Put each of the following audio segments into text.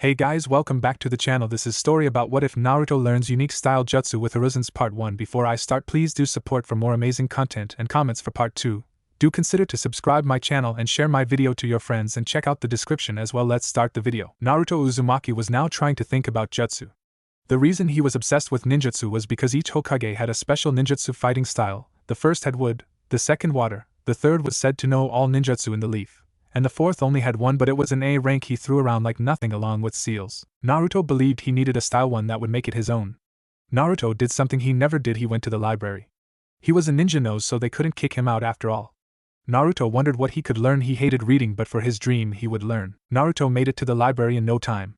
Hey guys, welcome back to the channel. This is story about what if Naruto learns unique style jutsu with Hiruzen's part 1. Before I start, please do support for more amazing content and comments for part 2. Do consider to subscribe my channel and share my video to your friends and check out the description as well. Let's start the video. Naruto Uzumaki was now trying to think about jutsu. The reason he was obsessed with ninjutsu was because each Hokage had a special ninjutsu fighting style. The first had wood, the second water, the third was said to know all ninjutsu in the leaf, and the fourth only had one, but it was an A rank he threw around like nothing along with seals. Naruto believed he needed a style one that would make it his own. Naruto did something he never did. He went to the library. He was a ninja nose, so they couldn't kick him out after all. Naruto wondered what he could learn. He hated reading, but for his dream he would learn. Naruto made it to the library in no time.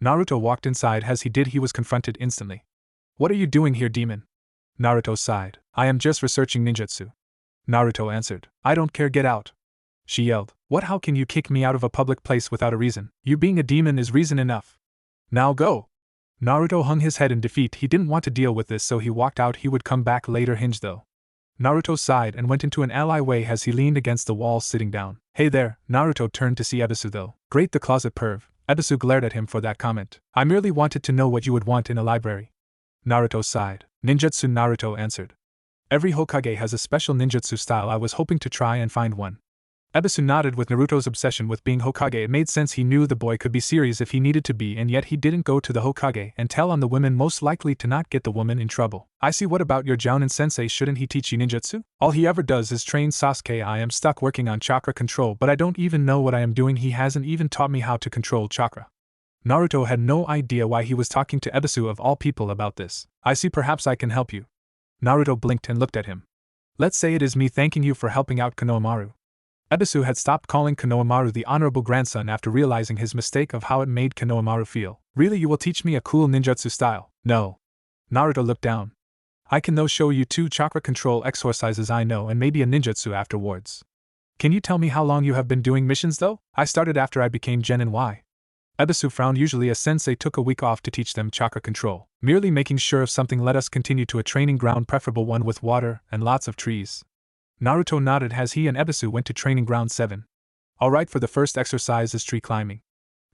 Naruto walked inside. As he did, he was confronted instantly. "What are you doing here, demon?" Naruto sighed. "I am just researching ninjutsu." Naruto answered. "I don't care, get out." She yelled. "What? How can you kick me out of a public place without a reason? You being a demon is reason enough. Now go." Naruto hung his head in defeat. He didn't want to deal with this, so he walked out. He would come back later. Hinge though. Naruto sighed and went into an alleyway as he leaned against the wall, sitting down. "Hey there." Naruto turned to see Ebisu though. "Great, the closet perv." Ebisu glared at him for that comment. "I merely wanted to know what you would want in a library." Naruto sighed. "Ninjutsu," Naruto answered. "Every Hokage has a special ninjutsu style. I was hoping to try and find one." Ebisu nodded. With Naruto's obsession with being Hokage, it made sense. He knew the boy could be serious if he needed to be, and yet he didn't go to the Hokage and tell on the women, most likely to not get the woman in trouble. "I see. What about your Jounin sensei? Shouldn't he teach you ninjutsu? All he ever does is train Sasuke. I am stuck working on chakra control, but I don't even know what I am doing. He hasn't even taught me how to control chakra." Naruto had no idea why he was talking to Ebisu of all people about this. "I see, perhaps I can help you." Naruto blinked and looked at him. "Let's say it is me thanking you for helping out Konohamaru." Ebisu had stopped calling Konohamaru the honorable grandson after realizing his mistake of how it made Konohamaru feel. "Really, you will teach me a cool ninjutsu style?" "No." Naruto looked down. "I can though show you 2 chakra control exercises I know and maybe a ninjutsu afterwards." "Can you tell me how long you have been doing missions though?" "I started after I became Genin. Why?" Ebisu frowned. "Usually a sensei took a week off to teach them chakra control. Merely making sure if something, let us continue to a training ground, preferable one with water and lots of trees." Naruto nodded as he and Ebisu went to training ground 7. "Alright, for the first exercise is tree climbing."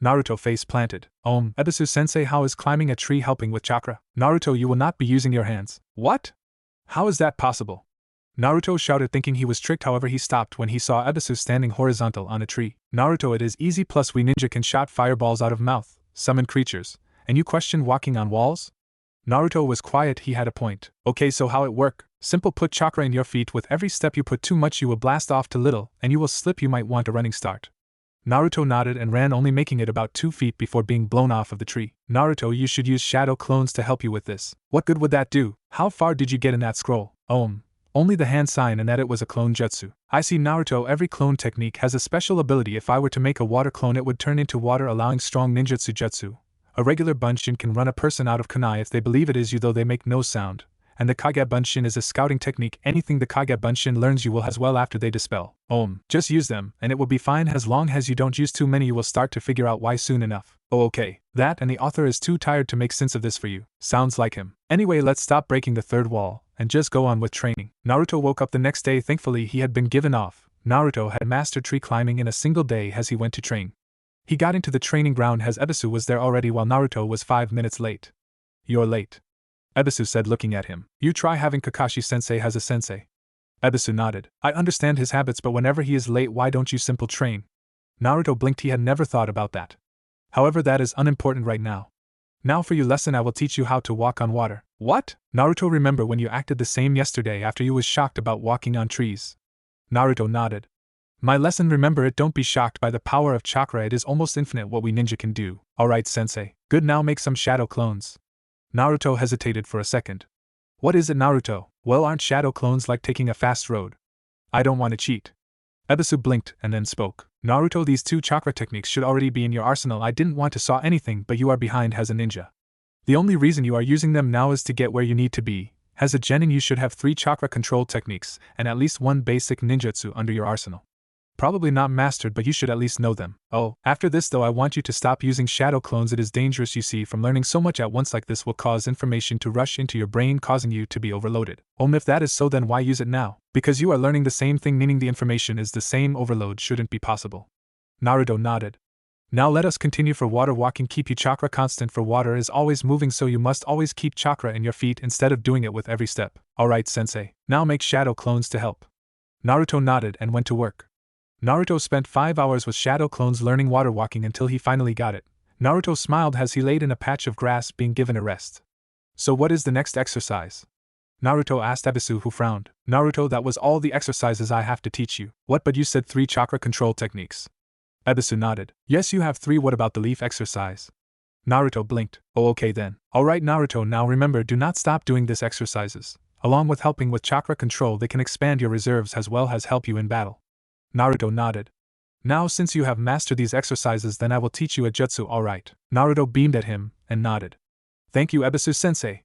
Naruto face planted. Ebisu sensei, how is climbing a tree helping with chakra?" "Naruto, you will not be using your hands." "What? How is that possible?" Naruto shouted, thinking he was tricked. However, he stopped when he saw Ebisu standing horizontal on a tree. "Naruto, it is easy, plus we ninja can shot fireballs out of mouth, summon creatures, and you question walking on walls?" Naruto was quiet. He had a point. "Okay, so how it work? Simple, put chakra in your feet. With every step you put too much, you will blast off too little, and you will slip. You might want a running start." Naruto nodded and ran, only making it about 2 feet before being blown off of the tree. "Naruto, you should use shadow clones to help you with this." "What good would that do? How far did you get in that scroll?" Only the hand sign, and that it was a clone jutsu." "I see, Naruto. Every clone technique has a special ability. If I were to make a water clone, it would turn into water, allowing strong ninjutsu jutsu. A regular bunshin can run a person out of kunai if they believe it is you, though they make no sound. And the Kage Bunshin is a scouting technique. Anything the Kage Bunshin learns you will as well after they dispel. Just use them, and it will be fine. As long as you don't use too many, you will start to figure out why soon enough." "Oh, okay. That, and the author is too tired to make sense of this for you." "Sounds like him. Anyway, let's stop breaking the third wall, and just go on with training." Naruto woke up the next day. Thankfully, he had been given off. Naruto had mastered tree climbing in a single day as he went to train. He got into the training ground as Ebisu was there already, while Naruto was 5 minutes late. "You're late," Ebisu said, looking at him. "You try having Kakashi-sensei has a sensei." Ebisu nodded. "I understand his habits, but whenever he is late, why don't you simple train?" Naruto blinked. He had never thought about that. "However, that is unimportant right now. Now for your lesson, I will teach you how to walk on water." "What?" "Naruto, remember when you acted the same yesterday after you was shocked about walking on trees?" Naruto nodded. "My lesson, remember it. Don't be shocked by the power of chakra. It is almost infinite what we ninja can do." "Alright, sensei. Good, now make some shadow clones." Naruto hesitated for a second. "What is it, Naruto?" "Well, aren't shadow clones like taking a fast road?" "I don't want to cheat." Ebisu blinked and then spoke. "Naruto, these 2 chakra techniques should already be in your arsenal. I didn't want to saw anything, but you are behind as a ninja. The only reason you are using them now is to get where you need to be. As a genin, you should have 3 chakra control techniques and at least 1 basic ninjutsu under your arsenal. Probably not mastered, but you should at least know them. After this though, I want you to stop using shadow clones. It is dangerous, you see. From learning so much at once like this will cause information to rush into your brain, causing you to be overloaded." If that is so, then why use it now?" "Because you are learning the same thing, meaning the information is the same. Overload shouldn't be possible." Naruto nodded. Now let us continue for water walking. Keep your chakra constant, for water is always moving, so you must always keep chakra in your feet instead of doing it with every step. Alright, sensei. Now make shadow clones to help. Naruto nodded and went to work. Naruto spent 5 hours with shadow clones learning water walking until he finally got it. Naruto smiled as he laid in a patch of grass being given a rest. So what is the next exercise? Naruto asked Ebisu, who frowned. Naruto, that was all the exercises I have to teach you. What, but you said 3 chakra control techniques. Ebisu nodded. Yes, you have 3. What about the leaf exercise? Naruto blinked. Oh, okay then. Alright Naruto, now remember, do not stop doing these exercises. Along with helping with chakra control, they can expand your reserves as well as help you in battle. Naruto nodded. Now since you have mastered these exercises, then I will teach you a jutsu. Alright. Naruto beamed at him and nodded. Thank you, Ebisu-sensei.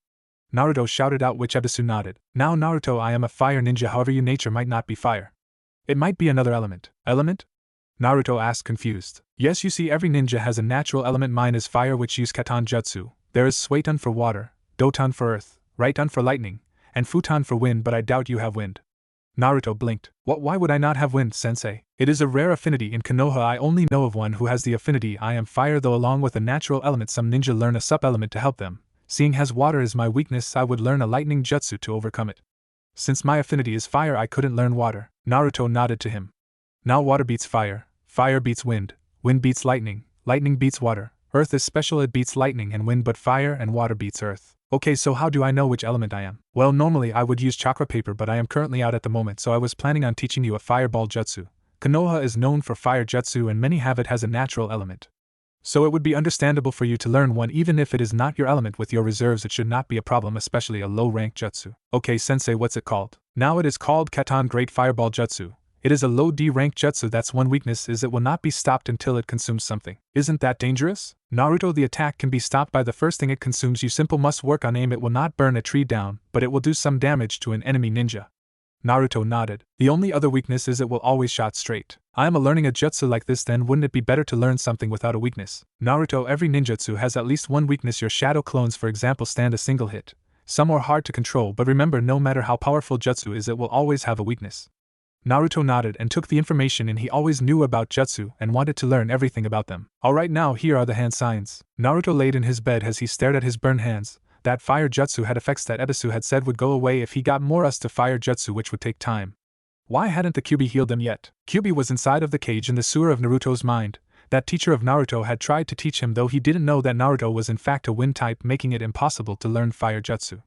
Naruto shouted out, which Ebisu nodded. Now Naruto, I am a fire ninja, however your nature might not be fire. It might be another element. Element? Naruto asked, confused. Yes, you see, every ninja has a natural element. Mine is fire, which use katan jutsu. There is suiton for water, doton for earth, righton for lightning, and futon for wind, but I doubt you have wind. Naruto blinked. What, why would I not have wind, sensei? It is a rare affinity in Konoha. I only know of one who has the affinity. I am fire, though along with a natural element some ninja learn a sub-element to help them. Seeing as water is my weakness, I would learn a lightning jutsu to overcome it. Since my affinity is fire, I couldn't learn water. Naruto nodded to him. Now water beats fire, fire beats wind, wind beats lightning, lightning beats water, earth is special, it beats lightning and wind, but fire and water beats earth. Okay, so how do I know which element I am? Well, normally I would use chakra paper, but I am currently out at the moment, so I was planning on teaching you a fireball jutsu. Konoha is known for fire jutsu and many have it as a natural element. So it would be understandable for you to learn one even if it is not your element. With your reserves it should not be a problem, especially a low-rank jutsu. Okay sensei, what's it called? Now it is called Katan Great Fireball Jutsu. It is a low D-rank jutsu. That's one weakness, is it will not be stopped until it consumes something. Isn't that dangerous? Naruto, the attack can be stopped by the first thing it consumes. You simple must work on aim. It will not burn a tree down, but it will do some damage to an enemy ninja. Naruto nodded. The only other weakness is it will always shot straight. I am learning a jutsu like this, then wouldn't it be better to learn something without a weakness? Naruto, every ninjutsu has at least one weakness. Your shadow clones, for example, stand a single hit. Some are hard to control, but remember, no matter how powerful jutsu is, it will always have a weakness. Naruto nodded and took the information in. He always knew about jutsu and wanted to learn everything about them. Alright, now here are the hand signs. Naruto laid in his bed as he stared at his burned hands. That fire jutsu had effects that Ebisu had said would go away if he got more us to fire jutsu, which would take time. Why hadn't the Kyuubi healed them yet? Kyuubi was inside of the cage in the sewer of Naruto's mind. That teacher of Naruto had tried to teach him, though he didn't know that Naruto was in fact a wind type, making it impossible to learn fire jutsu.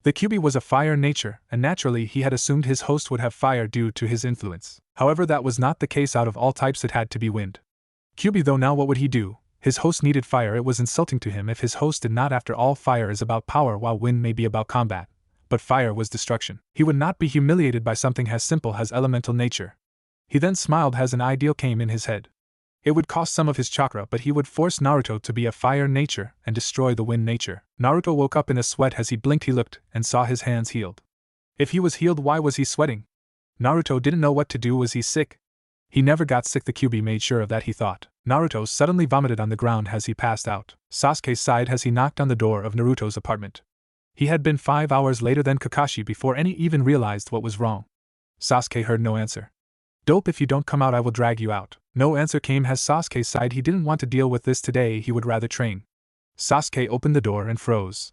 The Kyuubi was a fire nature, and naturally he had assumed his host would have fire due to his influence. However, that was not the case. Out of all types it had to be wind. Kyuubi, though, now what would he do? His host needed fire. It was insulting to him if his host did not. After all, fire is about power while wind may be about combat. But fire was destruction. He would not be humiliated by something as simple as elemental nature. He then smiled as an ideal came in his head. It would cost some of his chakra, but he would force Naruto to be a fire nature and destroy the wind nature. Naruto woke up in a sweat. As he blinked, he looked and saw his hands healed. If he was healed, why was he sweating? Naruto didn't know what to do. Was he sick? He never got sick. The Kyuubi made sure of that, he thought. Naruto suddenly vomited on the ground as he passed out. Sasuke sighed as he knocked on the door of Naruto's apartment. He had been 5 hours later than Kakashi before any even realized what was wrong. Sasuke heard no answer. Dope, if you don't come out I will drag you out. No answer came as Sasuke sighed. He didn't want to deal with this today, he would rather train. Sasuke opened the door and froze.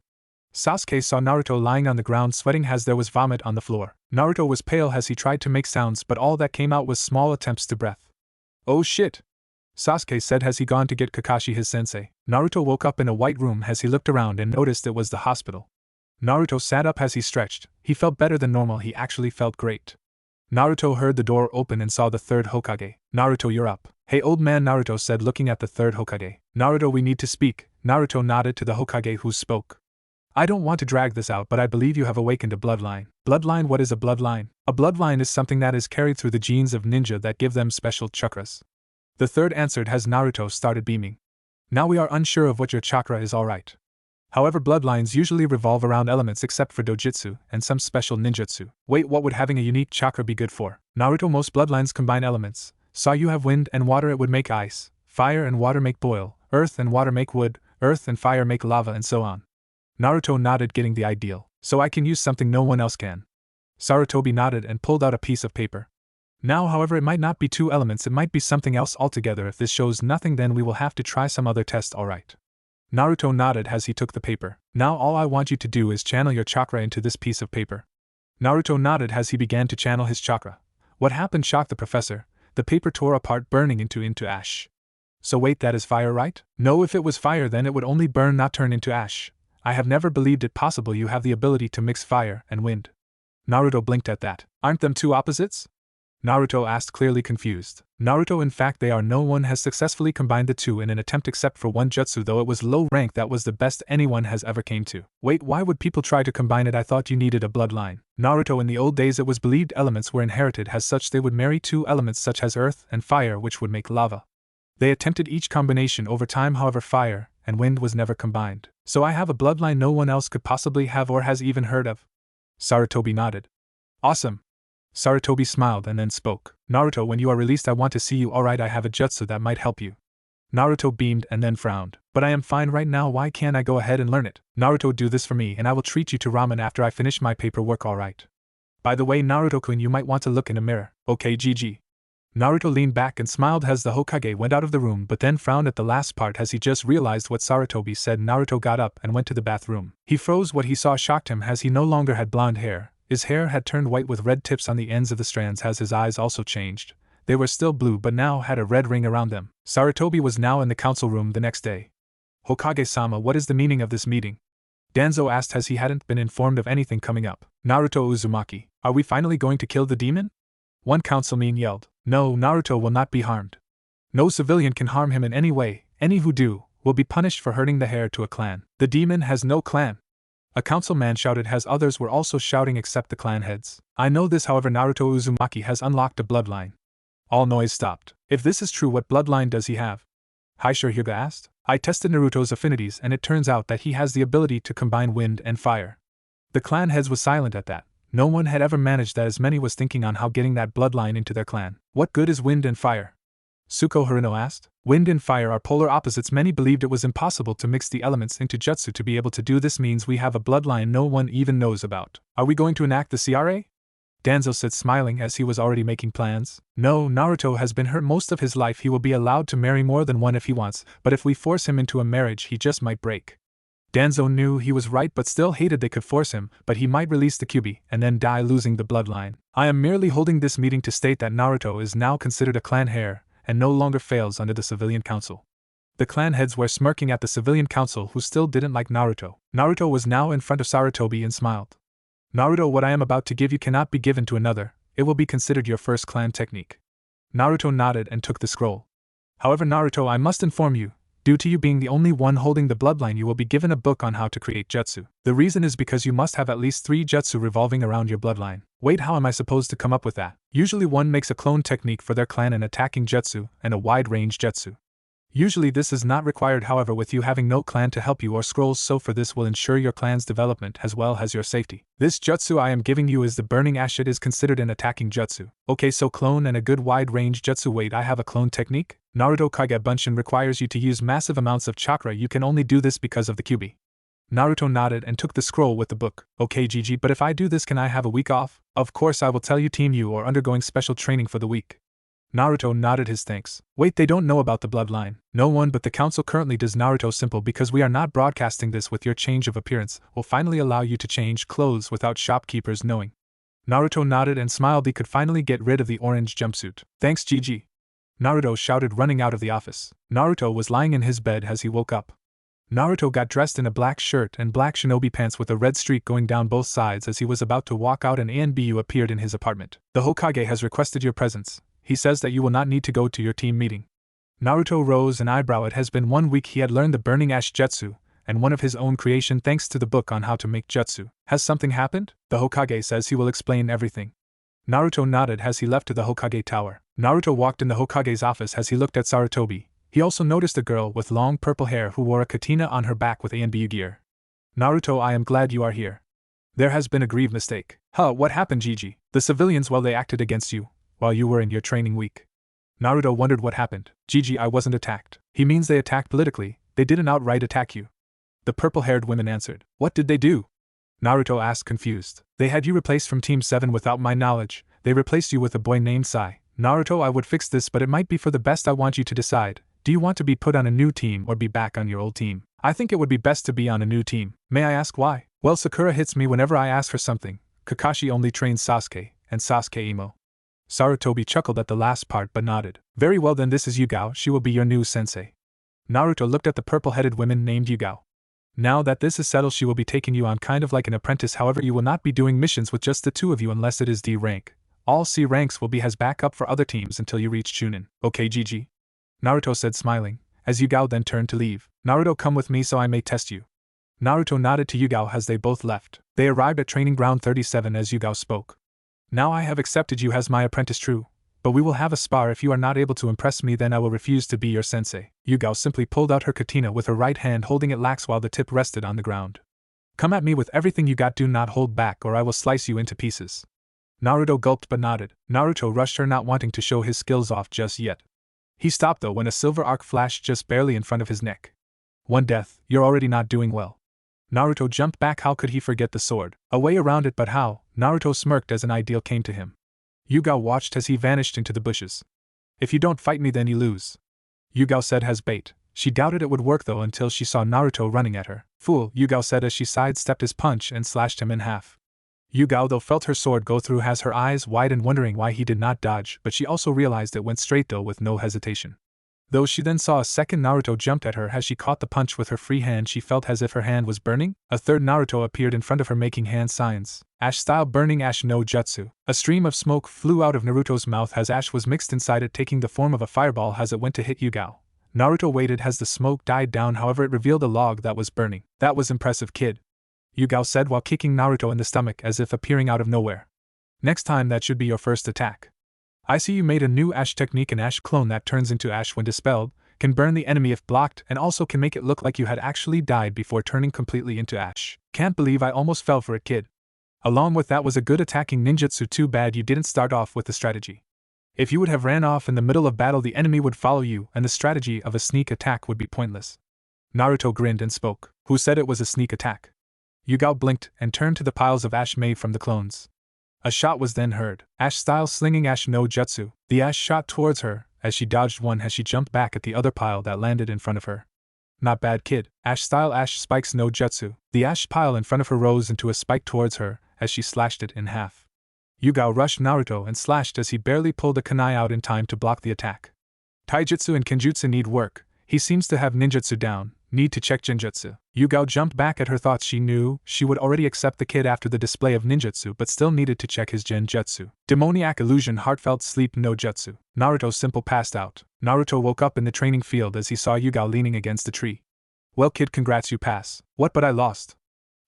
Sasuke saw Naruto lying on the ground sweating as there was vomit on the floor. Naruto was pale as he tried to make sounds, but all that came out was small attempts to breath. Oh shit! Sasuke said as he gone to get Kakashi, his sensei. Naruto woke up in a white room as he looked around and noticed it was the hospital. Naruto sat up as he stretched. He felt better than normal. He actually felt great. Naruto heard the door open and saw the third Hokage. Naruto, you're up. Hey old man, Naruto said, looking at the third Hokage. Naruto, we need to speak. Naruto nodded to the Hokage who spoke. I don't want to drag this out, but I believe you have awakened a bloodline. Bloodline? What is a bloodline? A bloodline is something that is carried through the genes of ninja that give them special chakras. The third answered as Naruto started beaming. Now we are unsure of what your chakra is, alright. However, bloodlines usually revolve around elements except for dojutsu and some special ninjutsu. Wait, what would having a unique chakra be good for? Naruto, most bloodlines combine elements. Saw you have wind and water, it would make ice. Fire and water make boil. Earth and water make wood. Earth and fire make lava, and so on. Naruto nodded, getting the ideal. So I can use something no one else can. Sarutobi nodded and pulled out a piece of paper. Now, however, it might not be 2 elements, it might be something else altogether. If this shows nothing, then we will have to try some other test, alright. Naruto nodded as he took the paper. Now all I want you to do is channel your chakra into this piece of paper. Naruto nodded as he began to channel his chakra. What happened shocked the professor. The paper tore apart, burning into ash. So wait, that is fire, right? No, if it was fire then it would only burn, not turn into ash. I have never believed it possible you have the ability to mix fire and wind. Naruto blinked at that. Aren't them 2 opposites? Naruto asked, clearly confused. Naruto, in fact they are. No one has successfully combined the 2 in an attempt except for one jutsu, though it was low rank. That was the best anyone has ever came to. Wait, why would people try to combine it? I thought you needed a bloodline. Naruto, in the old days it was believed elements were inherited. As such they would marry 2 elements such as earth and fire, which would make lava. They attempted each combination over time, however fire and wind was never combined. So I have a bloodline no one else could possibly have or has even heard of. Sarutobi nodded. Awesome. Sarutobi smiled and then spoke. Naruto, when you are released I want to see you. Alright, I have a jutsu that might help you. Naruto beamed and then frowned. But I am fine right now, why can't I go ahead and learn it? Naruto, do this for me and I will treat you to ramen after I finish my paperwork, alright. By the way, Naruto-kun, you might want to look in a mirror. Okay, GG. Naruto leaned back and smiled as the Hokage went out of the room, but then frowned at the last part as he just realized what Sarutobi said. Naruto got up and went to the bathroom. He froze. What he saw shocked him, as he no longer had blonde hair. His hair had turned white with red tips on the ends of the strands, as his eyes also changed. They were still blue but now had a red ring around them. Sarutobi was now in the council room the next day. Hokage-sama, what is the meaning of this meeting? Danzo asked, as he hadn't been informed of anything coming up. Naruto Uzumaki, are we finally going to kill the demon? One councilman yelled. No, Naruto will not be harmed. No civilian can harm him in any way. Any who do will be punished for hurting the heir to a clan. The demon has no clan. A councilman shouted, as others were also shouting except the clan heads. I know this, however, Naruto Uzumaki has unlocked a bloodline. All noise stopped. If this is true, what bloodline does he have? Sure, Yuga asked. I tested Naruto's affinities and it turns out that he has the ability to combine wind and fire. The clan heads was silent at that. No one had ever managed that, as many was thinking on how getting that bloodline into their clan. What good is wind and fire? Suko Haruno asked. Wind and fire are polar opposites. Many believed it was impossible to mix the elements into jutsu. To be able to do this means we have a bloodline no one even knows about. Are we going to enact the CRA? Danzo said, smiling, as he was already making plans. No, Naruto has been hurt most of his life. He will be allowed to marry more than one if he wants, but if we force him into a marriage he just might break. Danzo knew he was right but still hated they could force him, but he might release the Kyuubi and then die losing the bloodline. I am merely holding this meeting to state that Naruto is now considered a clan heir and no longer fails under the civilian council. The clan heads were smirking at the civilian council, who still didn't like Naruto. Naruto was now in front of Sarutobi and smiled. Naruto, what I am about to give you cannot be given to another. It will be considered your first clan technique. Naruto nodded and took the scroll. However, Naruto, I must inform you, due to you being the only one holding the bloodline, you will be given a book on how to create jutsu. The reason is because you must have at least 3 jutsu revolving around your bloodline. Wait, how am I supposed to come up with that? Usually one makes a clone technique for their clan, an attacking jutsu, and a wide-range jutsu. Usually this is not required, however, with you having no clan to help you or scrolls, so for this will ensure your clan's development as well as your safety. This jutsu I am giving you is the burning ash. It is considered an attacking jutsu. Okay, so clone and a good wide-range jutsu. Wait, I have a clone technique? Naruto Kage Bunshin requires you to use massive amounts of chakra. You can only do this because of the Kyuubi. Naruto nodded and took the scroll with the book. Okay, GG, but if I do this, can I have a week off? Of course, I will tell you, Team U are undergoing special training for the week. Naruto nodded his thanks. Wait, they don't know about the bloodline. No one but the council currently does. Naruto, simple, because we are not broadcasting this. With your change of appearance, will finally allow you to change clothes without shopkeepers knowing. Naruto nodded and smiled. He could finally get rid of the orange jumpsuit. Thanks, GG. Naruto shouted, running out of the office. Naruto was lying in his bed as he woke up. Naruto got dressed in a black shirt and black shinobi pants with a red streak going down both sides. As he was about to walk out, an Ebisu appeared in his apartment. The Hokage has requested your presence. He says that you will not need to go to your team meeting. Naruto rose an eyebrow. It has been 1 week he had learned the burning ash jutsu, and one of his own creation thanks to the book on how to make jutsu. Has something happened? The Hokage says he will explain everything. Naruto nodded as he left to the Hokage tower. Naruto walked in the Hokage's office as he looked at Sarutobi. He also noticed a girl with long purple hair who wore a katana on her back with Ebisu gear. Naruto, I am glad you are here. There has been a grave mistake. What happened, Gigi? The civilians, well, they acted against you while you were in your training week. Naruto wondered what happened. Gigi, I wasn't attacked. He means they attacked politically. They didn't outright attack you. The purple-haired woman answered. What did they do? Naruto asked, confused. They had you replaced from Team 7 without my knowledge. They replaced you with a boy named Sai. Naruto, I would fix this, but it might be for the best. I want you to decide. Do you want to be put on a new team or be back on your old team? I think it would be best to be on a new team. May I ask why? Well, Sakura hits me whenever I ask for something. Kakashi only trains Sasuke, and Sasuke emo. Sarutobi chuckled at the last part but nodded. Very well then, this is Yugao, she will be your new sensei. Naruto looked at the purple-headed woman named Yugao. Now that this is settled, she will be taking you on kind of like an apprentice. However, you will not be doing missions with just the two of you unless it is D rank. All C ranks will be as backup for other teams until you reach Chunin. Okay, GG? Naruto said, smiling, as Yugao then turned to leave. Naruto, come with me so I may test you. Naruto nodded to Yugao as they both left. They arrived at training ground 37 as Yugao spoke. Now I have accepted you as my apprentice, true. But we will have a spar. If you are not able to impress me, then I will refuse to be your sensei. Yugao simply pulled out her katana with her right hand, holding it lax while the tip rested on the ground. Come at me with everything you got, do not hold back or I will slice you into pieces. Naruto gulped but nodded. Naruto rushed her, not wanting to show his skills off just yet. He stopped though when a silver arc flashed just barely in front of his neck. One death, you're already not doing well. Naruto jumped back. How could he forget the sword? A way around it, but how? Naruto smirked as an idea came to him. Yugao watched as he vanished into the bushes. If you don't fight me, then you lose, Yugao said as bait. She doubted it would work though until she saw Naruto running at her. Fool, Yugao said as she sidestepped his punch and slashed him in half. Yugao though felt her sword go through as her eyes widened, wondering why he did not dodge, but she also realized it went straight though with no hesitation. Though she then saw a second Naruto jumped at her as she caught the punch with her free hand, she felt as if her hand was burning. A third Naruto appeared in front of her making hand signs. Ash-style burning ash no jutsu. A stream of smoke flew out of Naruto's mouth as ash was mixed inside it, taking the form of a fireball as it went to hit Yugao. Naruto waited as the smoke died down, however it revealed a log that was burning. That was impressive, kid, Yugao said while kicking Naruto in the stomach as if appearing out of nowhere. Next time that should be your first attack. I see you made a new ash technique, an ash clone that turns into ash when dispelled, can burn the enemy if blocked, and also can make it look like you had actually died before turning completely into ash. Can't believe I almost fell for it, kid. Along with that was a good attacking ninjutsu. Too bad you didn't start off with the strategy. If you would have ran off in the middle of battle, the enemy would follow you and the strategy of a sneak attack would be pointless. Naruto grinned and spoke. Who said it was a sneak attack? Yugao blinked and turned to the piles of ash made from the clones. A shot was then heard. Ash-style slinging ash no jutsu. The ash shot towards her. As she dodged one as she jumped back at the other pile that landed in front of her. Not bad, kid. Ash-style ash spikes no jutsu. The ash pile in front of her rose into a spike towards her as she slashed it in half. Yugao rushed Naruto and slashed as he barely pulled a kunai out in time to block the attack. Taijutsu and Genjutsu need work. He seems to have ninjutsu down. Need to check Genjutsu. Yugao jumped back at her thoughts. She knew she would already accept the kid after the display of ninjutsu, but still needed to check his Genjutsu. Demoniac illusion, heartfelt sleep no jutsu. Naruto simple passed out. Naruto woke up in the training field as he saw Yugao leaning against a tree. Well, kid, congrats, you pass. What, but I lost?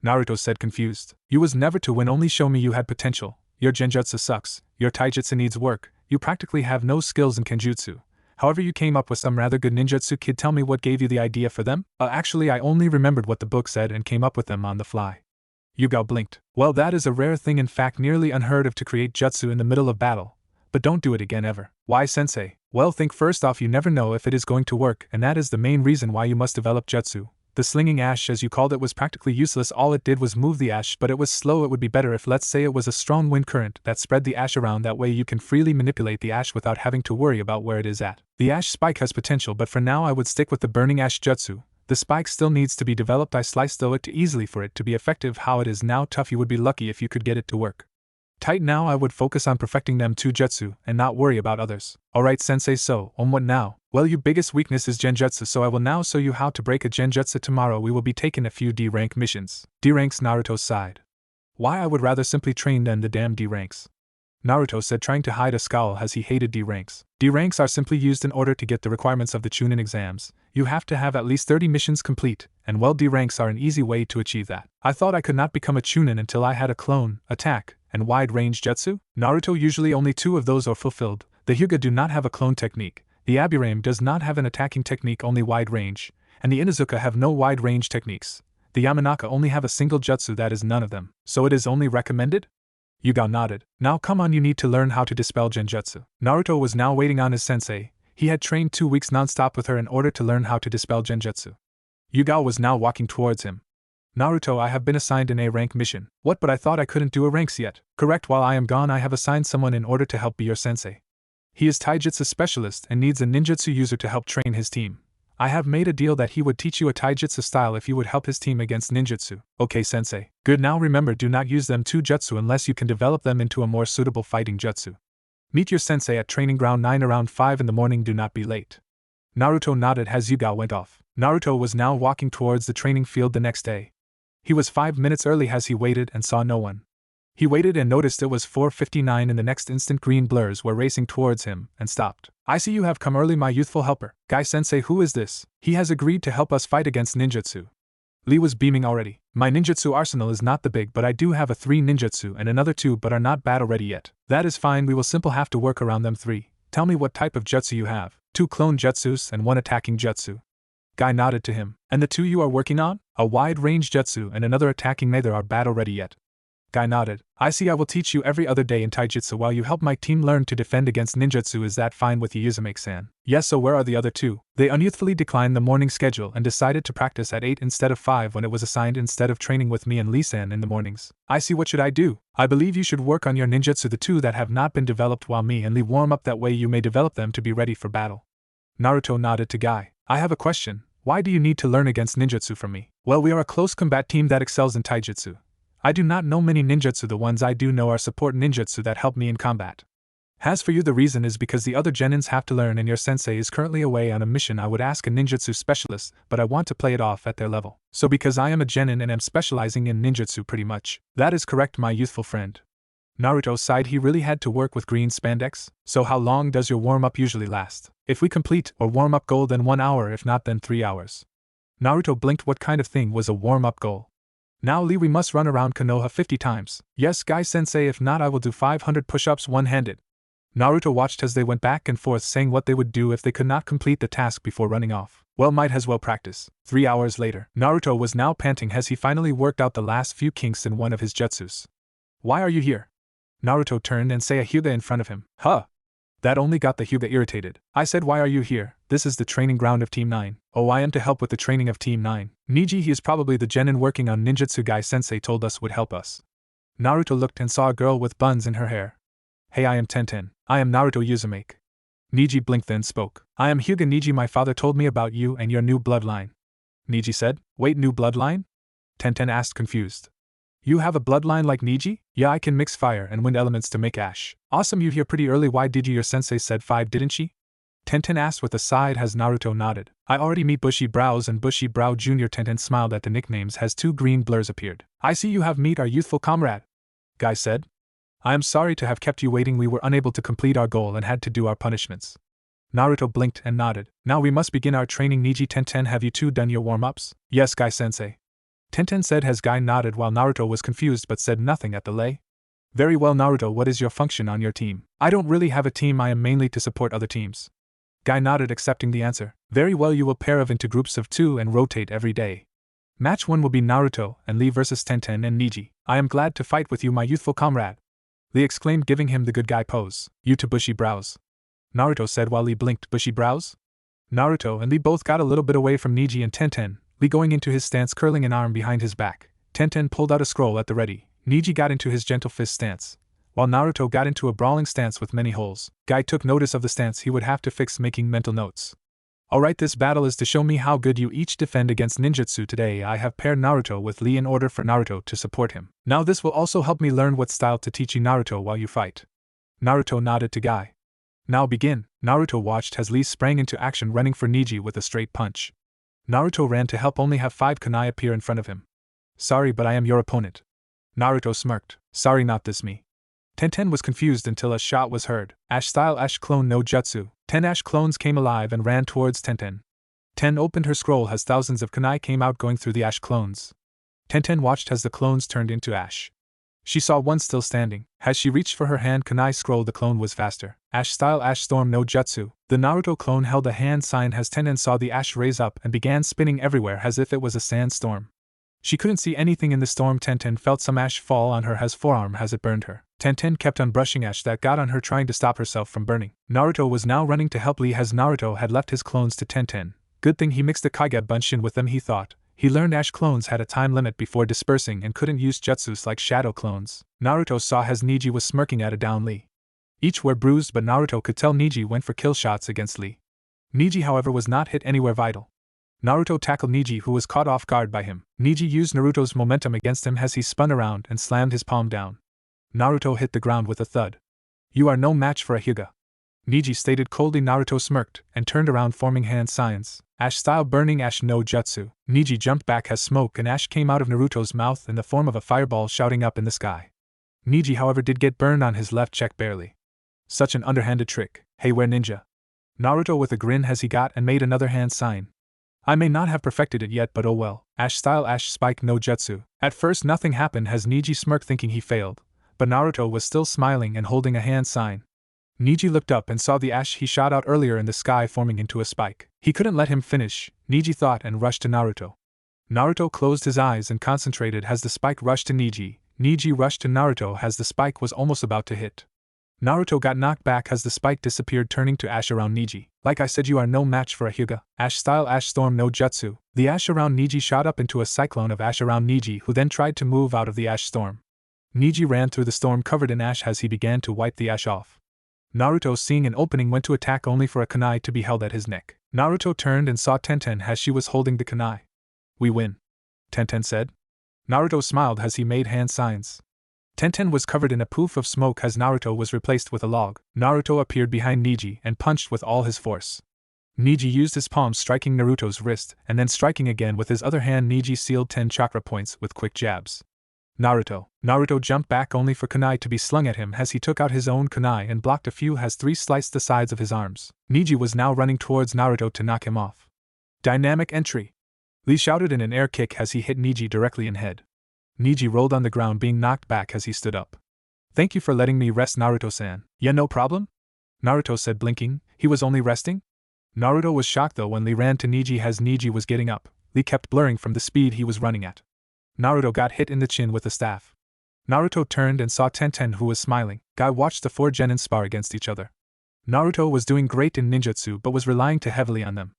Naruto said, confused. You was never to win, only show me you had potential. Your Genjutsu sucks. Your Taijutsu needs work. You practically have no skills in Genjutsu. However, you came up with some rather good ninjutsu, kid. Tell me what gave you the idea for them? Actually, I only remembered what the book said and came up with them on the fly. Yugao blinked. Well, that is a rare thing, in fact nearly unheard of, to create jutsu in the middle of battle. But don't do it again ever. Why, sensei? Well, think first off, you never know if it is going to work, and that is the main reason why you must develop jutsu. The slinging ash, as you called it, was practically useless. All it did was move the ash, but it was slow. It would be better if, let's say, it was a strong wind current that spread the ash around. That way you can freely manipulate the ash without having to worry about where it is at. The ash spike has potential, but for now I would stick with the burning ash jutsu. The spike still needs to be developed. I sliced though it too easily for it to be effective. How it is now, tough. You would be lucky if you could get it to work. Tight. Now I would focus on perfecting them two jutsu and not worry about others. Alright, sensei, so, what now? Well, your biggest weakness is Genjutsu, so I will now show you how to break a Genjutsu. Tomorrow we will be taking a few D-rank missions. D-ranks, Naruto sighed. Why, I would rather simply train than the damn D-ranks, Naruto said, trying to hide a scowl as he hated D-ranks. D-ranks are simply used in order to get the requirements of the Chunin exams. You have to have at least 30 missions complete, and well, D-ranks are an easy way to achieve that. I thought I could not become a Chunin until I had a clone, attack, and wide-range jutsu? Naruto, usually only 2 of those are fulfilled. The Hyuga do not have a clone technique. The Aburame does not have an attacking technique, only wide range, and the Inuzuka have no wide range techniques. The Yamanaka only have a single jutsu, that is none of them. So it is only recommended? Yugao nodded. Now come on, you need to learn how to dispel Genjutsu. Naruto was now waiting on his sensei. He had trained 2 weeks non-stop with her in order to learn how to dispel Genjutsu. Yugao was now walking towards him. Naruto, I have been assigned an A-rank mission. What, but I thought I couldn't do A-ranks yet. Correct, while I am gone I have assigned someone in order to help be your sensei. He is taijutsu specialist and needs a ninjutsu user to help train his team. I have made a deal that he would teach you a taijutsu style if you would help his team against ninjutsu. Okay, sensei. Good, now remember, do not use them two jutsu unless you can develop them into a more suitable fighting jutsu. Meet your sensei at training ground 9 around 5 in the morning, do not be late. Naruto nodded as Yuga went off. Naruto was now walking towards the training field the next day. He was 5 minutes early as he waited and saw no one. He waited and noticed it was 4:59 in the next instant green blurs were racing towards him and stopped. I see you have come early, my youthful helper. Guy-sensei, who is this? He has agreed to help us fight against ninjutsu. Lee was beaming already. My ninjutsu arsenal is not the big, but I do have a 3 ninjutsu and another 2 but are not battle ready yet. That is fine, we will simply have to work around them 3. Tell me what type of jutsu you have. 2 clone jutsus and 1 attacking jutsu. Guy nodded to him. And the 2 you are working on? A wide-range jutsu and another attacking, neither are battle ready yet. Guy nodded. I see, I will teach you every other day in taijutsu while you help my team learn to defend against ninjutsu. Is that fine with you, Yuzume-san? Yes, so where are the other 2? They unyouthfully declined the morning schedule and decided to practice at 8 instead of 5 when it was assigned, instead of training with me and Lee-san in the mornings. I see, what should I do? I believe you should work on your ninjutsu, the 2 that have not been developed, while me and Lee warm up, that way you may develop them to be ready for battle. Naruto nodded to Guy. I have a question. Why do you need to learn against ninjutsu from me? Well, we are a close combat team that excels in taijutsu. I do not know many ninjutsu, the ones I do know are support ninjutsu that help me in combat. As for you, the reason is because the other genins have to learn and your sensei is currently away on a mission. I would ask a ninjutsu specialist, but I want to play it off at their level. So because I am a genin and am specializing in ninjutsu pretty much. That is correct, my youthful friend. Naruto sighed. He really had to work with green spandex. So how long does your warm-up usually last? If we complete or warm-up goal, then 1 hour, if not then 3 hours. Naruto blinked. What kind of thing was a warm-up goal? Now Lee, we must run around Konoha 50 times. Yes, Guy-sensei, if not I will do 500 push-ups one-handed. Naruto watched as they went back and forth, saying what they would do if they could not complete the task before running off. Well, might as well practice. 3 hours later, Naruto was now panting as he finally worked out the last few kinks in one of his jutsus. Why are you here? Naruto turned and saw a Hyuga in front of him. Huh? That only got the Hyuga irritated. I said, why are you here? This is the training ground of Team 9. Oh, I am to help with the training of Team 9. Niji, he is probably the genin working on ninjutsu. Guy-sensei told us would help us. Naruto looked and saw a girl with buns in her hair. Hey, I am Tenten. I am Naruto Uzumake. Niji blinked then spoke. I am Hyuga Niji. My father told me about you and your new bloodline. Niji said. Wait, new bloodline? Tenten asked, confused. You have a bloodline like Niji? Yeah, I can mix fire and wind elements to make ash. Awesome, you here pretty early. Why did you? Your sensei said 5, didn't she? Tenten asked with a sigh as Naruto nodded. I already meet Bushy Brows and Bushy Brow Jr. Tenten smiled at the nicknames as 2 green blurs appeared. I see you have meet our youthful comrade. Guy said. I am sorry to have kept you waiting. We were unable to complete our goal and had to do our punishments. Naruto blinked and nodded. Now we must begin our training. Niji, Tenten, have you 2 done your warm-ups? Yes, Guy-sensei. Tenten said as Guy nodded while Naruto was confused but said nothing at the lay. Very well, Naruto, what is your function on your team? I don't really have a team, I am mainly to support other teams. Guy nodded, accepting the answer. Very well, you will pair of into groups of 2 and rotate every day. Match 1 will be Naruto and Lee versus Tenten and Niji. I am glad to fight with you, my youthful comrade. Lee exclaimed, giving him the good guy pose. You to Bushy Brows. Naruto said while Lee blinked. Bushy Brows? Naruto and Lee both got a little bit away from Niji and Tenten, Lee going into his stance, curling an arm behind his back. Tenten pulled out a scroll at the ready. Niji got into his gentle fist stance, while Naruto got into a brawling stance with many holes. Guy took notice of the stance he would have to fix, making mental notes. Alright, this battle is to show me how good you each defend against ninjutsu. Today I have paired Naruto with Lee in order for Naruto to support him. Now this will also help me learn what style to teach you, Naruto, while you fight. Naruto nodded to Guy. Now begin. Naruto watched as Lee sprang into action, running for Niji with a straight punch. Naruto ran to help, only have 5 kunai appear in front of him. Sorry, but I am your opponent. Naruto smirked. Sorry, not this me. Tenten was confused until a shot was heard. Ash-style Ash clone no jutsu. 10 Ash clones came alive and ran towards Tenten. Ten opened her scroll as thousands of kunai came out, going through the Ash clones. Tenten watched as the clones turned into Ash. She saw one still standing. As she reached for her hand kunai scroll, the clone was faster. Ash-style Ash storm no jutsu. The Naruto clone held a hand sign as Tenten saw the ash raise up and began spinning everywhere as if it was a sandstorm. She couldn't see anything in the storm. Tenten felt some ash fall on her as forearm as it burned her. Tenten kept on brushing ash that got on her, trying to stop herself from burning. Naruto was now running to help Lee as Naruto had left his clones to Tenten. Good thing he mixed the Kage Bunshin with them, he thought. He learned Ash clones had a time limit before dispersing and couldn't use jutsus like shadow clones. Naruto saw as Neji was smirking at a down Lee. Each were bruised, but Naruto could tell Neji went for kill shots against Lee. Neji, however, was not hit anywhere vital. Naruto tackled Neji, who was caught off guard by him. Neji used Naruto's momentum against him as he spun around and slammed his palm down. Naruto hit the ground with a thud. "You are no match for a Hyuga," Neji stated coldly. Naruto smirked and turned around, forming hand signs. Ash-style burning ash no jutsu. Neji jumped back as smoke and ash came out of Naruto's mouth in the form of a fireball shouting up in the sky. Neji, however, did get burned on his left cheek barely. Such an underhanded trick. "Hey, where ninja?" Naruto with a grin as he got and made another hand sign. "I may not have perfected it yet, but oh well." Ash-style ash spike no jutsu. At first nothing happened as Neji smirked, thinking he failed, but Naruto was still smiling and holding a hand sign. Neji looked up and saw the ash he shot out earlier in the sky forming into a spike. He couldn't let him finish, Neji thought, and rushed to Naruto. Naruto closed his eyes and concentrated as the spike rushed to Neji. Neji rushed to Naruto as the spike was almost about to hit. Naruto got knocked back as the spike disappeared, turning to ash around Neji. "Like I said, you are no match for a Hyuga." Ash-style ash storm no jutsu. The ash around Neji shot up into a cyclone of ash around Neji, who then tried to move out of the ash storm. Neji ran through the storm covered in ash as he began to wipe the ash off. Naruto, seeing an opening, went to attack, only for a kunai to be held at his neck. Naruto turned and saw Tenten as she was holding the kunai. "We win," Tenten said. Naruto smiled as he made hand signs. Tenten was covered in a poof of smoke as Naruto was replaced with a log. Naruto appeared behind Neji and punched with all his force. Neji used his palm, striking Naruto's wrist, and then striking again with his other hand. Neji sealed 10 chakra points with quick jabs. Naruto jumped back, only for kunai to be slung at him as he took out his own kunai and blocked a few as 3 sliced the sides of his arms. Neji was now running towards Naruto to knock him off. "Dynamic entry!" Lee shouted in an air kick as he hit Neji directly in head. Neji rolled on the ground, being knocked back as he stood up. "Thank you for letting me rest, Naruto-san." "Yeah, no problem," Naruto said, blinking. "He was only resting?" Naruto was shocked though when Lee ran to Neji as Neji was getting up. Lee kept blurring from the speed he was running at. Naruto got hit in the chin with a staff. Naruto turned and saw Tenten, who was smiling. Guy watched the 4 genin spar against each other. Naruto was doing great in ninjutsu but was relying too heavily on them.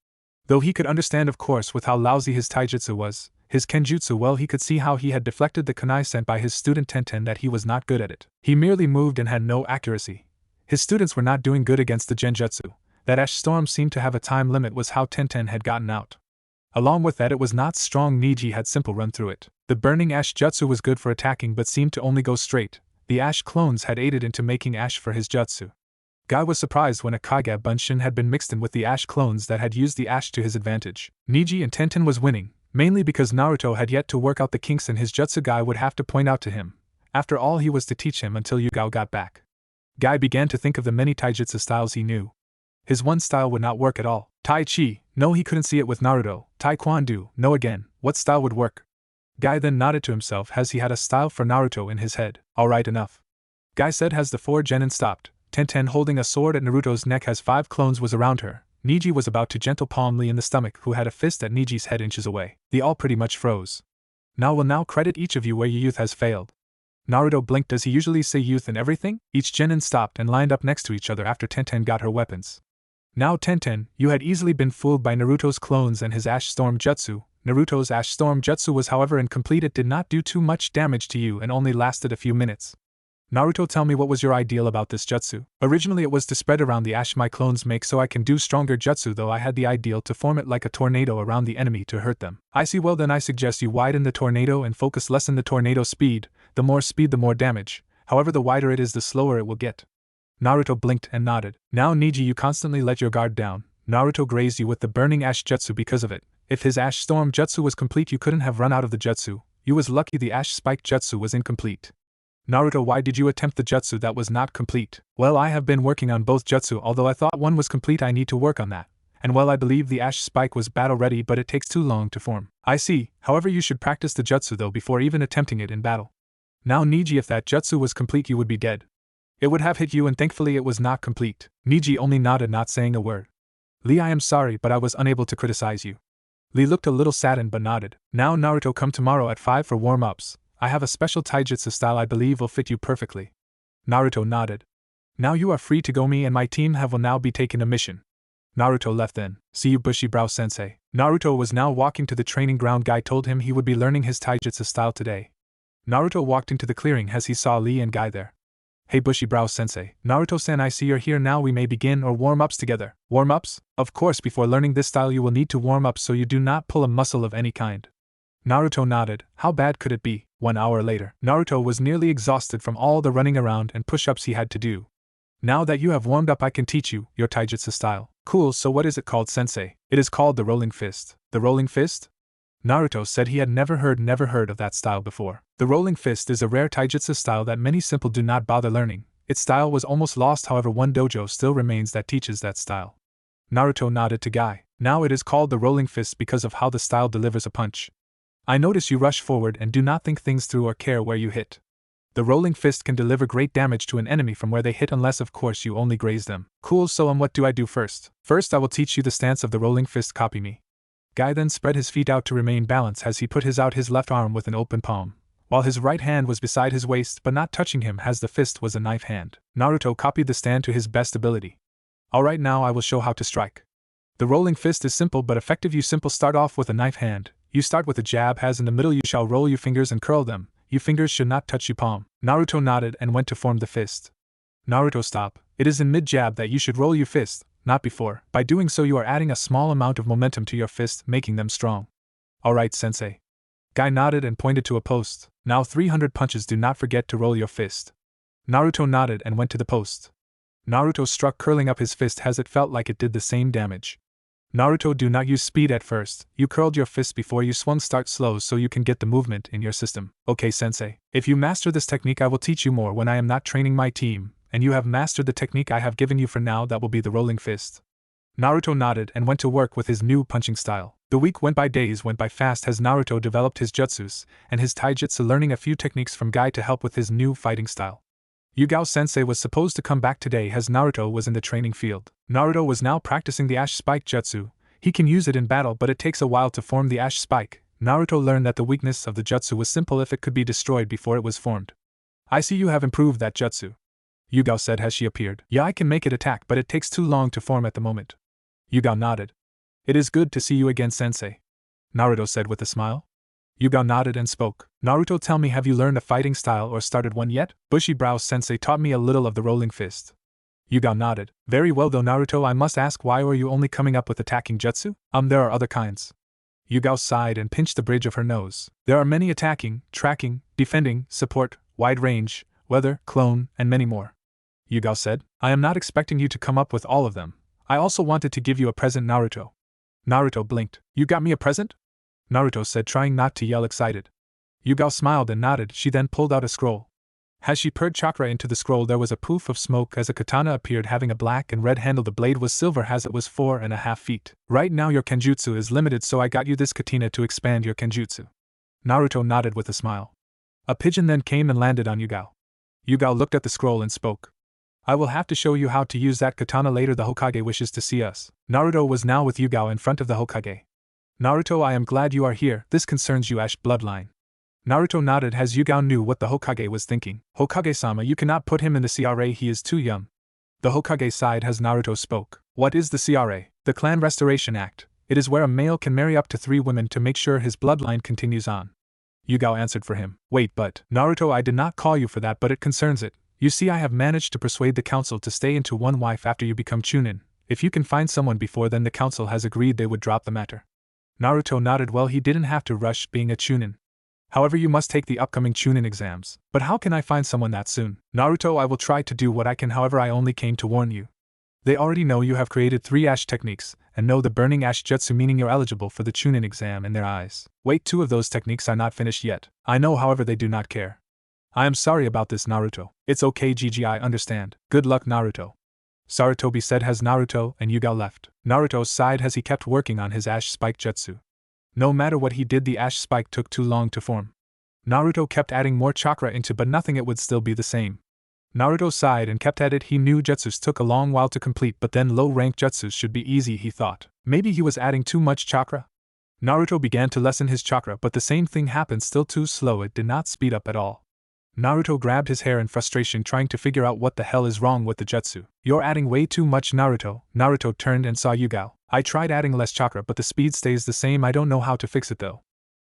Though he could understand, of course, with how lousy his taijutsu was, his kenjutsu, well, he could see how he had deflected the kunai sent by his student Tenten, that he was not good at it. He merely moved and had no accuracy. His students were not doing good against the genjutsu. That ash storm seemed to have a time limit was how Tenten had gotten out. Along with that, it was not strong. Neji had simple run through it. The burning ash jutsu was good for attacking but seemed to only go straight. The ash clones had aided into making ash for his jutsu. Guy was surprised when a Kage Bunshin had been mixed in with the ash clones that had used the ash to his advantage. Neji and Tenten was winning, mainly because Naruto had yet to work out the kinks in his jutsu. Guy would have to point out to him. After all, he was to teach him until Yuga got back. Guy began to think of the many taijutsu styles he knew. His one style would not work at all. Tai Chi, no, he couldn't see it with Naruto. Taekwondo, no again, what style would work? Guy then nodded to himself as he had a style for Naruto in his head. "Alright, enough," Guy said as the 4 genin stopped. Tenten, holding a sword at Naruto's neck as 5 clones was around her. Neji was about to gentle palm Lee in the stomach, who had a fist at Neji's head inches away. They all pretty much froze. Now credit each of you where your youth has failed." Naruto blinked. Does he usually say youth in everything? Each genin stopped and lined up next to each other after Tenten got her weapons. "Now Tenten, you had easily been fooled by Naruto's clones and his Ash Storm Jutsu. Naruto's Ash Storm Jutsu was however incomplete. It did not do too much damage to you and only lasted a few minutes. Naruto, tell me, what was your ideal about this jutsu?" "Originally it was to spread around the ash my clones make so I can do stronger jutsu, though I had the ideal to form it like a tornado around the enemy to hurt them." "I see, well then I suggest you widen the tornado and focus less on the tornado speed. The more speed the more damage, however the wider it is the slower it will get." Naruto blinked and nodded. "Now Neji, you constantly let your guard down. Naruto grazed you with the burning ash jutsu because of it. If his ash storm jutsu was complete you couldn't have run out of the jutsu. You was lucky the ash spike jutsu was incomplete." "Naruto, why did you attempt the jutsu that was not complete?" "Well, I have been working on both jutsu, although I thought one was complete. I need to work on that. And well, I believe the ash spike was battle ready, but it takes too long to form." "I see, however you should practice the jutsu though before even attempting it in battle." "Now Neji, if that jutsu was complete you would be dead. It would have hit you, and thankfully it was not complete." Neji only nodded, not saying a word. "Lee, I am sorry, but I was unable to criticize you." Lee looked a little saddened but nodded. "Now Naruto, come tomorrow at 5 for warm-ups. I have a special taijutsu style I believe will fit you perfectly." Naruto nodded. "Now you are free to go. Me and my team will now be taking a mission." Naruto left then. See you bushy brow sensei. Naruto was now walking to the training ground. Guy told him he would be learning his taijutsu style today. Naruto walked into the clearing as he saw Lee and Guy there. Hey bushy brow sensei, Naruto-san, I see you're here now. We may begin or warm-ups together. Warm-ups? Of course, before learning this style you will need to warm up so you do not pull a muscle of any kind. Naruto nodded. How bad could it be? 1 hour later, Naruto was nearly exhausted from all the running around and push-ups he had to do. Now that you have warmed up, I can teach you your taijutsu style. Cool, so what is it called, sensei? It is called the rolling fist. The rolling fist? Naruto said he had never heard of that style before. The rolling fist is a rare taijutsu style that many simple do not bother learning. Its style was almost lost, however one dojo still remains that teaches that style. Naruto nodded to Guy. Now it is called the rolling fist because of how the style delivers a punch. I notice you rush forward and do not think things through or care where you hit. The rolling fist can deliver great damage to an enemy from where they hit, unless of course you only graze them. Cool, so what do I do first? First I will teach you the stance of the rolling fist. Copy me. Guy then spread his feet out to remain balanced as he put his left arm with an open palm, while his right hand was beside his waist but not touching him as the fist was a knife hand. Naruto copied the stand to his best ability. Alright, now I will show how to strike. The rolling fist is simple but effective. You simple start off with a knife hand. You start with a jab, as in the middle you shall roll your fingers and curl them. Your fingers should not touch your palm. Naruto nodded and went to form the fist. Naruto, stop. It is in mid-jab that you should roll your fist, not before. By doing so you are adding a small amount of momentum to your fist, making them strong. Alright, sensei. Guy nodded and pointed to a post. Now 300 punches, do not forget to roll your fist. Naruto nodded and went to the post. Naruto struck, curling up his fist as it felt like it did the same damage. Naruto, do not use speed at first. You curled your fist before you swung. Start slow so you can get the movement in your system. Okay, sensei. If you master this technique I will teach you more when I am not training my team, and you have mastered the technique I have given you for now, that will be the rolling fist. Naruto nodded and went to work with his new punching style. The week went by, days went by fast as Naruto developed his jutsus and his taijutsu, learning a few techniques from Guy to help with his new fighting style. Yuga-sensei was supposed to come back today as Naruto was in the training field. Naruto was now practicing the Ash Spike Jutsu. He can use it in battle, but it takes a while to form the Ash Spike. Naruto learned that the weakness of the jutsu was simple if it could be destroyed before it was formed. I see you have improved that jutsu, Yuga said as she appeared. Yeah, I can make it attack, but it takes too long to form at the moment. Yuga nodded. It is good to see you again, sensei, Naruto said with a smile. Yuga nodded and spoke. Naruto, tell me, have you learned a fighting style or started one yet? Bushy brow sensei taught me a little of the rolling fist. Yuga nodded. Very well though, Naruto, I must ask, why were you only coming up with attacking jutsu? There are other kinds. Yuga sighed and pinched the bridge of her nose. There are many: attacking, tracking, defending, support, wide range, weather, clone, and many more. Yuga said. I am not expecting you to come up with all of them. I also wanted to give you a present, Naruto. Naruto blinked. You got me a present? Naruto said, trying not to yell excited. Yuga smiled and nodded. She then pulled out a scroll. As she poured chakra into the scroll, there was a poof of smoke as a katana appeared, having a black and red handle. The blade was silver as it was 4.5 feet. Right now your Genjutsu is limited, so I got you this katana to expand your Genjutsu. Naruto nodded with a smile. A pigeon then came and landed on Yuga. Yuga looked at the scroll and spoke. I will have to show you how to use that katana later. The Hokage wishes to see us. Naruto was now with Yuga in front of the Hokage. Naruto, I am glad you are here. This concerns you, Ash Bloodline. Naruto nodded as Yuga knew what the Hokage was thinking. Hokage-sama, you cannot put him in the CRA, he is too young. The Hokage sighed as Naruto spoke. What is the CRA? The Clan Restoration Act. It is where a male can marry up to 3 women to make sure his bloodline continues on. Yuga answered for him. Wait, but Naruto, I did not call you for that, but it concerns it. You see, I have managed to persuade the council to stay into one wife after you become Chunin. If you can find someone before then, the council has agreed they would drop the matter. Naruto nodded. Well, he didn't have to rush being a Chunin. However, you must take the upcoming Chunin exams. But how can I find someone that soon? Naruto, I will try to do what I can, however I only came to warn you. They already know you have created 3 Ash techniques, and know the burning Ash Jutsu, meaning you're eligible for the Chunin exam in their eyes. Wait, 2 of those techniques are not finished yet. I know, however they do not care. I am sorry about this, Naruto. It's okay, GG, I understand. Good luck, Naruto. Sarutobi said as Naruto and Yuga left. Naruto sighed as he kept working on his Ash Spike Jutsu. No matter what he did, the Ash Spike took too long to form. Naruto kept adding more chakra into, but nothing, it would still be the same. Naruto sighed and kept at it. He knew jutsus took a long while to complete, but then low-rank jutsus should be easy, he thought. Maybe he was adding too much chakra? Naruto began to lessen his chakra, but the same thing happened, still too slow, it did not speed up at all. Naruto grabbed his hair in frustration, trying to figure out what the hell is wrong with the jutsu. You're adding way too much, Naruto. Naruto turned and saw Yuga. I tried adding less chakra, but the speed stays the same. I don't know how to fix it though.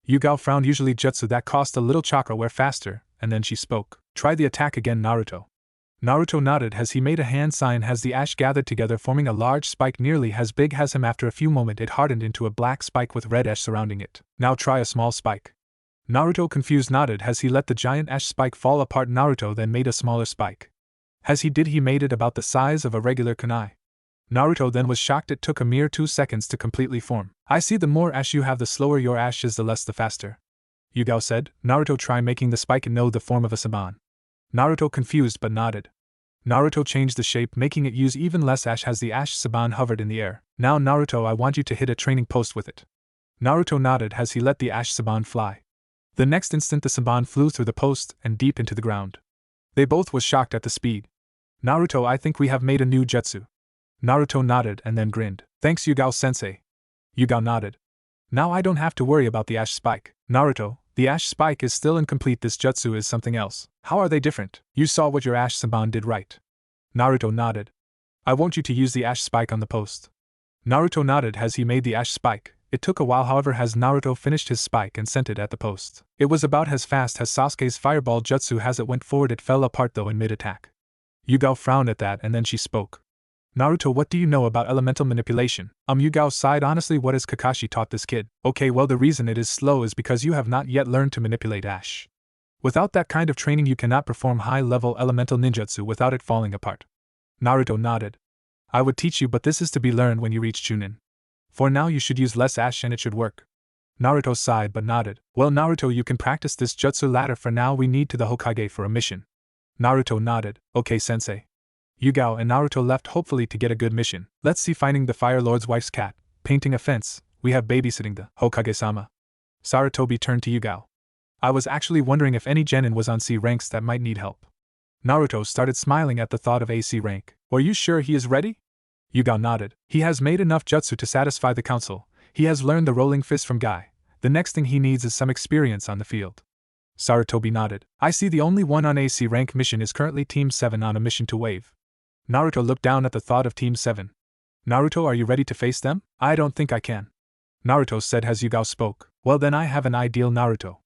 Yuga frowned. Usually jutsu that cost a little chakra wear faster, and then she spoke. Try the attack again, Naruto. Naruto nodded as he made a hand sign as the ash gathered together, forming a large spike nearly as big as him. After a few moments it hardened into a black spike with red ash surrounding it. Now try a small spike. Naruto confused nodded as he let the giant ash spike fall apart. Naruto then made a smaller spike. As he did, he made it about the size of a regular kunai. Naruto then was shocked. It took a mere 2 seconds to completely form. I see, the more ash you have, the slower your ash is, the less the faster. Yuga said. Naruto, try making the spike know the form of a saban. Naruto confused but nodded. Naruto changed the shape, making it use even less ash as the ash saban hovered in the air. Now Naruto, I want you to hit a training post with it. Naruto nodded as he let the ash saban fly. The next instant the saban flew through the post and deep into the ground. They both was shocked at the speed. Naruto, I think we have made a new jutsu. Naruto nodded and then grinned. Thanks, Yuga-sensei. Yuga nodded. Now I don't have to worry about the ash spike. Naruto, the ash spike is still incomplete. This jutsu is something else. How are they different? You saw what your ash saban did, right? Naruto nodded. I want you to use the ash spike on the post. Naruto nodded as he made the ash spike. It took a while, however, as Naruto finished his spike and sent it at the post. It was about as fast as Sasuke's fireball jutsu. As it went forward, it fell apart though in mid-attack. Yuga frowned at that and then she spoke. Naruto, what do you know about elemental manipulation? Yuga sighed. Honestly, what has Kakashi taught this kid? Okay, well, the reason it is slow is because you have not yet learned to manipulate ash. Without that kind of training you cannot perform high-level elemental ninjutsu without it falling apart. Naruto nodded. I would teach you, but this is to be learned when you reach Chunin. For now you should use less ash and it should work. Naruto sighed but nodded. Well, Naruto, you can practice this jutsu later. For now we need to the Hokage for a mission. Naruto nodded. Okay, sensei. Yuga and Naruto left, hopefully to get a good mission. Let's see, finding the Fire Lord's wife's cat, painting a fence, we have babysitting the Hokage-sama. Sarutobi turned to Yuga. I was actually wondering if any genin was on C ranks that might need help. Naruto started smiling at the thought of a C rank. Are you sure he is ready? Yuga nodded. He has made enough jutsu to satisfy the council. He has learned the rolling fist from Guy. The next thing he needs is some experience on the field. Sarutobi nodded. I see, the only one on a C rank mission is currently Team 7 on a mission to Wave. Naruto looked down at the thought of Team 7. Naruto, are you ready to face them? I don't think I can. Naruto said as Yuga spoke. Well then I have an ideal, Naruto.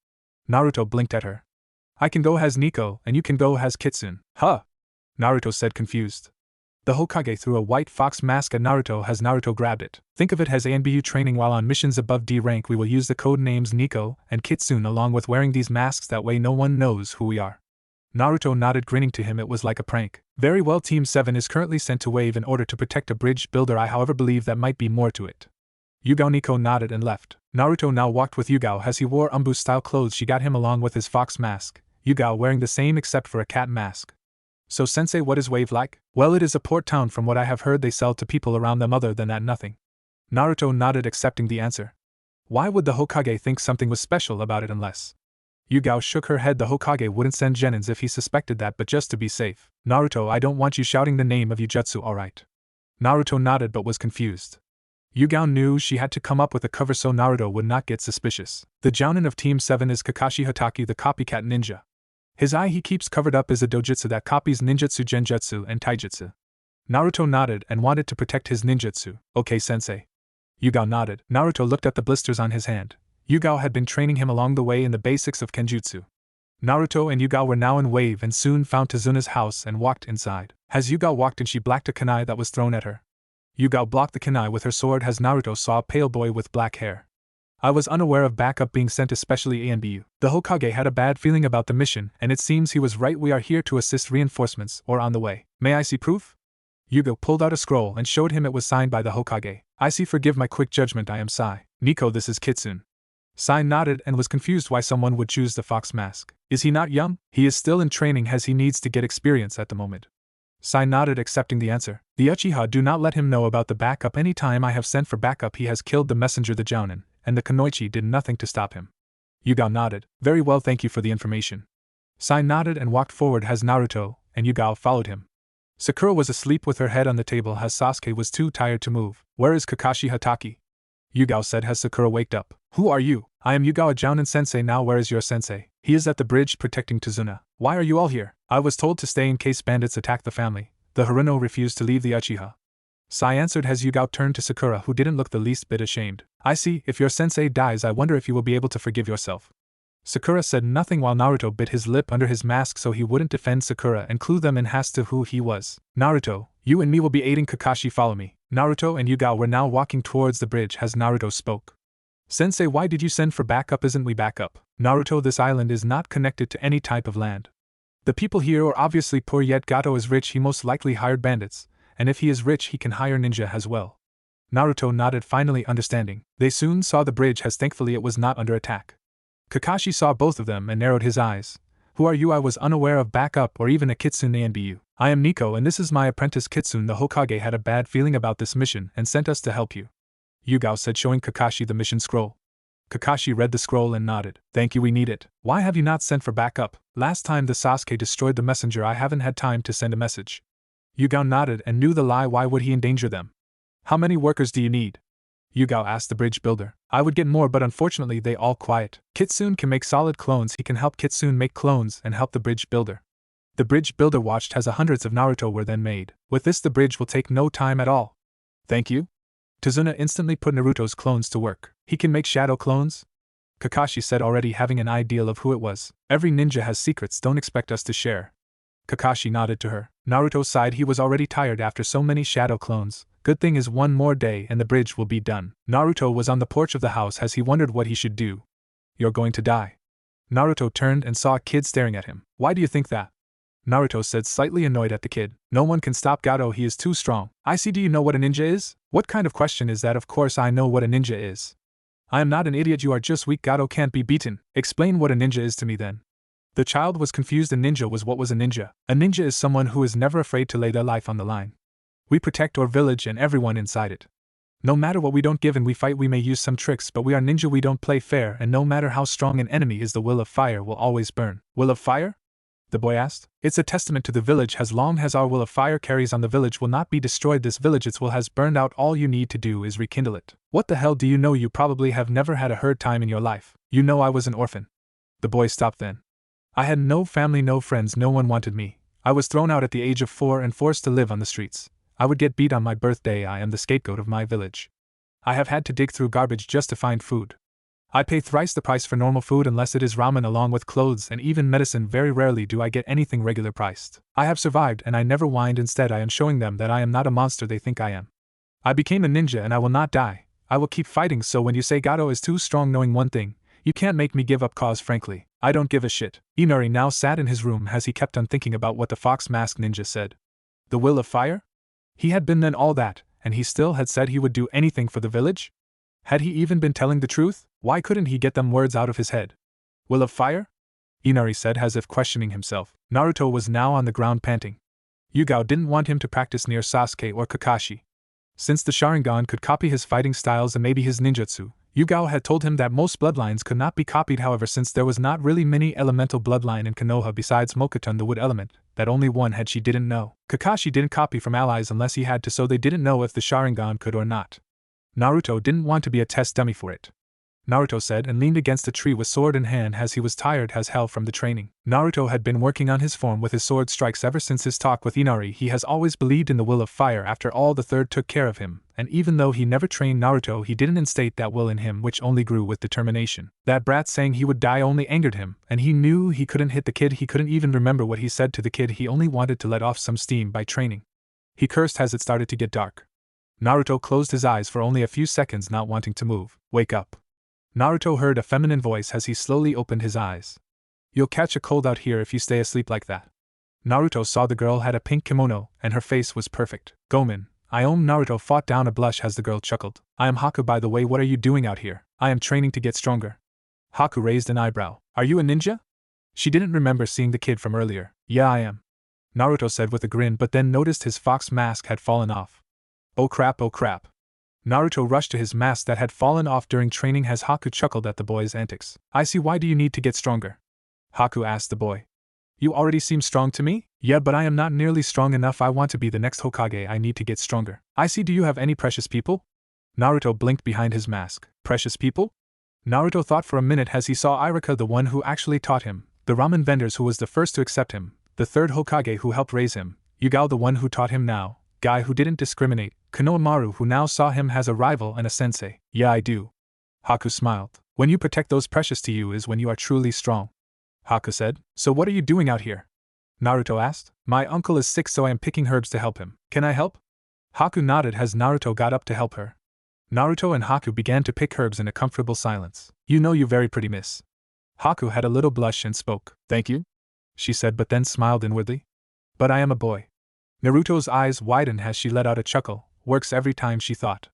Naruto blinked at her. I can go as Nico and you can go as Kitsune. Huh? Naruto said, confused. The Hokage threw a white fox mask at Naruto as Naruto grabbed it. Think of it as ANBU training. While on missions above D rank we will use the code names Nico and Kitsune along with wearing these masks, that way no one knows who we are. Naruto nodded, grinning to him. It was like a prank. Very well, Team 7 is currently sent to Wave in order to protect a bridge builder. I however believe that might be more to it. Yuga. Nico nodded and left. Naruto now walked with Yuga as he wore Umbu-style clothes. She got him along with his fox mask, Yuga wearing the same except for a cat mask. So sensei, what is Wave like? Well, it is a port town. From what I have heard they sell to people around them. Other than that, nothing. Naruto nodded, accepting the answer. Why would the Hokage think something was special about it unless... Yuga shook her head. The Hokage wouldn't send genins if he suspected that, but just to be safe. Naruto, I don't want you shouting the name of Jutsu, alright? Naruto nodded but was confused. Yuga knew she had to come up with a cover so Naruto would not get suspicious. The jounin of Team 7 is Kakashi Hatake, the copycat ninja. His eye he keeps covered up is a dojutsu that copies ninjutsu, genjutsu, and taijutsu. Naruto nodded and wanted to protect his ninjutsu. Okay, sensei. Yuga nodded. Naruto looked at the blisters on his hand. Yuga had been training him along the way in the basics of Genjutsu. Naruto and Yuga were now in Wave and soon found Tazuna's house and walked inside. As Yuga walked in, she blocked a kunai that was thrown at her. Yuga blocked the kunai with her sword as Naruto saw a pale boy with black hair. I was unaware of backup being sent, especially ANBU. The Hokage had a bad feeling about the mission, and it seems he was right. We are here to assist reinforcements, or on the way. May I see proof? Yuga pulled out a scroll and showed him. It was signed by the Hokage. I see, forgive my quick judgment, I am Sai. Nico, this is Kitsune. Sai nodded and was confused why someone would choose the fox mask. Is he not young? He is still in training as he needs to get experience at the moment. Sai nodded, accepting the answer. The Uchiha do not let him know about the backup. Any time I have sent for backup he has killed the messenger, the Jounin, and the Kunoichi did nothing to stop him. Yuga nodded. Very well, thank you for the information. Sai nodded and walked forward as Naruto and Yuga followed him. Sakura was asleep with her head on the table as Sasuke was too tired to move. Where is Kakashi Hatake? Yuga said as Sakura waked up. Who are you? I am Yuga, a Jounin sensei. Now where is your sensei? He is at the bridge protecting Tazuna. Why are you all here? I was told to stay in case bandits attack the family. The Haruno refused to leave the Uchiha. Sai answered as Yugao turned to Sakura, who didn't look the least bit ashamed. I see, if your sensei dies, I wonder if you will be able to forgive yourself. Sakura said nothing while Naruto bit his lip under his mask so he wouldn't defend Sakura and clue them in as to who he was. Naruto, you and me will be aiding Kakashi, follow me. Naruto and Yugao were now walking towards the bridge as Naruto spoke. Sensei, why did you send for backup? Isn't we backup? Naruto, this island is not connected to any type of land. The people here are obviously poor, yet Gato is rich. He most likely hired bandits, and if he is rich he can hire ninja as well. Naruto nodded, finally understanding. They soon saw the bridge as thankfully it was not under attack. Kakashi saw both of them and narrowed his eyes. Who are you? I was unaware of backup or even a Kitsune Nbu. I am Nico and this is my apprentice Kitsune. The Hokage had a bad feeling about this mission and sent us to help you. Yugao said, showing Kakashi the mission scroll. Kakashi read the scroll and nodded. Thank you, we need it. Why have you not sent for backup? Last time the Sasuke destroyed the messenger I haven't had time to send a message. Yugao nodded and knew the lie. Why would he endanger them? How many workers do you need? Yugao asked the bridge builder. I would get more, but unfortunately they all quiet. Kitsune can make solid clones. He can help Kitsune make clones and help the bridge builder. The bridge builder watched as hundreds of Naruto were then made. With this the bridge will take no time at all. Thank you. Tazuna instantly put Naruto's clones to work. He can make shadow clones? Kakashi said, already having an idea of who it was. Every ninja has secrets, don't expect us to share. Kakashi nodded to her. Naruto sighed. He was already tired after so many shadow clones. Good thing is one more day and the bridge will be done. Naruto was on the porch of the house as he wondered what he should do. You're going to die. Naruto turned and saw a kid staring at him. Why do you think that? Naruto said, slightly annoyed at the kid. No one can stop Gato, he is too strong. I see. Do you know what a ninja is? What kind of question is that? Of course I know what a ninja is. I am not an idiot, you are just weak. Gato can't be beaten. Explain what a ninja is to me then. The child was confused. A ninja was what was a ninja? A ninja is someone who is never afraid to lay their life on the line. We protect our village and everyone inside it. No matter what, we don't give in, we fight. We may use some tricks, but we are ninja, we don't play fair, and no matter how strong an enemy is, the will of fire will always burn. Will of fire? The boy asked. It's a testament to the village. As long as our will of fire carries on, the village will not be destroyed. This village, its will has burned out. All you need to do is rekindle it. What the hell do you know? You probably have never had a hard time in your life. You know I was an orphan. The boy stopped then. I had no family, no friends, no one wanted me. I was thrown out at the age of 4 and forced to live on the streets. I would get beat on my birthday. I am the scapegoat of my village. I have had to dig through garbage just to find food. I pay thrice the price for normal food unless it is ramen along with clothes and even medicine. Very rarely do I get anything regular priced. I have survived and I never whined. Instead I am showing them that I am not a monster they think I am. I became a ninja and I will not die. I will keep fighting. So when you say Gato is too strong, knowing one thing, you can't make me give up, cause frankly, I don't give a shit. Inari now sat in his room as he kept on thinking about what the fox masked ninja said. The will of fire? He had been then all that, and he still had said he would do anything for the village? Had he even been telling the truth? Why couldn't he get them words out of his head? Will of fire? Inari said as if questioning himself. Naruto was now on the ground panting. Yugao didn't want him to practice near Sasuke or Kakashi. Since the Sharingan could copy his fighting styles and maybe his ninjutsu, Yugao had told him that most bloodlines could not be copied. However, since there was not really many elemental bloodline in Konoha besides Mokuton the wood element, that only one had, she didn't know. Kakashi didn't copy from allies unless he had to, so they didn't know if the Sharingan could or not. Naruto didn't want to be a test dummy for it. Naruto said and leaned against a tree with sword in hand as he was tired as hell from the training. Naruto had been working on his form with his sword strikes ever since his talk with Inari. He has always believed in the will of fire. After all, the third took care of him, and even though he never trained Naruto, he didn't instate that will in him, which only grew with determination. That brat saying he would die only angered him, and he knew he couldn't hit the kid. He couldn't even remember what he said to the kid. He only wanted to let off some steam by training. He cursed as it started to get dark. Naruto closed his eyes for only a few seconds, not wanting to move. Wake up. Naruto heard a feminine voice as he slowly opened his eyes. You'll catch a cold out here if you stay asleep like that. Naruto saw the girl had a pink kimono, and her face was perfect. Gomen, Naruto fought down a blush as the girl chuckled. I am Haku, by the way. What are you doing out here? I am training to get stronger. Haku raised an eyebrow. Are you a ninja? She didn't remember seeing the kid from earlier. Yeah, I am. Naruto said with a grin, but then noticed his fox mask had fallen off. Oh crap, oh crap. Naruto rushed to his mask that had fallen off during training as Haku chuckled at the boy's antics. I see. Why do you need to get stronger? Haku asked the boy. You already seem strong to me? Yeah, but I am not nearly strong enough. I want to be the next Hokage. I need to get stronger. I see. Do you have any precious people? Naruto blinked behind his mask. Precious people? Naruto thought for a minute as he saw Irika, the one who actually taught him, the ramen vendors who was the first to accept him, the third Hokage who helped raise him, Yuga the one who taught him now, guy who didn't discriminate, Konohamaru who now saw him as a rival and a sensei. Yeah, I do. Haku smiled. When you protect those precious to you is when you are truly strong. Haku said. So what are you doing out here? Naruto asked. My uncle is sick, so I am picking herbs to help him. Can I help? Haku nodded as Naruto got up to help her. Naruto and Haku began to pick herbs in a comfortable silence. You know, you very pretty, miss. Haku had a little blush and spoke. Thank you, she said, but then smiled inwardly. But I am a boy. Naruto's eyes widened as she let out a chuckle. Works every time, she thought.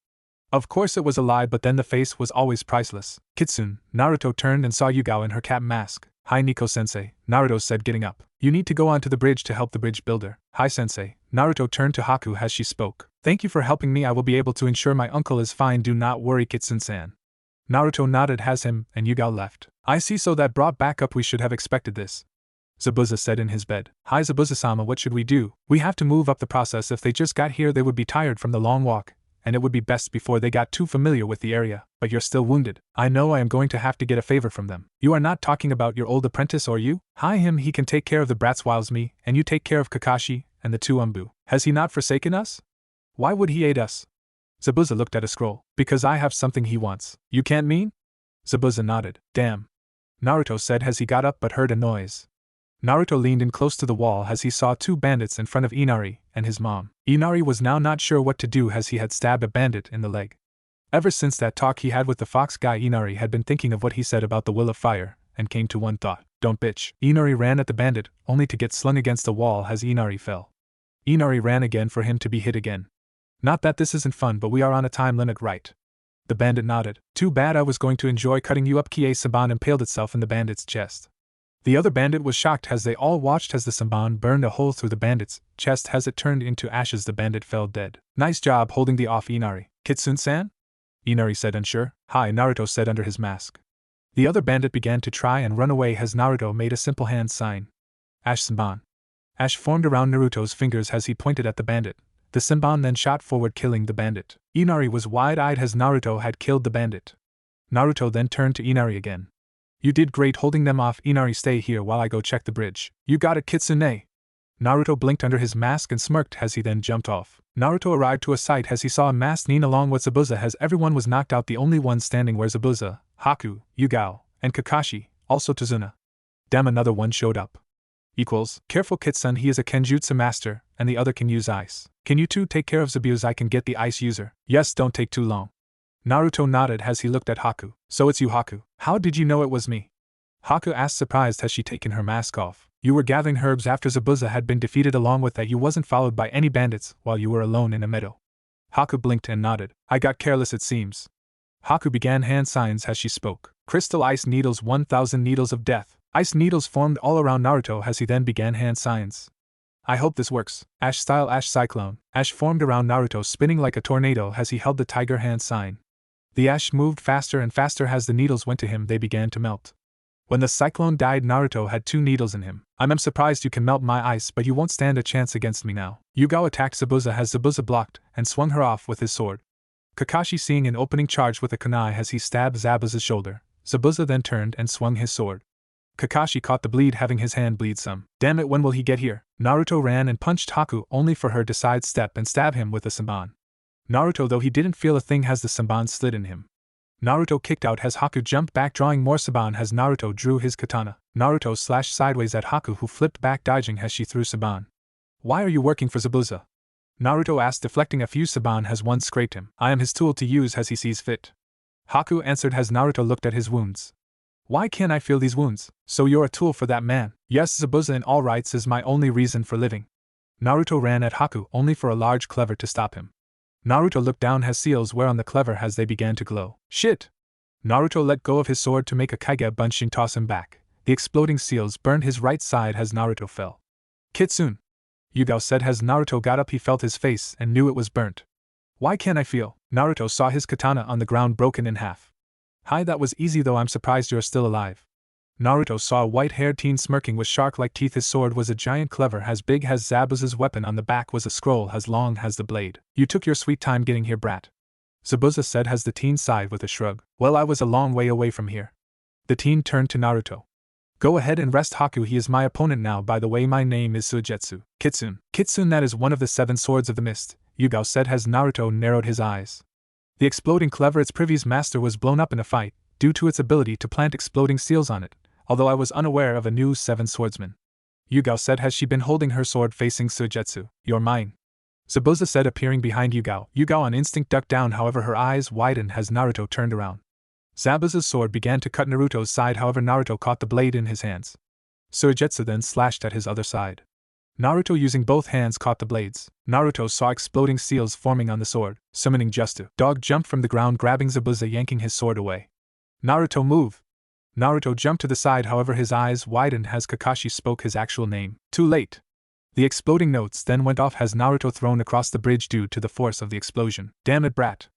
Of course it was a lie, but then the face was always priceless. Kitsune. Naruto turned and saw Yuga in her cap mask. Hi Nico-sensei, Naruto said, getting up. You need to go onto the bridge to help the bridge builder. Hi sensei. Naruto turned to Haku as she spoke. Thank you for helping me, I will be able to ensure my uncle is fine, do not worry Kitsune-san. Naruto nodded as him and Yuga left. I see, so that brought back up, we should have expected this. Zabuza said in his bed. Hi Zabuza-sama, what should we do? We have to move up the process. If they just got here they would be tired from the long walk, and it would be best before they got too familiar with the area. But you're still wounded. I know I am going to have to get a favor from them. You are not talking about your old apprentice, or you? Hi him, he can take care of the brats whilst me, and you take care of Kakashi, and the two Umbu. Has he not forsaken us? Why would he aid us? Zabuza looked at a scroll. Because I have something he wants. You can't mean? Zabuza nodded. Damn. Naruto said as he got up but heard a noise. Naruto leaned in close to the wall as he saw two bandits in front of Inari and his mom. Inari was now not sure what to do as he had stabbed a bandit in the leg. Ever since that talk he had with the fox guy, Inari had been thinking of what he said about the will of fire, and came to one thought. Don't bitch. Inari ran at the bandit, only to get slung against the wall as Inari fell. Inari ran again for him to be hit again. Not that this isn't fun, but we are on a time limit, right? The bandit nodded. Too bad, I was going to enjoy cutting you up. Kie-saban impaled itself in the bandit's chest. The other bandit was shocked as they all watched as the samban burned a hole through the bandit's chest as it turned into ashes. The bandit fell dead. Nice job holding the off, Inari. Kitsune-san? Inari said, unsure. Hi, Naruto said under his mask. The other bandit began to try and run away as Naruto made a simple hand sign. Ash samban. Ash formed around Naruto's fingers as he pointed at the bandit. The samban then shot forward, killing the bandit. Inari was wide-eyed as Naruto had killed the bandit. Naruto then turned to Inari again. You did great holding them off, Inari. Stay here while I go check the bridge. You got it, Kitsune. Naruto blinked under his mask and smirked as he then jumped off. Naruto arrived to a site as he saw a masked Nin along with Zabuza as everyone was knocked out. The only ones standing were Zabuza, Haku, Yuga, and Kakashi, also Tazuna. Damn, another one showed up. Equals, careful Kitsune, he is a Genjutsu master, and the other can use ice. Can you two take care of Zabuza? I can get the ice user. Yes, don't take too long. Naruto nodded as he looked at Haku. So it's you, Haku. How did you know it was me? Haku asked, surprised as she taken her mask off. You were gathering herbs after Zabuza had been defeated. Along with that, you wasn't followed by any bandits while you were alone in a meadow. Haku blinked and nodded. I got careless, it seems. Haku began hand signs as she spoke. Crystal ice needles, 1,000 needles of death. Ice needles formed all around Naruto as he then began hand signs. I hope this works. Ash style, Ash cyclone. Ash formed around Naruto, spinning like a tornado as he held the tiger hand sign. The ash moved faster and faster as the needles went to him. They began to melt. When the cyclone died, Naruto had 2 needles in him. I'm surprised you can melt my ice, but you won't stand a chance against me now. Yuga attacked Zabuza as Zabuza blocked and swung her off with his sword. Kakashi seeing an opening charged with a kunai as he stabbed Zabuza's shoulder. Zabuza then turned and swung his sword. Kakashi caught the bleed, having his hand bleed some. Damn it, when will he get here? Naruto ran and punched Haku, only for her to sidestep and stab him with a samban. Naruto, though he didn't feel a thing as the samban slid in him. Naruto kicked out as Haku jumped back, drawing more samban as Naruto drew his katana. Naruto slashed sideways at Haku, who flipped back, dodging as she threw samban. Why are you working for Zabuza? Naruto asked, deflecting a few samban as one scraped him. I am his tool to use as he sees fit. Haku answered as Naruto looked at his wounds. Why can't I feel these wounds? So you're a tool for that man? Yes, Zabuza in all rights is my only reason for living. Naruto ran at Haku, only for a large cleaver to stop him. Naruto looked down as seals were on the cleaver as they began to glow. Shit! Naruto let go of his sword to make a kage bunch and toss him back. The exploding seals burned his right side as Naruto fell. Kitsune! Yuga said as Naruto got up. He felt his face and knew it was burnt. Why can't I feel? Naruto saw his katana on the ground, broken in half. Hi, that was easy, though I'm surprised you're still alive. Naruto saw a white-haired teen smirking with shark-like teeth. His sword was a giant cleaver as big as Zabuza's weapon. On the back was a scroll as long as the blade. You took your sweet time getting here, brat. Zabuza said as the teen sighed with a shrug. Well, I was a long way away from here. The teen turned to Naruto. Go ahead and rest Haku, he is my opponent now. By the way, my name is Suigetsu. Kitsune. Kitsune, that is one of the 7 swords of the mist, Yuga said as Naruto narrowed his eyes. The exploding cleaver, its previous master, was blown up in a fight, due to its ability to plant exploding seals on it, although I was unaware of a new 7 swordsman. Yuga said as she been holding her sword facing Suigetsu. You're mine. Zabuza said, appearing behind Yuga. Yuga on instinct ducked down, however her eyes widened as Naruto turned around. Zabuza's sword began to cut Naruto's side, however Naruto caught the blade in his hands. Suigetsu then slashed at his other side. Naruto using both hands caught the blades. Naruto saw exploding seals forming on the sword, summoning Jutsu. Dog jumped from the ground, grabbing Zabuza, yanking his sword away. Naruto, move! Naruto jumped to the side, however his eyes widened as Kakashi spoke his actual name. Too late. The exploding notes then went off as Naruto thrown across the bridge due to the force of the explosion. Damn it, brat!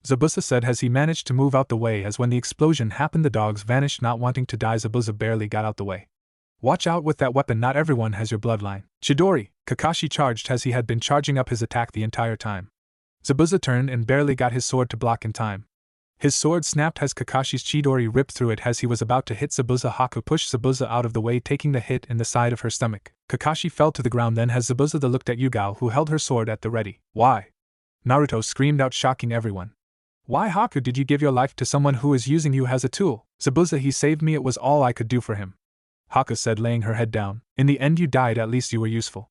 Zabuza said as he managed to move out the way. As when the explosion happened, the dogs vanished. Not wanting to die, Zabuza barely got out the way. Watch out with that weapon, not everyone has your bloodline. Chidori! Kakashi charged as he had been charging up his attack the entire time. Zabuza turned and barely got his sword to block in time. His sword snapped as Kakashi's Chidori ripped through it. As he was about to hit Zabuza, Haku pushed Zabuza out of the way, taking the hit in the side of her stomach. Kakashi fell to the ground then as Zabuza looked at Yuga, who held her sword at the ready. Why? Naruto screamed out, shocking everyone. Why, Haku, did you give your life to someone who is using you as a tool? Zabuza, he saved me, it was all I could do for him. Haku said, laying her head down. In the end you died, at least you were useful.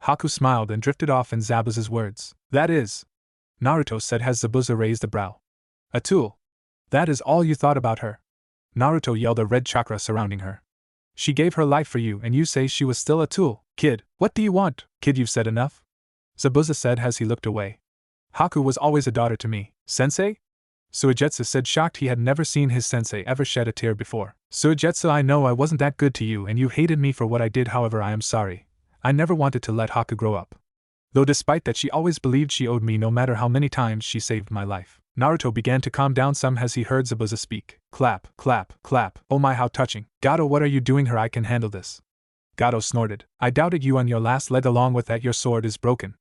Haku smiled and drifted off in Zabuza's words. That is, Naruto said as Zabuza raised a brow. A tool? That is all you thought about her? Naruto yelled, a red chakra surrounding her. She gave her life for you and you say she was still a tool? Kid, what do you want? Kid, you've said enough. Zabuza said as he looked away. Haku was always a daughter to me. Sensei? Suigetsu said, shocked he had never seen his sensei ever shed a tear before. Suigetsu, I know I wasn't that good to you and you hated me for what I did, however I am sorry. I never wanted to let Haku grow up. Though despite that she always believed she owed me no matter how many times she saved my life. Naruto began to calm down some as he heard Zabuza speak. Clap, clap, clap. Oh my, how touching. Gato, what are you doing here? I can handle this. Gato snorted. I doubted you on your last leg, along with that your sword is broken.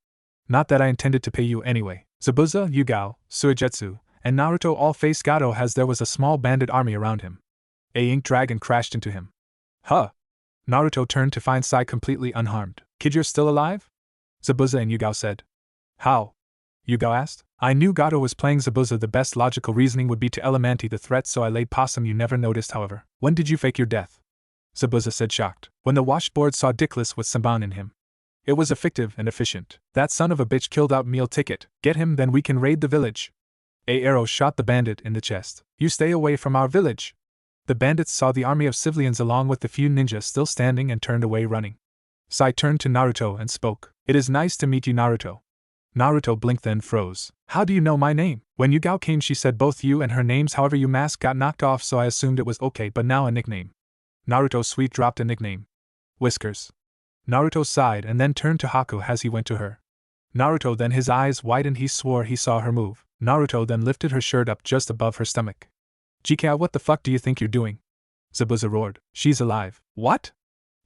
Not that I intended to pay you anyway. Zabuza, Yuga, Suigetsu, and Naruto all faced Gato as there was a small bandit army around him. A ink dragon crashed into him. Huh? Naruto turned to find Sai completely unharmed. Kid, you're still alive? Zabuza and Yuga said. How? Yuga asked. I knew Gato was playing Zabuza. The best logical reasoning would be to eliminate the threat, so I laid possum. You never noticed, however. When did you fake your death? Zabuza said, shocked. When the washboard saw Dickless with Samban in him. It was effective and efficient. That son of a bitch killed out meal ticket. Get him, then we can raid the village. A arrow shot the bandit in the chest. You stay away from our village. The bandits saw the army of civilians along with the few ninjas still standing and turned away running. Sai turned to Naruto and spoke. It is nice to meet you, Naruto. Naruto blinked then froze. How do you know my name? When Yuga came she said both you and her names, however your mask got knocked off so I assumed it was okay, but now a nickname. Naruto sweet dropped a nickname. Whiskers. Naruto sighed and then turned to Haku as he went to her. Naruto then his eyes widened, he swore he saw her move. Naruto then lifted her shirt up just above her stomach. Jika, what the fuck do you think you're doing? Zabuza roared. She's alive. What?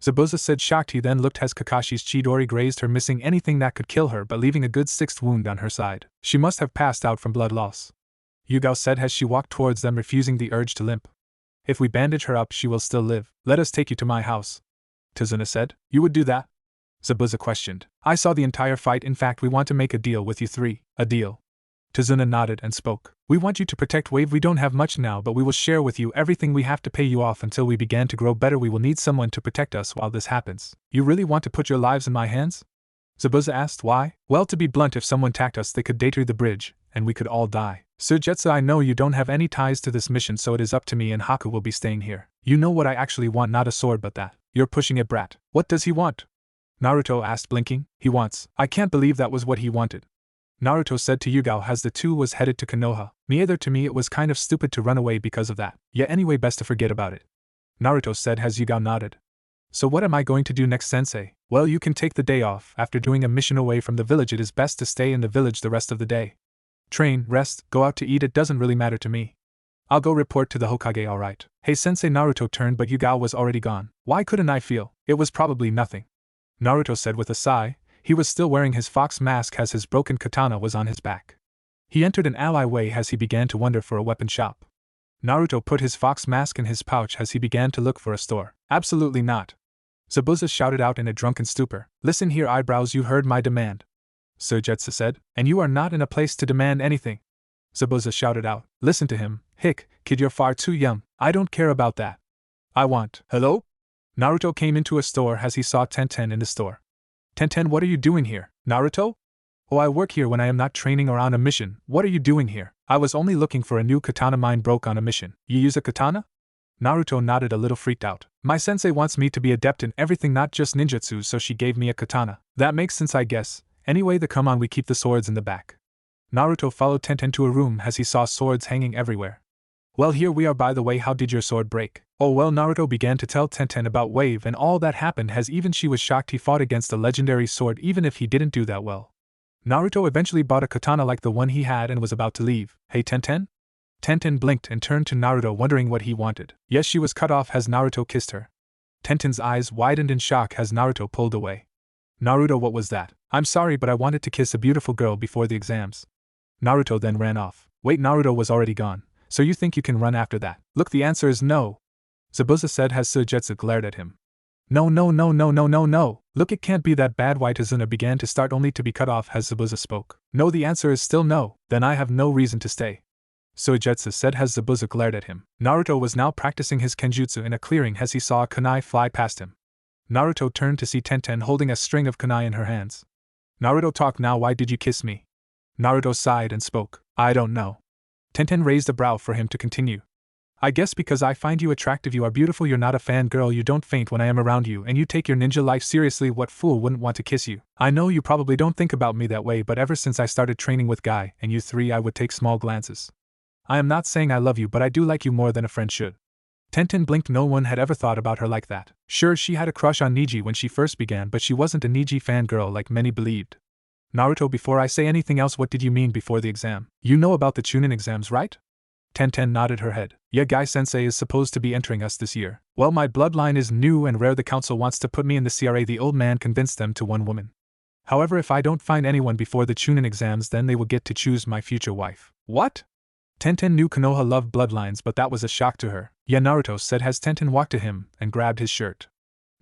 Zabuza said, shocked. He then looked as Kakashi's Chidori grazed her, missing anything that could kill her but leaving a good 6th wound on her side. She must have passed out from blood loss. Yuga said as she walked towards them, refusing the urge to limp. If we bandage her up she will still live. Let us take you to my house. Tazuna said. You would do that? Zabuza questioned. I saw the entire fight. In fact, we want to make a deal with you three. A deal? Tazuna nodded and spoke. We want you to protect Wave. We don't have much now, but we will share with you everything we have to pay you off until we begin to grow better. We will need someone to protect us while this happens. You really want to put your lives in my hands? Zabuza asked. Why? Well, to be blunt, if someone attacked us they could detour the bridge, and we could all die. Suigetsu, I know you don't have any ties to this mission, so it is up to me, and Haku will be staying here. You know what I actually want, not a sword but that. You're pushing it, brat. What does he want? Naruto asked, blinking. He wants. I can't believe that was what he wanted. Naruto said to Yuga as the two was headed to Konoha. Neither to me, it was kind of stupid to run away because of that. Yeah, anyway, best to forget about it. Naruto said as Yuga nodded. So what am I going to do next, sensei? Well, you can take the day off. After doing a mission away from the village, it is best to stay in the village the rest of the day. Train, rest, go out to eat, it doesn't really matter to me. I'll go report to the Hokage, alright. Hey sensei, Naruto turned, but Yuga was already gone. Why couldn't I feel? It was probably nothing. Naruto said with a sigh. He was still wearing his fox mask as his broken katana was on his back. He entered an alleyway as he began to wonder for a weapon shop. Naruto put his fox mask in his pouch as he began to look for a store. Absolutely not. Zabuza shouted out in a drunken stupor. Listen here, eyebrows, you heard my demand. Sujutsu said, and you are not in a place to demand anything. Zabuza shouted out. Listen to him, hick, kid, you're far too young. I don't care about that. I want. Hello? Naruto came into a store as he saw Tenten in the store. Tenten, what are you doing here, Naruto? Oh, I work here when I am not training or on a mission. What are you doing here? I was only looking for a new katana, mine broke on a mission. You use a katana? Naruto nodded, a little freaked out. My sensei wants me to be adept in everything, not just ninjutsu, so she gave me a katana. That makes sense, I guess. Anyway, come on, we keep the swords in the back. Naruto followed Tenten to a room as he saw swords hanging everywhere. Well, here we are. By the way, how did your sword break? Oh well, Naruto began to tell Tenten about Wave and all that happened as even she was shocked he fought against a legendary sword even if he didn't do that well. Naruto eventually bought a katana like the one he had and was about to leave. Hey Tenten? Tenten blinked and turned to Naruto, wondering what he wanted. Yes, she was cut off as Naruto kissed her. Tenten's eyes widened in shock as Naruto pulled away. Naruto, what was that? I'm sorry, but I wanted to kiss a beautiful girl before the exams. Naruto then ran off. Wait, Naruto was already gone. So you think you can run after that? Look, the answer is no. Zabuza said as Sujutsu glared at him. No. Look, it can't be that bad. White Izuna began to start only to be cut off as Zabuza spoke. No, the answer is still no. Then I have no reason to stay. Sujutsu said as Zabuza glared at him. Naruto was now practicing his Genjutsu in a clearing as he saw a kunai fly past him. Naruto turned to see Tenten holding a string of kunai in her hands. Naruto, talk now, why did you kiss me? Naruto sighed and spoke. I don't know. Tenten raised a brow for him to continue. I guess because I find you attractive. You are beautiful, you're not a fangirl, you don't faint when I am around you, and you take your ninja life seriously. What fool wouldn't want to kiss you? I know you probably don't think about me that way, but ever since I started training with Guy and you three, I would take small glances. I am not saying I love you, but I do like you more than a friend should. Tenten blinked. No one had ever thought about her like that. Sure, she had a crush on Niji when she first began, but she wasn't a Niji fangirl like many believed. Naruto, before I say anything else, what did you mean before the exam? You know about the Chunin exams, right? Tenten nodded her head. Yeah, Guy-sensei is supposed to be entering us this year. Well, my bloodline is new and rare. The council wants to put me in the CRA. The old man convinced them to one woman. However, if I don't find anyone before the Chunin exams, then they will get to choose my future wife. What? Tenten knew Konoha loved bloodlines, but that was a shock to her. Yeah, Naruto said as Tenten walked to him and grabbed his shirt.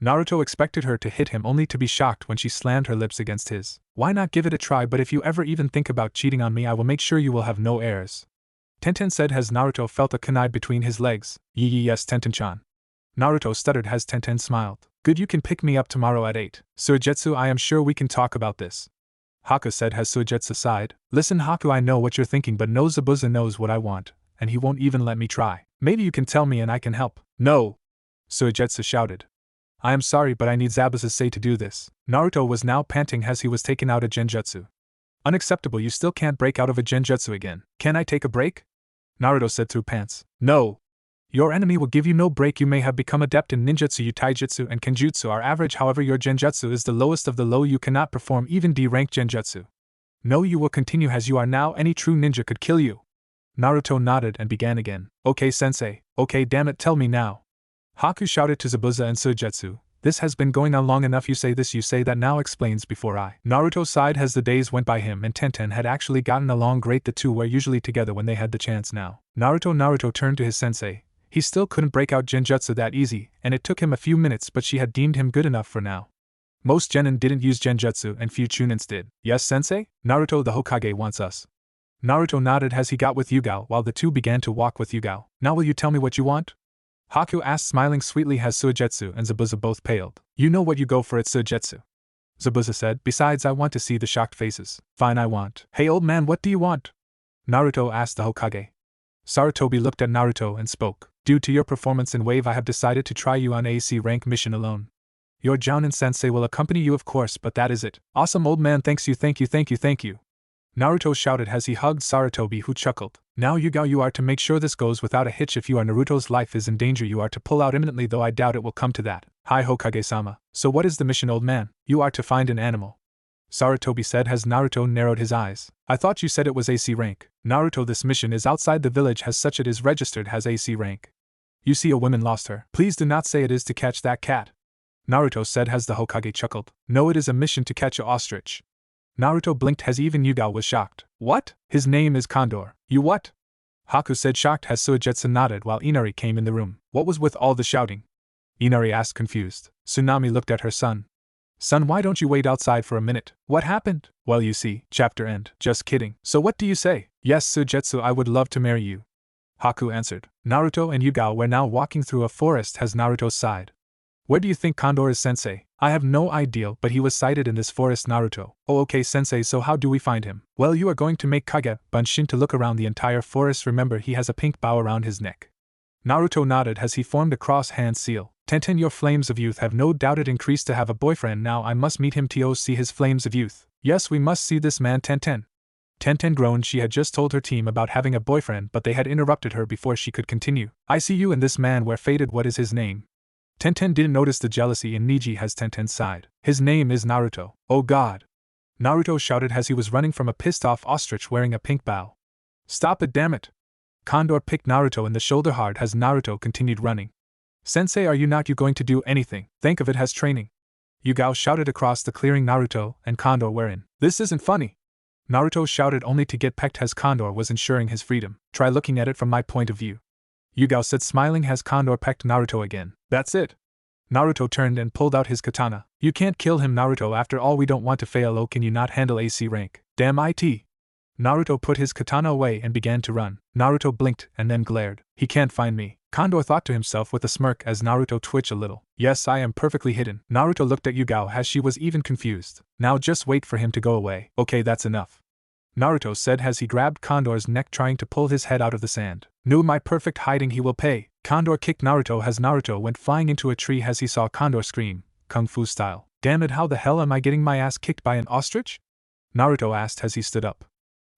Naruto expected her to hit him, only to be shocked when she slammed her lips against his. Why not give it a try? But if you ever even think about cheating on me, I will make sure you will have no heirs. Tenten said as Naruto felt a kunai between his legs. Yes, Tenten-chan. Naruto stuttered as Tenten smiled. Good, you can pick me up tomorrow at 8. Sujutsu, I am sure we can talk about this. Haku said as Sujutsu sighed. Listen, Haku, I know what you're thinking, but no, Zabuza knows what I want, and he won't even let me try. Maybe you can tell me and I can help. No! Sujutsu shouted. I am sorry, but I need Zabuza's say to do this. Naruto was now panting as he was taken out of Genjutsu. Unacceptable, you still can't break out of a Genjutsu again. Can I take a break? Naruto said through pants. No! Your enemy will give you no break. You may have become adept in ninjutsu, you taijutsu and kenjutsu are average, however your genjutsu is the lowest of the low. You cannot perform even D-rank genjutsu. No, you will continue as you are now. Any true ninja could kill you. Naruto nodded and began again. Okay, sensei. Okay, damn it, tell me now. Haku shouted to Zabuza and Sujutsu. This has been going on long enough. You say this, you say that, now explains before I. Naruto sighed as the days went by. Him and Tenten had actually gotten along great. The two were usually together when they had the chance. Now, Naruto turned to his sensei. He still couldn't break out Genjutsu that easy, and it took him a few minutes, but she had deemed him good enough for now. Most genin didn't use Genjutsu and few Chunins did. Yes, sensei? Naruto, the Hokage wants us. Naruto nodded as he got with Yuga while the two began to walk with Yuga. Now will you tell me what you want? Haku asked, smiling sweetly as Sujutsu and Zabuza both paled. You know what, you go for it, Sujutsu. Zabuza said, besides I want to see the shocked faces. Fine, I want. Hey old man, what do you want? Naruto asked the Hokage. Sarutobi looked at Naruto and spoke. Due to your performance in Wave, I have decided to try you on AC rank mission alone. Your Jounin sensei will accompany you, of course, but that is it. Awesome old man, thanks you. Naruto shouted as he hugged Sarutobi, who chuckled. Now Yuga, you are to make sure this goes without a hitch. If you are Naruto's life is in danger, you are to pull out imminently, though I doubt it will come to that. Hi Hokage-sama. So what is the mission, old man? You are to find an animal. Sarutobi said as Naruto narrowed his eyes. I thought you said it was AC rank. Naruto, this mission is outside the village, as such it is registered as AC rank. You see, a woman lost her. Please do not say it is to catch that cat. Naruto said as the Hokage chuckled. No, it is a mission to catch a ostrich. Naruto blinked as even Yuga was shocked. What? His name is Condor. You what? Haku said shocked as Suigetsu nodded while Inari came in the room. What was with all the shouting? Inari asked confused. Tsunami looked at her son. Son, why don't you wait outside for a minute? What happened? Well, you see, chapter end. Just kidding. So what do you say? Yes, Suigetsu, I would love to marry you. Haku answered. Naruto and Yuga were now walking through a forest as Naruto sighed. Where do you think Condor is, sensei? I have no idea, but he was sighted in this forest, Naruto. Oh, okay, sensei, so how do we find him? Well, you are going to make Kage Bunshin to look around the entire forest. Remember, he has a pink bow around his neck. Naruto nodded as he formed a cross-hand seal. Tenten, your flames of youth have no doubt it increased to have a boyfriend. Now I must meet him to see his flames of youth. Yes, we must see this man, Tenten. Tenten groaned. She had just told her team about having a boyfriend, but they had interrupted her before she could continue. I see you and this man were fated. What is his name? Tenten didn't notice the jealousy in Niji as Tenten sighed. His name is Naruto. Oh god! Naruto shouted as he was running from a pissed-off ostrich wearing a pink bow. Stop it, damn it! Condor picked Naruto in the shoulder hard as Naruto continued running. Sensei, are you going to do anything? Think of it as training. Yuga shouted across the clearing. Naruto and Condor were in. This isn't funny. Naruto shouted only to get pecked as Condor was ensuring his freedom. Try looking at it from my point of view. Yuga said smiling as Condor pecked Naruto again. That's it. Naruto turned and pulled out his katana. You can't kill him, Naruto, after all we don't want to fail. Oh, can you not handle AC rank? Damn it. Naruto put his katana away and began to run. Naruto blinked and then glared. He can't find me, Condor thought to himself with a smirk as Naruto twitched a little. Yes, I am perfectly hidden. Naruto looked at Yuga as she was even confused. Now just wait for him to go away. Okay, that's enough, Naruto said as he grabbed Condor's neck trying to pull his head out of the sand. No, my perfect hiding, he will pay. Condor kicked Naruto as Naruto went flying into a tree as he saw Condor scream, Kung Fu style. Damn it, how the hell am I getting my ass kicked by an ostrich? Naruto asked as he stood up.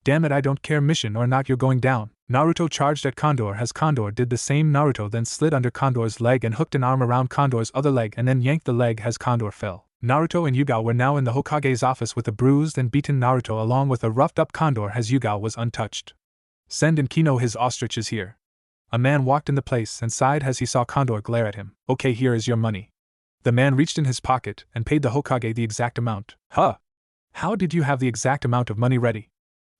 Damn it, I don't care, mission or not, you're going down. Naruto charged at Condor as Condor did the same. Naruto then slid under Condor's leg and hooked an arm around Condor's other leg and then yanked the leg as Condor fell. Naruto and Yuga were now in the Hokage's office with a bruised and beaten Naruto along with a roughed-up Condor as Yuga was untouched. Send in Kino, his ostrich is here. A man walked in the place and sighed as he saw Condor glare at him. Okay, here is your money. The man reached in his pocket and paid the Hokage the exact amount. Huh? How did you have the exact amount of money ready?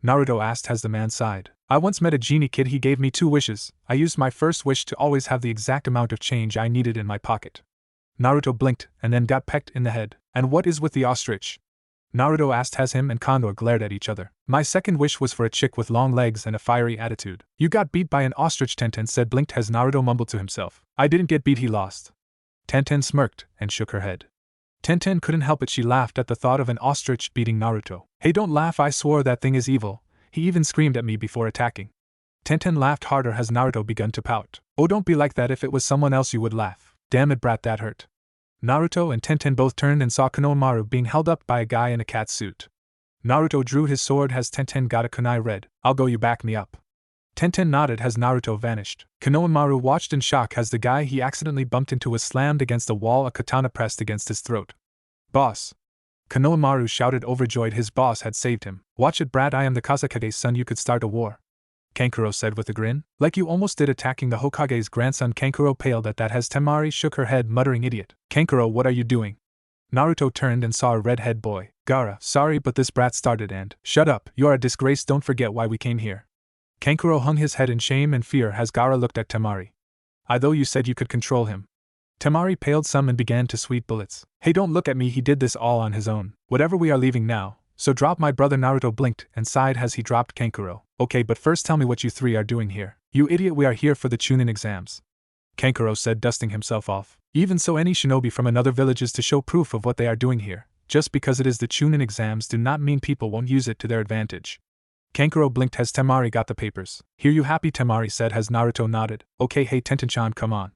Naruto asked as the man sighed. I once met a genie kid, he gave me 2 wishes. I used my first wish to always have the exact amount of change I needed in my pocket. Naruto blinked and then got pecked in the head. And what is with the ostrich? Naruto asked as him and Condor glared at each other. My second wish was for a chick with long legs and a fiery attitude. You got beat by an ostrich, Tenten said, blinked as Naruto mumbled to himself. I didn't get beat, he lost. Tenten smirked and shook her head. Tenten couldn't help it, she laughed at the thought of an ostrich beating Naruto. Hey, don't laugh, I swore that thing is evil. He even screamed at me before attacking. Tenten laughed harder as Naruto began to pout. Oh, don't be like that, if it was someone else you would laugh. Damn it, brat, that hurt. Naruto and Tenten both turned and saw Konohamaru being held up by a guy in a cat suit. Naruto drew his sword as Tenten got a kunai read. I'll go, you back me up. Tenten nodded as Naruto vanished. Konohamaru watched in shock as the guy he accidentally bumped into was slammed against a wall, a katana pressed against his throat. Boss! Konohamaru shouted overjoyed, his boss had saved him. Watch it, brat, I am the Kazekage's son, you could start a war. Kankuro said with a grin. Like you almost did attacking the Hokage's grandson. Kankuro paled at that as Temari shook her head, muttering, idiot. Kankuro, what are you doing? Naruto turned and saw a red-head boy. Gaara, sorry, but this brat started and… Shut up, you're a disgrace, don't forget why we came here. Kankuro hung his head in shame and fear as Gaara looked at Temari. I thought you said you could control him. Temari paled some and began to sweat bullets. Hey, don't look at me, he did this all on his own. Whatever, we are leaving now, so drop my brother. Naruto blinked and sighed as he dropped Kankuro. Okay, but first tell me what you 3 are doing here. You idiot, we are here for the Chunin exams. Kankuro said, dusting himself off. Even so, any shinobi from another village is to show proof of what they are doing here. Just because it is the Chunin exams do not mean people won't use it to their advantage. Kankuro blinked as Temari got the papers. Here, you happy? Temari said as Naruto nodded. Okay, hey Tenten-chan, come on.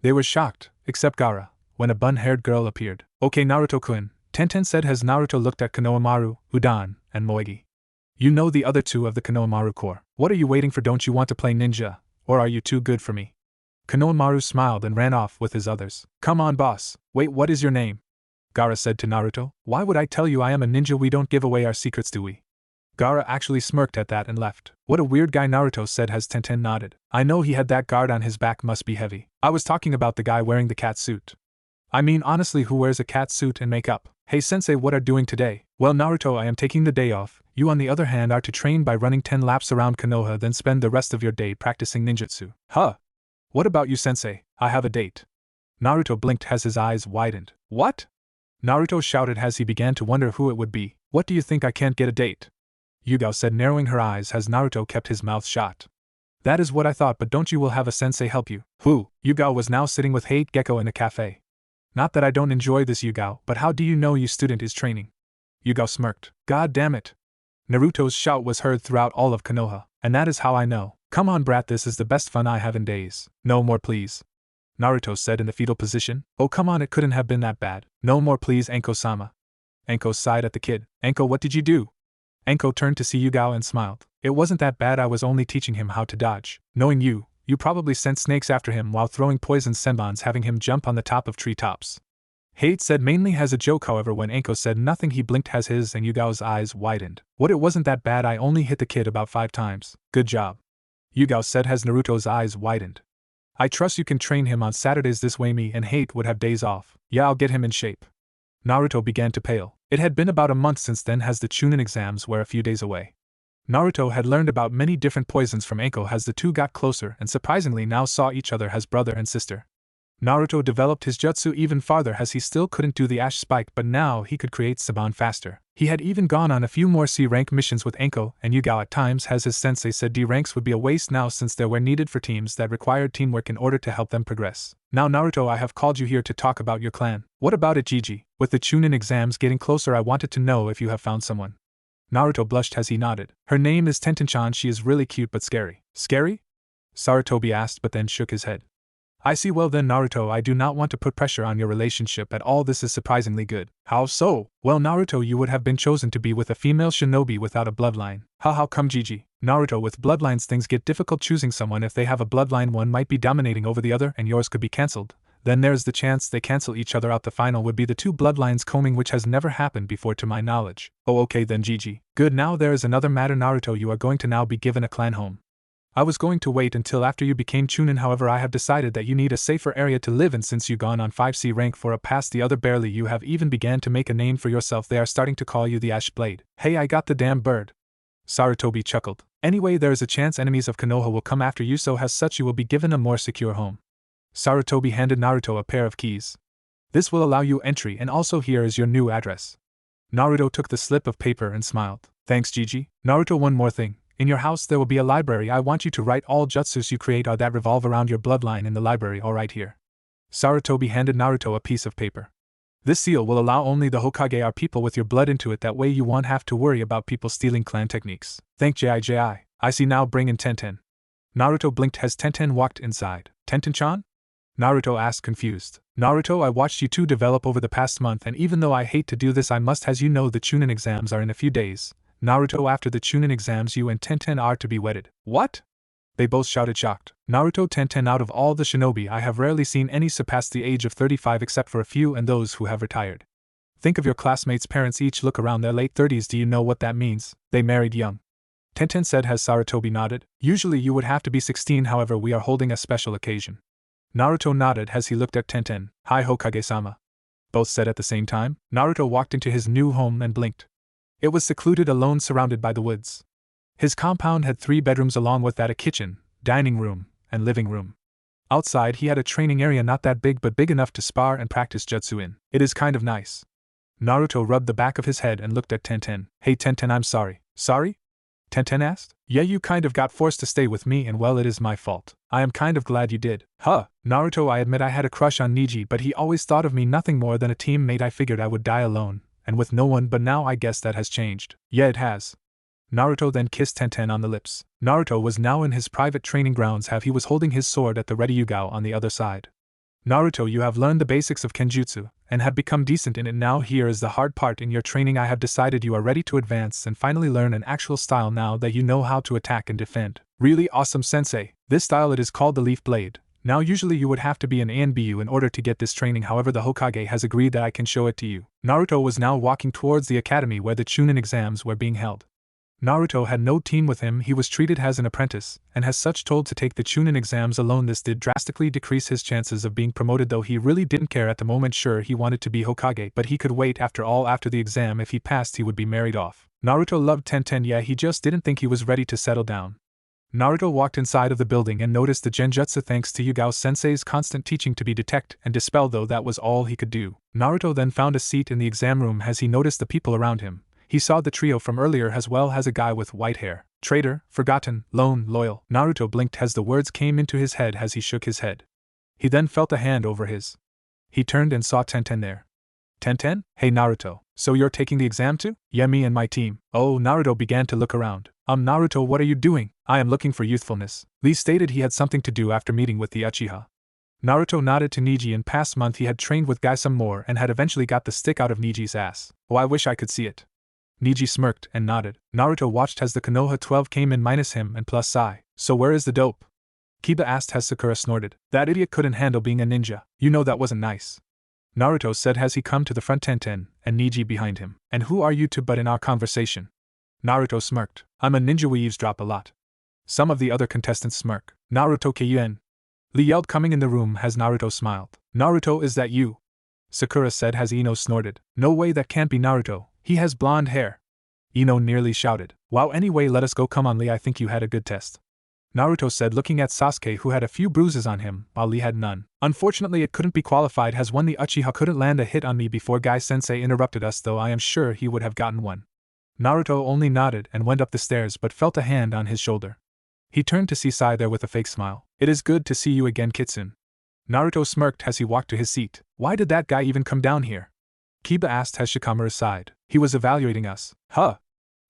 They were shocked, except Gaara, when a bun-haired girl appeared. Okay, Naruto-kun, Tenten said as Naruto looked at Konohamaru, Udan, and Moegi. You know the other 2 of the Konohamaru Corps. What are you waiting for? Don't you want to play ninja, or are you too good for me? Konohamaru smiled and ran off with his others. Come on, boss. Wait, what is your name? Gaara said to Naruto. Why would I tell you I am a ninja? We don't give away our secrets, do we? Gaara actually smirked at that and left. What a weird guy, Naruto said as Tenten nodded. I know he had that guard on his back, must be heavy. I was talking about the guy wearing the cat suit. I mean, honestly, who wears a cat suit and makeup? Hey sensei, what are doing today? Well, Naruto, I am taking the day off. You on the other hand are to train by running 10 laps around Konoha, then spend the rest of your day practicing ninjutsu. Huh? What about you, sensei? I have a date. Naruto blinked as his eyes widened. What? Naruto shouted as he began to wonder who it would be. What do you think, I can't get a date? Yuga said, narrowing her eyes as Naruto kept his mouth shut. That is what I thought, but don't you will have a sensei help you. Who? Yuga was now sitting with Hate Gecko in a cafe. Not that I don't enjoy this, Yuga, but how do you know your student is training? Yuga smirked. God damn it. Naruto's shout was heard throughout all of Konoha, and that is how I know. Come on, brat, this is the best fun I have in days. No more, please. Naruto said in the fetal position. Oh, come on, it couldn't have been that bad. No more, please, Anko-sama. Anko sighed at the kid. Anko, what did you do? Anko turned to see Yuga and smiled. It wasn't that bad, I was only teaching him how to dodge. Knowing you probably sent snakes after him while throwing poison senbons, having him jump on the top of treetops. Hate said mainly as a joke, however when Anko said nothing he blinked as his and Yuga's eyes widened. What, it wasn't that bad, I only hit the kid about 5 times. Good job. Yuga said as Naruto's eyes widened. I trust you can train him on Saturdays, this way me and Hate would have days off. Yeah, I'll get him in shape. Naruto began to pale. It had been about a month since then as the Chunin exams were a few days away. Naruto had learned about many different poisons from Anko as the two got closer and surprisingly now saw each other as brother and sister. Naruto developed his jutsu even farther as he still couldn't do the ash spike, but now he could create Saban faster. He had even gone on a few more C-rank missions with Anko and Yuga at times as his sensei said D ranks would be a waste now since they were needed for teams that required teamwork in order to help them progress. Now Naruto, I have called you here to talk about your clan. What about it, Gigi? With the Chunin exams getting closer, I wanted to know if you have found someone. Naruto blushed as he nodded. Her name is Tenten-chan, she is really cute but scary. Scary? Sarutobi asked but then shook his head. I see. Well then, Naruto, I do not want to put pressure on your relationship at all. This is surprisingly good. How so? Well, Naruto, you would have been chosen to be with a female shinobi without a bloodline. How come, Gigi? Naruto, with bloodlines things get difficult. Choosing someone, if they have a bloodline, one might be dominating over the other and yours could be cancelled. Then there's the chance they cancel each other out. The final would be the two bloodlines combing, which has never happened before to my knowledge. Oh, okay then, Gigi. Good. Now there is another matter, Naruto, you are going to now be given a clan home. I was going to wait until after you became Chunin, however I have decided that you need a safer area to live in since you gone on 5C rank for a past the other barely. You have even began to make a name for yourself. They are starting to call you the Ash Blade. Hey, I got the damn bird. Sarutobi chuckled. Anyway, there is a chance enemies of Konoha will come after you, so as such you will be given a more secure home. Sarutobi handed Naruto a pair of keys. This will allow you entry, and also here is your new address. Naruto took the slip of paper and smiled. Thanks, Gigi. Naruto, one more thing. In your house there will be a library. I want you to write all jutsus you create or that revolve around your bloodline in the library, all right here. Sarutobi handed Naruto a piece of paper. This seal will allow only the Hokage or people with your blood into it, that way you won't have to worry about people stealing clan techniques. Thank Ji. I see. Now bring in Tenten. Naruto blinked as Tenten walked inside. Tenten-chan? Naruto asked confused. Naruto, I watched you two develop over the past month, and even though I hate to do this I must, as you know the Chunin exams are in a few days. Naruto, after the Chunin exams you and Tenten are to be wedded. What? They both shouted shocked. Naruto, Tenten, out of all the shinobi I have rarely seen any surpass the age of 35 except for a few and those who have retired. Think of your classmates' parents, each look around their late 30s. Do you know what that means? They married young. Tenten said as Sarutobi nodded. Usually you would have to be 16, however we are holding a special occasion. Naruto nodded as he looked at Tenten. Hi Hokage-sama. Both said at the same time. Naruto walked into his new home and blinked. It was secluded, alone, surrounded by the woods. His compound had 3 bedrooms along with that a kitchen, dining room, and living room. Outside he had a training area, not that big but big enough to spar and practice jutsu in. It is kind of nice. Naruto rubbed the back of his head and looked at Tenten. Hey Tenten, I'm sorry. Sorry? Tenten asked. Yeah, you kind of got forced to stay with me and well, it is my fault. I am kind of glad you did. Huh. Naruto, I admit I had a crush on Niji, but he always thought of me nothing more than a teammate. I figured I would die alone and with no one, but now I guess that has changed. Yeah, it has. Naruto then kissed Tenten on the lips. Naruto was now in his private training grounds. He was holding his sword at the ready, Yuga on the other side. Naruto, you have learned the basics of Genjutsu and have become decent in it. Now here is the hard part in your training. I have decided you are ready to advance and finally learn an actual style now that you know how to attack and defend. Really awesome, sensei. This style, it is called the Leaf Blade. Now usually you would have to be an ANBU in order to get this training, however the Hokage has agreed that I can show it to you. Naruto was now walking towards the academy where the Chunin exams were being held. Naruto had no team with him, he was treated as an apprentice, and as such told to take the Chunin exams alone. This did drastically decrease his chances of being promoted, though he really didn't care at the moment. Sure, he wanted to be Hokage, but he could wait. After all, after the exam, if he passed he would be married off. Naruto loved Tenten, yeah, he just didn't think he was ready to settle down. Naruto walked inside of the building and noticed the Genjutsu thanks to Yuga-sensei's constant teaching to be detect and dispel, though that was all he could do. Naruto then found a seat in the exam room as he noticed the people around him. He saw the trio from earlier as well as a guy with white hair. Traitor, forgotten, lone, loyal. Naruto blinked as the words came into his head as he shook his head. He then felt a hand over his. He turned and saw Tenten there. Tenten? Hey Naruto, so you're taking the exam too? Yeah, me and my team. Oh, Naruto began to look around. Naruto, what are you doing? I am looking for youthfulness. Lee stated he had something to do after meeting with the Uchiha. Naruto nodded to Neji. In past month he had trained with Guy some more and had eventually got the stick out of Neji's ass. Oh, I wish I could see it. Neji smirked and nodded. Naruto watched as the Konoha 12 came in minus him and plus Sai. So where is the dope? Kiba asked as Sakura snorted. That idiot couldn't handle being a ninja. You know that wasn't nice. Naruto said as he come to the front, Tenten, and Neji behind him. And who are you two but in our conversation? Naruto smirked. I'm a ninja, we eavesdrop a lot. Some of the other contestants smirk. Naruto Kyuen. Lee yelled coming in the room as Naruto smiled. Naruto, is that you? Sakura said as Ino snorted. No way, that can't be Naruto. He has blonde hair. Ino nearly shouted. Wow, anyway, let us go. Come on Lee, I think you had a good test. Naruto said, looking at Sasuke, who had a few bruises on him, while Lee had none. Unfortunately, it couldn't be qualified as when the Uchiha couldn't land a hit on me before Guy-sensei interrupted us, though I am sure he would have gotten one. Naruto only nodded and went up the stairs but felt a hand on his shoulder. He turned to see Sai there with a fake smile. It is good to see you again, Kitsune. Naruto smirked as he walked to his seat. Why did that guy even come down here? Kiba asked as Shikamaru sighed. He was evaluating us. Huh?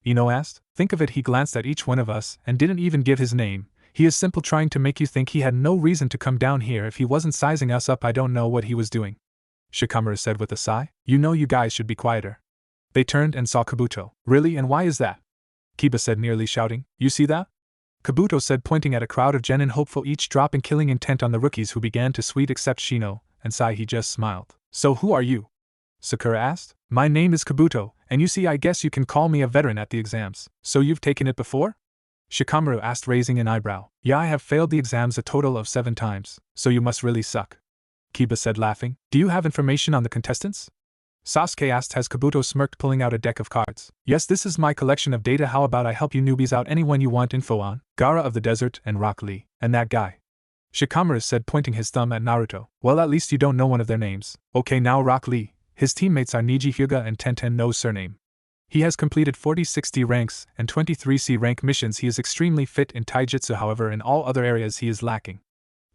Ino asked. Think of it, he glanced at each one of us and didn't even give his name. He is simply trying to make you think he had no reason to come down here. If he wasn't sizing us up, I don't know what he was doing. Shikamaru said with a sigh. You know, you guys should be quieter. They turned and saw Kabuto. Really, and why is that? Kiba said, nearly shouting. You see that? Kabuto said, pointing at a crowd of genin hopeful, each dropping killing intent on the rookies who began to sweat except Shino, and Sai he just smiled. So who are you? Sakura asked. My name is Kabuto, and you see, I guess you can call me a veteran at the exams. So you've taken it before? Shikamaru asked, raising an eyebrow. Yeah, I have failed the exams a total of 7 times, so you must really suck. Kiba said, laughing. Do you have information on the contestants? Sasuke asked as Kabuto smirked, pulling out a deck of cards. Yes, this is my collection of data. How about I help you newbies out? Anyone you want info on? Gaara of the Desert and Rock Lee, and that guy. Shikamaru said, pointing his thumb at Naruto. Well, at least you don't know one of their names. Okay, now Rock Lee. His teammates are Neji, Hyuga, and Tenten, no surname. He has completed 46 D ranks and 23 C rank missions. He is extremely fit in taijutsu, however in all other areas he is lacking.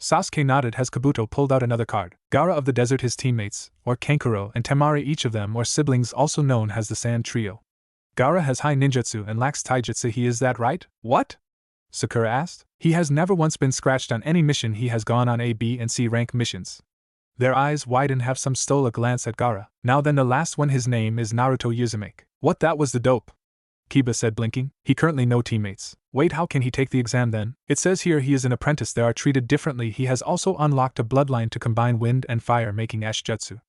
Sasuke nodded as Kabuto pulled out another card. Gaara of the Desert, his teammates, or Kankuro and Temari, each of them, or siblings, also known as the Sand Trio. Gaara has high ninjutsu and lacks taijutsu, he is that right? What? Sakura asked. He has never once been scratched on any mission. He has gone on A, B, and C rank missions. Their eyes widen, have some stole a glance at Gaara. Now then, the last one, his name is Naruto Uzumaki. What, that was the dope? Kiba said, blinking. He currently no teammates. Wait, how can he take the exam then? It says here he is an apprentice. They are treated differently. He has also unlocked a bloodline to combine wind and fire, making Ash Jutsu.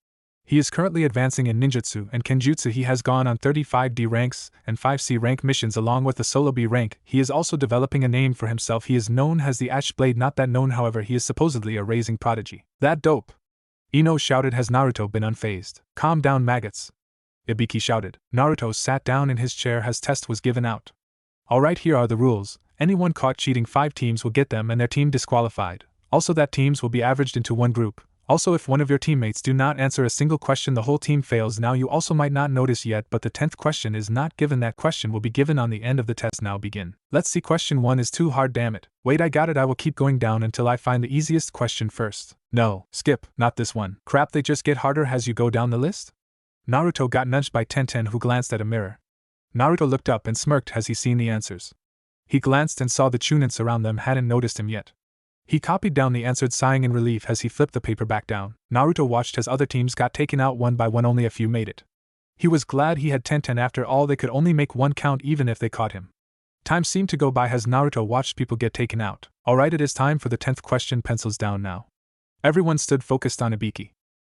He is currently advancing in ninjutsu and kenjutsu. He has gone on 35 D ranks and 5 C rank missions along with a solo B rank. He is also developing a name for himself. He is known as the Ash Blade. Not that known, however, he is supposedly a raising prodigy. That dope! Ino shouted. Has Naruto been unfazed? Calm down, maggots. Ibiki shouted. Naruto sat down in his chair as test was given out. Alright, here are the rules. Anyone caught cheating, 5 teams will get them and their team disqualified. Also that teams will be averaged into one group. Also, if one of your teammates do not answer a single question, the whole team fails. Now you also might not notice yet, but the 10th question is not given. That question will be given on the end of the test. Now begin. Let's see, question 1 is too hard, damn it. Wait, I got it. I will keep going down until I find the easiest question first. No, skip, not this one. Crap, they just get harder as you go down the list? Naruto got nudged by Tenten, who glanced at a mirror. Naruto looked up and smirked as he seen the answers. He glanced and saw the Chunins around them hadn't noticed him yet. He copied down the answers, sighing in relief as he flipped the paper back down. Naruto watched as other teams got taken out one by one. Only a few made it. He was glad he had Tenten. After all, they could only make one count even if they caught him. Time seemed to go by as Naruto watched people get taken out. Alright, it is time for the 10th question. Pencils down now. Everyone stood focused on Ibiki.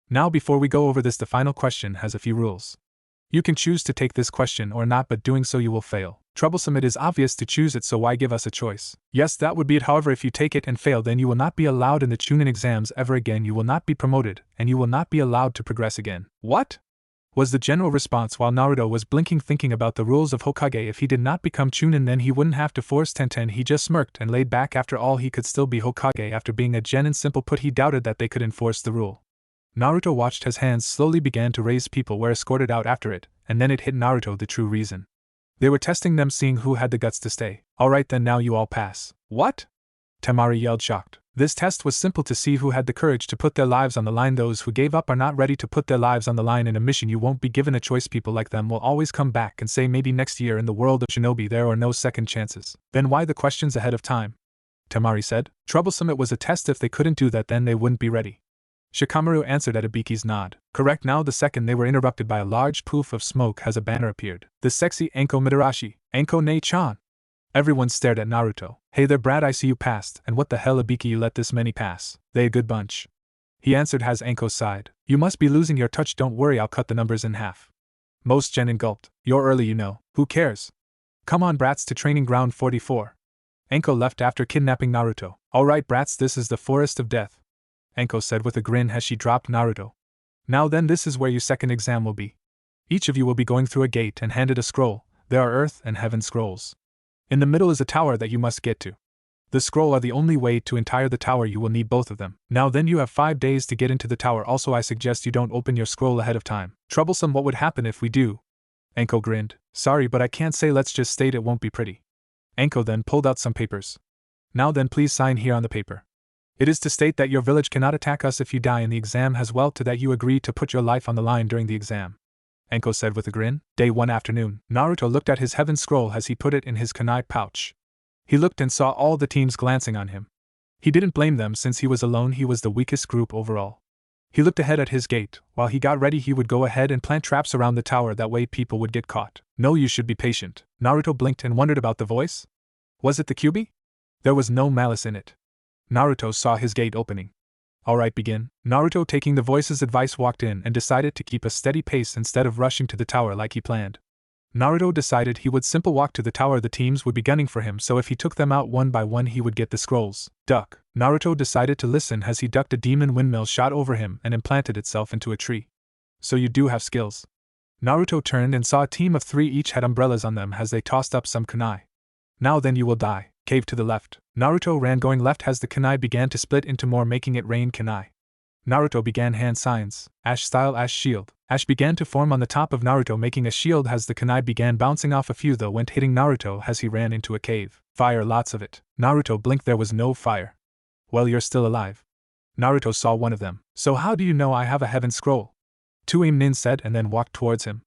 Now before we go over this, the final question has a few rules. You can choose to take this question or not, but doing so you will fail. Troublesome, it is obvious to choose it, so why give us a choice? Yes, that would be it. However, if you take it and fail, then you will not be allowed in the Chunin exams ever again. You will not be promoted, and you will not be allowed to progress again. What? Was the general response while Naruto was blinking, thinking about the rules of Hokage. If he did not become Chunin, then he wouldn't have to force Tenten. He just smirked and laid back. After all, he could still be Hokage after being a genin. Simple put, he doubted that they could enforce the rule. Naruto watched as hands slowly began to raise. People were escorted out after it, and then it hit Naruto the true reason. They were testing them, seeing who had the guts to stay. Alright then, now you all pass. What? Temari yelled, shocked. This test was simple to see who had the courage to put their lives on the line. Those who gave up are not ready to put their lives on the line in a mission. You won't be given a choice. People like them will always come back and say maybe next year. In the world of shinobi there are no second chances. Then why the questions ahead of time? Temari said. Troublesome, it was a test. If they couldn't do that, then they wouldn't be ready. Shikamaru answered at Ibiki's nod. Correct. Now the second they were interrupted by a large poof of smoke as a banner appeared. The sexy Anko Midarashi, Anko Ne-chan. Everyone stared at Naruto. Hey there, Brad, I see you passed. And what the hell, Ibiki, you let this many pass? They a good bunch. He answered as Anko sighed. You must be losing your touch. Don't worry, I'll cut the numbers in half. Most genin gulped. You're early, you know. Who cares? Come on, brats, to training ground 44. Anko left after kidnapping Naruto. Alright, brats, this is the forest of death, Anko said with a grin as she dropped Naruto. Now then, this is where your second exam will be. Each of you will be going through a gate and handed a scroll. There are earth and heaven scrolls. In the middle is a tower that you must get to. The scroll are the only way to entire the tower. You will need both of them. Now then, you have 5 days to get into the tower. Also, I suggest you don't open your scroll ahead of time. Troublesome, what would happen if we do? Anko grinned. Sorry, but I can't say. Let's just state it won't be pretty. Anko then pulled out some papers. Now then, please sign here on the paper. It is to state that your village cannot attack us if you die in the exam, as well to that you agree to put your life on the line during the exam, Anko said with a grin. Day 1 afternoon, Naruto looked at his heaven scroll as he put it in his kunai pouch. He looked and saw all the teams glancing on him. He didn't blame them since he was alone. He was the weakest group overall. He looked ahead at his gate. While he got ready, he would go ahead and plant traps around the tower. That way people would get caught. No, you should be patient. Naruto blinked and wondered about the voice. Was it the Kyuubi? There was no malice in it. Naruto saw his gate opening. Alright, begin. Naruto, taking the voice's advice, walked in and decided to keep a steady pace instead of rushing to the tower like he planned. Naruto decided he would simple walk to the tower. The teams would be gunning for him, so if he took them out one by one he would get the scrolls. Duck. Naruto decided to listen as he ducked. A demon windmill shot over him and implanted itself into a tree. So you do have skills. Naruto turned and saw a team of 3, each had umbrellas on them as they tossed up some kunai. Now then, you will die. Cave to the left. Naruto ran, going left as the kunai began to split into more, making it rain kunai. Naruto began hand signs. Ash style, ash shield. Ash began to form on the top of Naruto, making a shield as the kunai began bouncing off. A few though went hitting Naruto as he ran into a cave. Fire, lots of it. Naruto blinked. There was no fire. Well, you're still alive. Naruto saw one of them. So how do you know I have a heaven scroll? Tuame Nin said, and then walked towards him.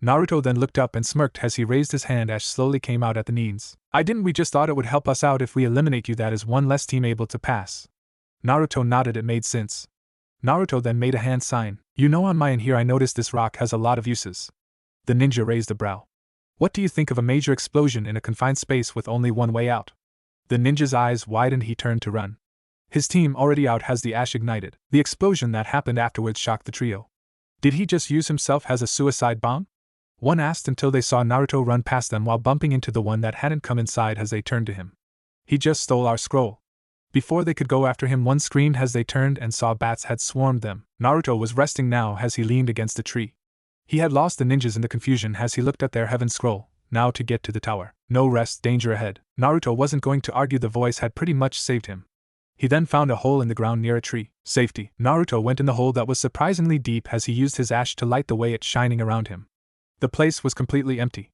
Naruto then looked up and smirked as he raised his hand. Ash slowly came out at the knees. We just thought it would help us out if we eliminate you. That is one less team able to pass. Naruto nodded. It made sense. Naruto then made a hand sign. You know, on my end here I noticed this rock has a lot of uses. The ninja raised a brow. What do you think of a major explosion in a confined space with only one way out? The ninja's eyes widened. He turned to run. His team already out has the ash ignited. The explosion that happened afterwards shocked the trio. Did he just use himself as a suicide bomb? One asked until they saw Naruto run past them while bumping into the one that hadn't come inside as they turned to him. He just stole our scroll. Before they could go after him, one screamed as they turned and saw bats had swarmed them. Naruto was resting now as he leaned against a tree. He had lost the ninjas in the confusion as he looked at their heaven scroll. Now to get to the tower. No rest, danger ahead. Naruto wasn't going to argue. The voice had pretty much saved him. He then found a hole in the ground near a tree. Safety. Naruto went in the hole that was surprisingly deep as he used his ash to light the way, it shining around him. The place was completely empty.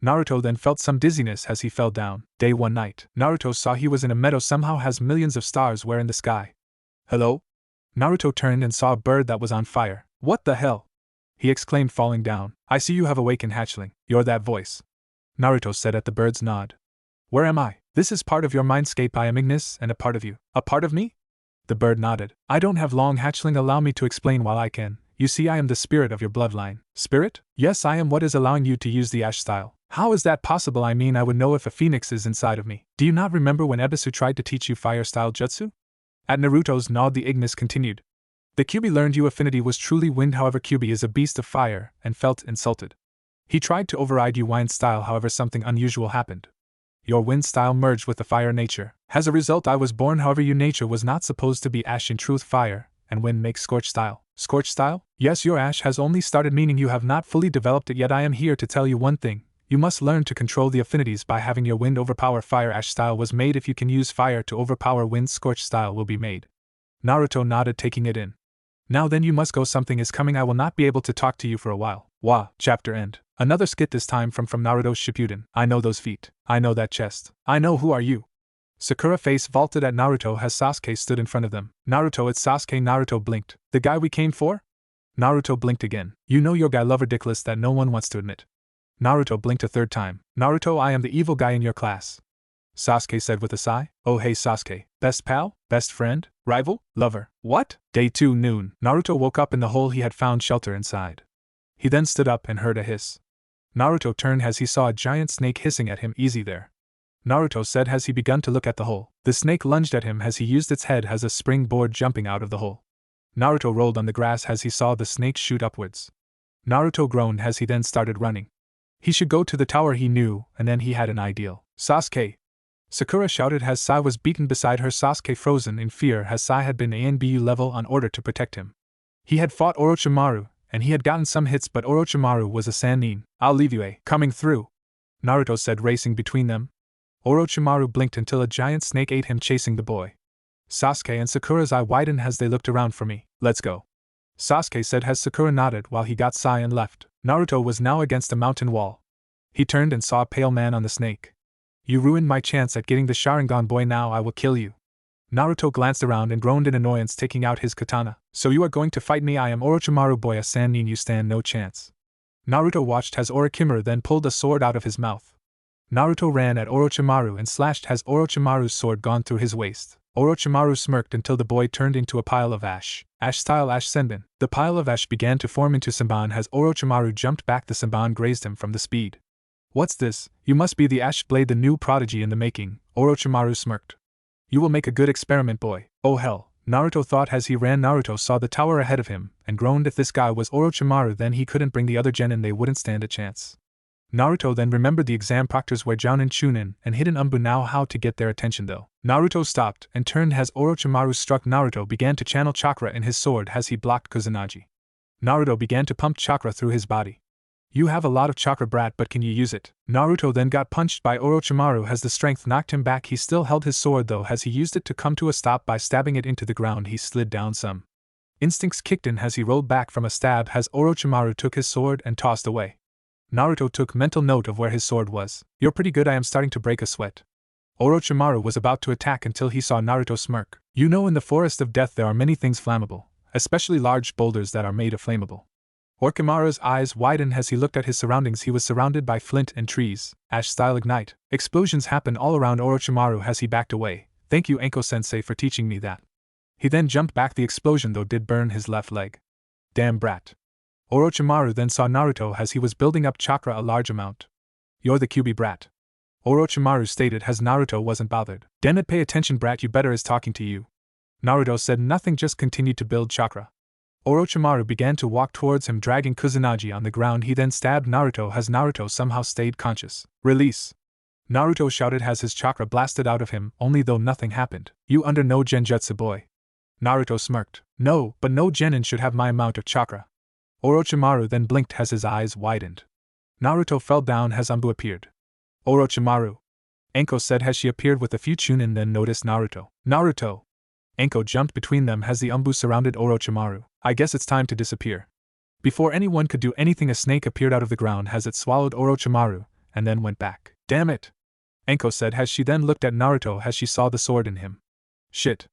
Naruto then felt some dizziness as he fell down. Day 1 night. Naruto saw he was in a meadow. Somehow has millions of stars where in the sky. Hello? Naruto turned and saw a bird that was on fire. What the hell? He exclaimed, falling down. I see you have awakened, hatchling. You're that voice. Naruto said at the bird's nod. Where am I? This is part of your mindscape. I am Ignis and a part of you. A part of me? The bird nodded. I don't have long, hatchling. Allow me to explain while I can. You see, I am the spirit of your bloodline. Spirit? Yes, I am what is allowing you to use the ash style. How is that possible? I mean, I would know if a phoenix is inside of me. Do you not remember when Ebisu tried to teach you fire style jutsu? At Naruto's nod, the Ignis continued. The Kyuubi learned you affinity was truly wind. However, Kyuubi is a beast of fire and felt insulted. He tried to override your wind style, however something unusual happened. Your wind style merged with the fire nature. As a result I was born, however your nature was not supposed to be ash, in truth fire, and wind makes scorch style. Scorch style? Yes, your ash has only started, meaning you have not fully developed it yet. I am here to tell you one thing. You must learn to control the affinities by having your wind overpower fire. Ash style was made. If you can use fire to overpower wind, scorch style will be made. Naruto nodded, taking it in. Now then, you must go. Something is coming. I will not be able to talk to you for a while. Wah. Chapter end. Another skit, this time from Naruto Shippuden. I know those feet. I know that chest. I know. Who are you? Sakura face vaulted at Naruto as Sasuke stood in front of them. Naruto, it's Sasuke. Naruto blinked. The guy we came for? Naruto blinked again. You know your guy, love, ridiculous that no one wants to admit. Naruto blinked a third time. Naruto, I am the evil guy in your class. Sasuke said with a sigh. Oh hey Sasuke. Best pal? Best friend? Rival? Lover? What? Day 2 noon. Naruto woke up in the hole he had found shelter inside. He then stood up and heard a hiss. Naruto turned as he saw a giant snake hissing at him. Easy there, Naruto said as he began to look at the hole. The snake lunged at him as he used its head as a springboard, jumping out of the hole. Naruto rolled on the grass as he saw the snake shoot upwards. Naruto groaned as he then started running. He should go to the tower, he knew, and then he had an idea. Sasuke! Sakura shouted as Sai was beaten beside her. Sasuke frozen in fear as Sai had been ANBU level on order to protect him. He had fought Orochimaru, and he had gotten some hits, but Orochimaru was a Sannin. I'll leave you, coming through, Naruto said, racing between them. Orochimaru blinked until a giant snake ate him, chasing the boy. Sasuke and Sakura's eye widened as they looked around. For me. Let's go, Sasuke said as Sakura nodded while he got Sai and left. Naruto was now against a mountain wall. He turned and saw a pale man on the snake. You ruined my chance at getting the Sharingan, boy, now I will kill you. Naruto glanced around and groaned in annoyance, taking out his katana. So you are going to fight me? I am Orochimaru, boy, a Sannin, you stand no chance. Naruto watched as Orochimaru then pulled a sword out of his mouth. Naruto ran at Orochimaru and slashed as Orochimaru's sword gone through his waist. Orochimaru smirked until the boy turned into a pile of ash. Ash style Ash Senbon. The pile of ash began to form into Senbon as Orochimaru jumped back. The Senbon grazed him from the speed. What's this? You must be the Ash Blade, the new prodigy in the making, Orochimaru smirked. You will make a good experiment, boy. Oh hell, Naruto thought as he ran. Naruto saw the tower ahead of him, and groaned. If this guy was Orochimaru, then he couldn't bring the other genin, they wouldn't stand a chance. Naruto then remembered the exam proctors were Jounin, Chunin, and Hidden Umbu. Now how to get their attention though? Naruto stopped and turned as Orochimaru struck. Naruto began to channel chakra in his sword as he blocked Kusanagi. Naruto began to pump chakra through his body. You have a lot of chakra, brat, but can you use it? Naruto then got punched by Orochimaru as the strength knocked him back. He still held his sword though as he used it to come to a stop by stabbing it into the ground. He slid down some. Instincts kicked in as he rolled back from a stab as Orochimaru took his sword and tossed away. Naruto took mental note of where his sword was. You're pretty good, I am starting to break a sweat. Orochimaru was about to attack until he saw Naruto smirk. You know, in the forest of death there are many things flammable, especially large boulders that are made of flammable. Orochimaru's eyes widened as he looked at his surroundings. He was surrounded by flint and trees. Ash-style ignite. Explosions happened all around Orochimaru as he backed away. Thank you, Anko-sensei, for teaching me that. He then jumped back. The explosion though did burn his left leg. Damn brat. Orochimaru then saw Naruto as he was building up chakra a large amount. You're the QB brat, Orochimaru stated as Naruto wasn't bothered. Damn it, pay attention, brat, you better is talking to you. Naruto said nothing, just continued to build chakra. Orochimaru began to walk towards him, dragging Kusanagi on the ground. He then stabbed Naruto as Naruto somehow stayed conscious. Release! Naruto shouted as his chakra blasted out of him, only though nothing happened. You under no genjutsu, boy. Naruto smirked. No, but no genin should have my amount of chakra. Orochimaru then blinked as his eyes widened. Naruto fell down as Umbu appeared. Orochimaru, Anko said as she appeared with a few Chunin, then noticed Naruto. Naruto! Anko jumped between them as the Umbu surrounded Orochimaru. I guess it's time to disappear. Before anyone could do anything, a snake appeared out of the ground as it swallowed Orochimaru, and then went back. Damn it! Anko said as she then looked at Naruto as she saw the sword in him. Shit!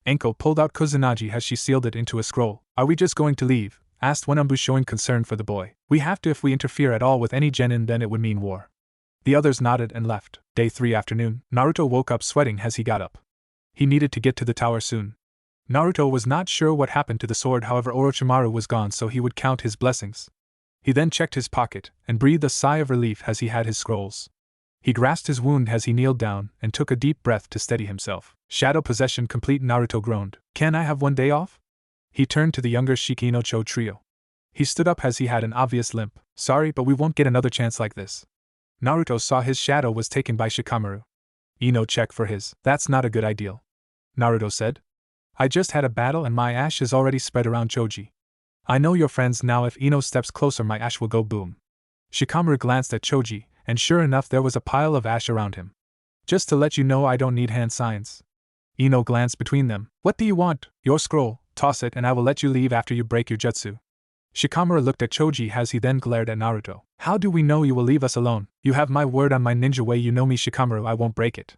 Anko pulled out Kusanagi as she sealed it into a scroll. Are we just going to leave? Asked one Umbu, showing concern for the boy. We have to. If we interfere at all with any genin, then it would mean war. The others nodded and left. Day 3 afternoon. Naruto woke up sweating as he got up. He needed to get to the tower soon. Naruto was not sure what happened to the sword, however Orochimaru was gone, so he would count his blessings. He then checked his pocket and breathed a sigh of relief as he had his scrolls. He grasped his wound as he kneeled down and took a deep breath to steady himself. Shadow possession complete, Naruto groaned. Can I have one day off? He turned to the younger Shikinocho trio. He stood up as he had an obvious limp. Sorry, but we won't get another chance like this. Naruto saw his shadow was taken by Shikamaru. Ino check for his. That's not a good idea. Naruto said. I just had a battle and my ash is already spread around Choji. I know your friends now, if Ino steps closer my ash will go boom. Shikamaru glanced at Choji, and sure enough there was a pile of ash around him. Just to let you know I don't need hand signs. Ino glanced between them. What do you want? Your scroll, toss it and I will let you leave after you break your jutsu. Shikamaru looked at Choji as he then glared at Naruto. How do we know you will leave us alone? You have my word on my ninja way, you know me Shikamaru, I won't break it.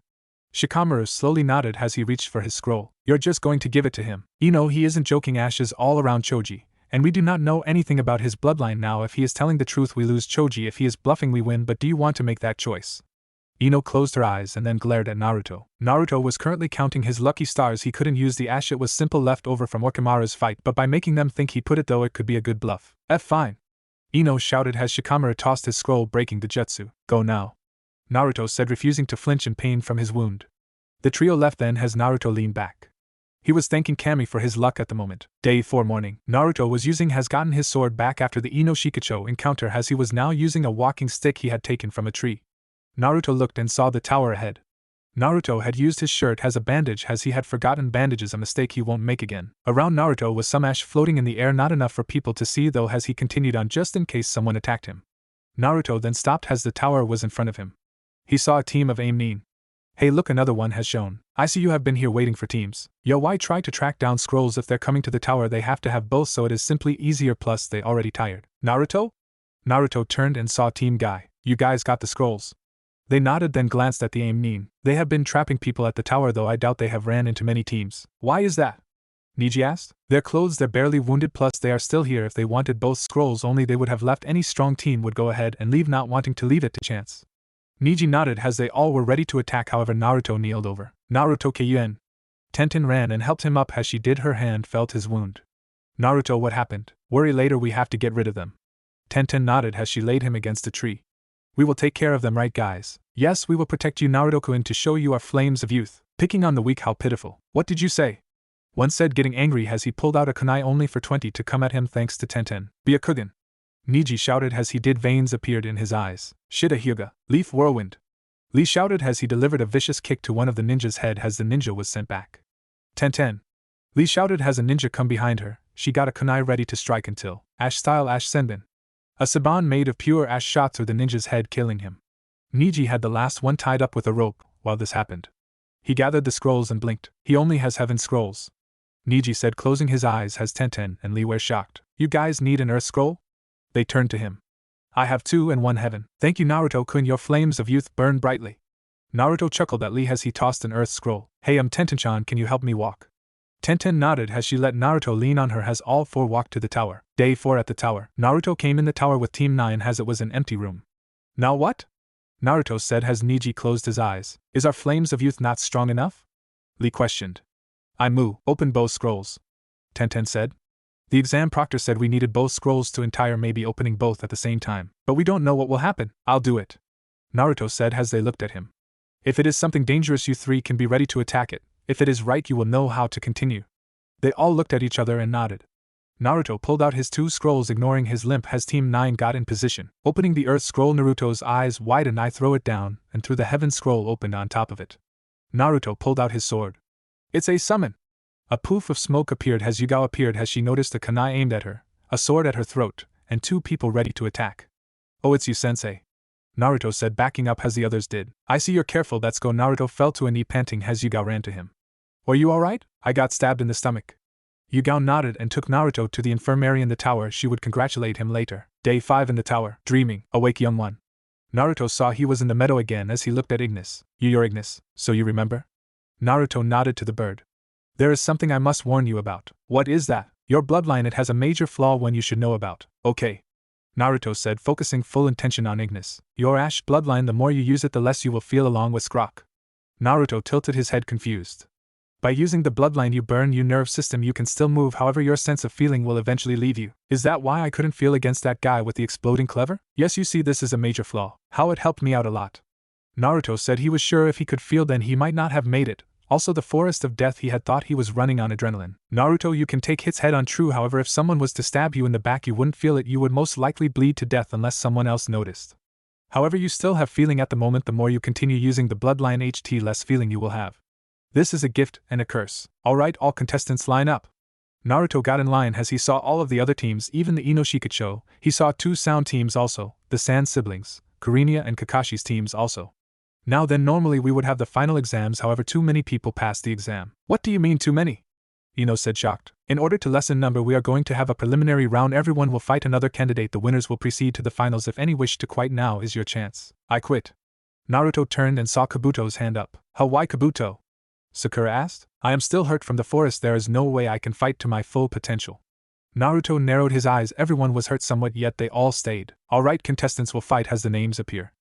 Shikamaru slowly nodded as he reached for his scroll. You're just going to give it to him. Ino, he isn't joking, ashes all around Choji, and we do not know anything about his bloodline now. If he is telling the truth we lose Choji, if he is bluffing we win, but do you want to make that choice? Ino closed her eyes and then glared at Naruto. Naruto was currently counting his lucky stars. He couldn't use the ash, it was simple left over from Orochimaru's fight, but by making them think he put it though it could be a good bluff. Fine. Ino shouted as Shikamaru tossed his scroll, breaking the jutsu. Go now. Naruto said, refusing to flinch in pain from his wound. The trio left then as Naruto leaned back. He was thanking Kami for his luck at the moment. Day 4 morning. Naruto has gotten his sword back after the Ino Shikacho encounter, as he was now using a walking stick he had taken from a tree. Naruto looked and saw the tower ahead. Naruto had used his shirt as a bandage as he had forgotten bandages, a mistake he won't make again. Around Naruto was some ash floating in the air, not enough for people to see though, as he continued on just in case someone attacked him. Naruto then stopped as the tower was in front of him. He saw a team of aim. Hey look, another one has shown. I see you have been here waiting for teams. Yo, why try to track down scrolls if they're coming to the tower? They have to have both, so it is simply easier, plus they already tired. Naruto? Naruto turned and saw Team Guy. You guys got the scrolls? They nodded then glanced at the aim. They have been trapping people at the tower though, I doubt they have ran into many teams. Why is that? Niji asked. Their clothes, they're barely wounded, plus they are still here. If they wanted both scrolls only they would have left. Any strong team would go ahead and leave, not wanting to leave it to chance. Niji nodded as they all were ready to attack, however Naruto kneeled over Naruto Kyuin. Tenten ran and helped him up. As she did, her hand felt his wound. Naruto, what happened? Worry later, we have to get rid of them. Tenten nodded as she laid him against a tree. We will take care of them, right guys? Yes, we will protect you Naruto-kun, to show you our flames of youth. Picking on the weak, how pitiful. What did you say? One said, getting angry as he pulled out a kunai only for 20 to come at him thanks to Tenten. Be a Kugan. Niji shouted as he did, veins appeared in his eyes. Shida Hyuga, Leaf Whirlwind. Lee shouted as he delivered a vicious kick to one of the ninja's head as the ninja was sent back. Tenten. Lee shouted as a ninja come behind her. She got a kunai ready to strike until Ash-style Ash Senbin. A saban made of pure ash shot through the ninja's head, killing him. Niji had the last one tied up with a rope while this happened. He gathered the scrolls and blinked. He only has heaven scrolls. Niji said, closing his eyes as Tenten and Lee were shocked. You guys need an earth scroll? They turned to him. I have 2 and 1 heaven. Thank you Naruto-kun, your flames of youth burn brightly. Naruto chuckled at Lee as he tossed an earth scroll. Hey Tenten-chan, can you help me walk? Tenten nodded as she let Naruto lean on her as all 4 walked to the tower. Day 4 at the tower. Naruto came in the tower with Team 9 as it was an empty room. Now what? Naruto said as Niji closed his eyes. Is our flames of youth not strong enough? Lee questioned. Open both scrolls. Tenten said. The exam proctor said we needed both scrolls to entire, maybe opening both at the same time. But we don't know what will happen. I'll do it. Naruto said as they looked at him. If it is something dangerous, you 3 can be ready to attack it. If it is right, you will know how to continue. They all looked at each other and nodded. Naruto pulled out his 2 scrolls, ignoring his limp as Team 9 got in position. Opening the earth scroll, Naruto's eyes widened. I throw it down, and through the heaven scroll opened on top of it. Naruto pulled out his sword. It's a summon! A poof of smoke appeared as Yuga appeared as she noticed a kunai aimed at her, a sword at her throat, and 2 people ready to attack. Oh, it's you, sensei. Naruto said, backing up as the others did. I see you're careful, let's go. Naruto fell to a knee, panting as Yuga ran to him. Are you alright? I got stabbed in the stomach. Yuga nodded and took Naruto to the infirmary in the tower. She would congratulate him later. Day 5 in the tower. Dreaming. Awake, young one. Naruto saw he was in the meadow again as he looked at Ignis. You're Ignis, so you remember? Naruto nodded to the bird. There is something I must warn you about. What is that? Your bloodline, it has a major flaw, one you should know about. Okay. Naruto said, focusing full attention on Ignis. Your ash bloodline, the more you use it the less you will feel, along with Scrock. Naruto tilted his head, confused. By using the bloodline you burn your nerve system, you can still move, however your sense of feeling will eventually leave you. Is that why I couldn't feel against that guy with the exploding cleaver? Yes, you see, this is a major flaw. How it helped me out a lot. Naruto said he was sure if he could feel then he might not have made it, Also the forest of death, he had thought he was running on adrenaline. Naruto, you can take hits head on, true, however if someone was to stab you in the back you wouldn't feel it, you would most likely bleed to death unless someone else noticed. However you still have feeling at the moment, the more you continue using the bloodline HT less feeling you will have. This is a gift and a curse. Alright, all contestants line up. Naruto got in line as he saw all of the other teams, even the Inoshikacho. He saw 2 sound teams also, the Sand siblings, Kurinya and Kakashi's teams also. Now then, normally we would have the final exams, however too many people passed the exam. What do you mean too many? Ino said shocked. In order to lessen number we are going to have a preliminary round, everyone will fight another candidate, the winners will proceed to the finals. If any wish to quit, now is your chance. I quit. Naruto turned and saw Kabuto's hand up. How, why Kabuto? Sakura asked. I am still hurt from the forest, there is no way I can fight to my full potential. Naruto narrowed his eyes, everyone was hurt somewhat yet they all stayed. Alright, contestants will fight as the names appear.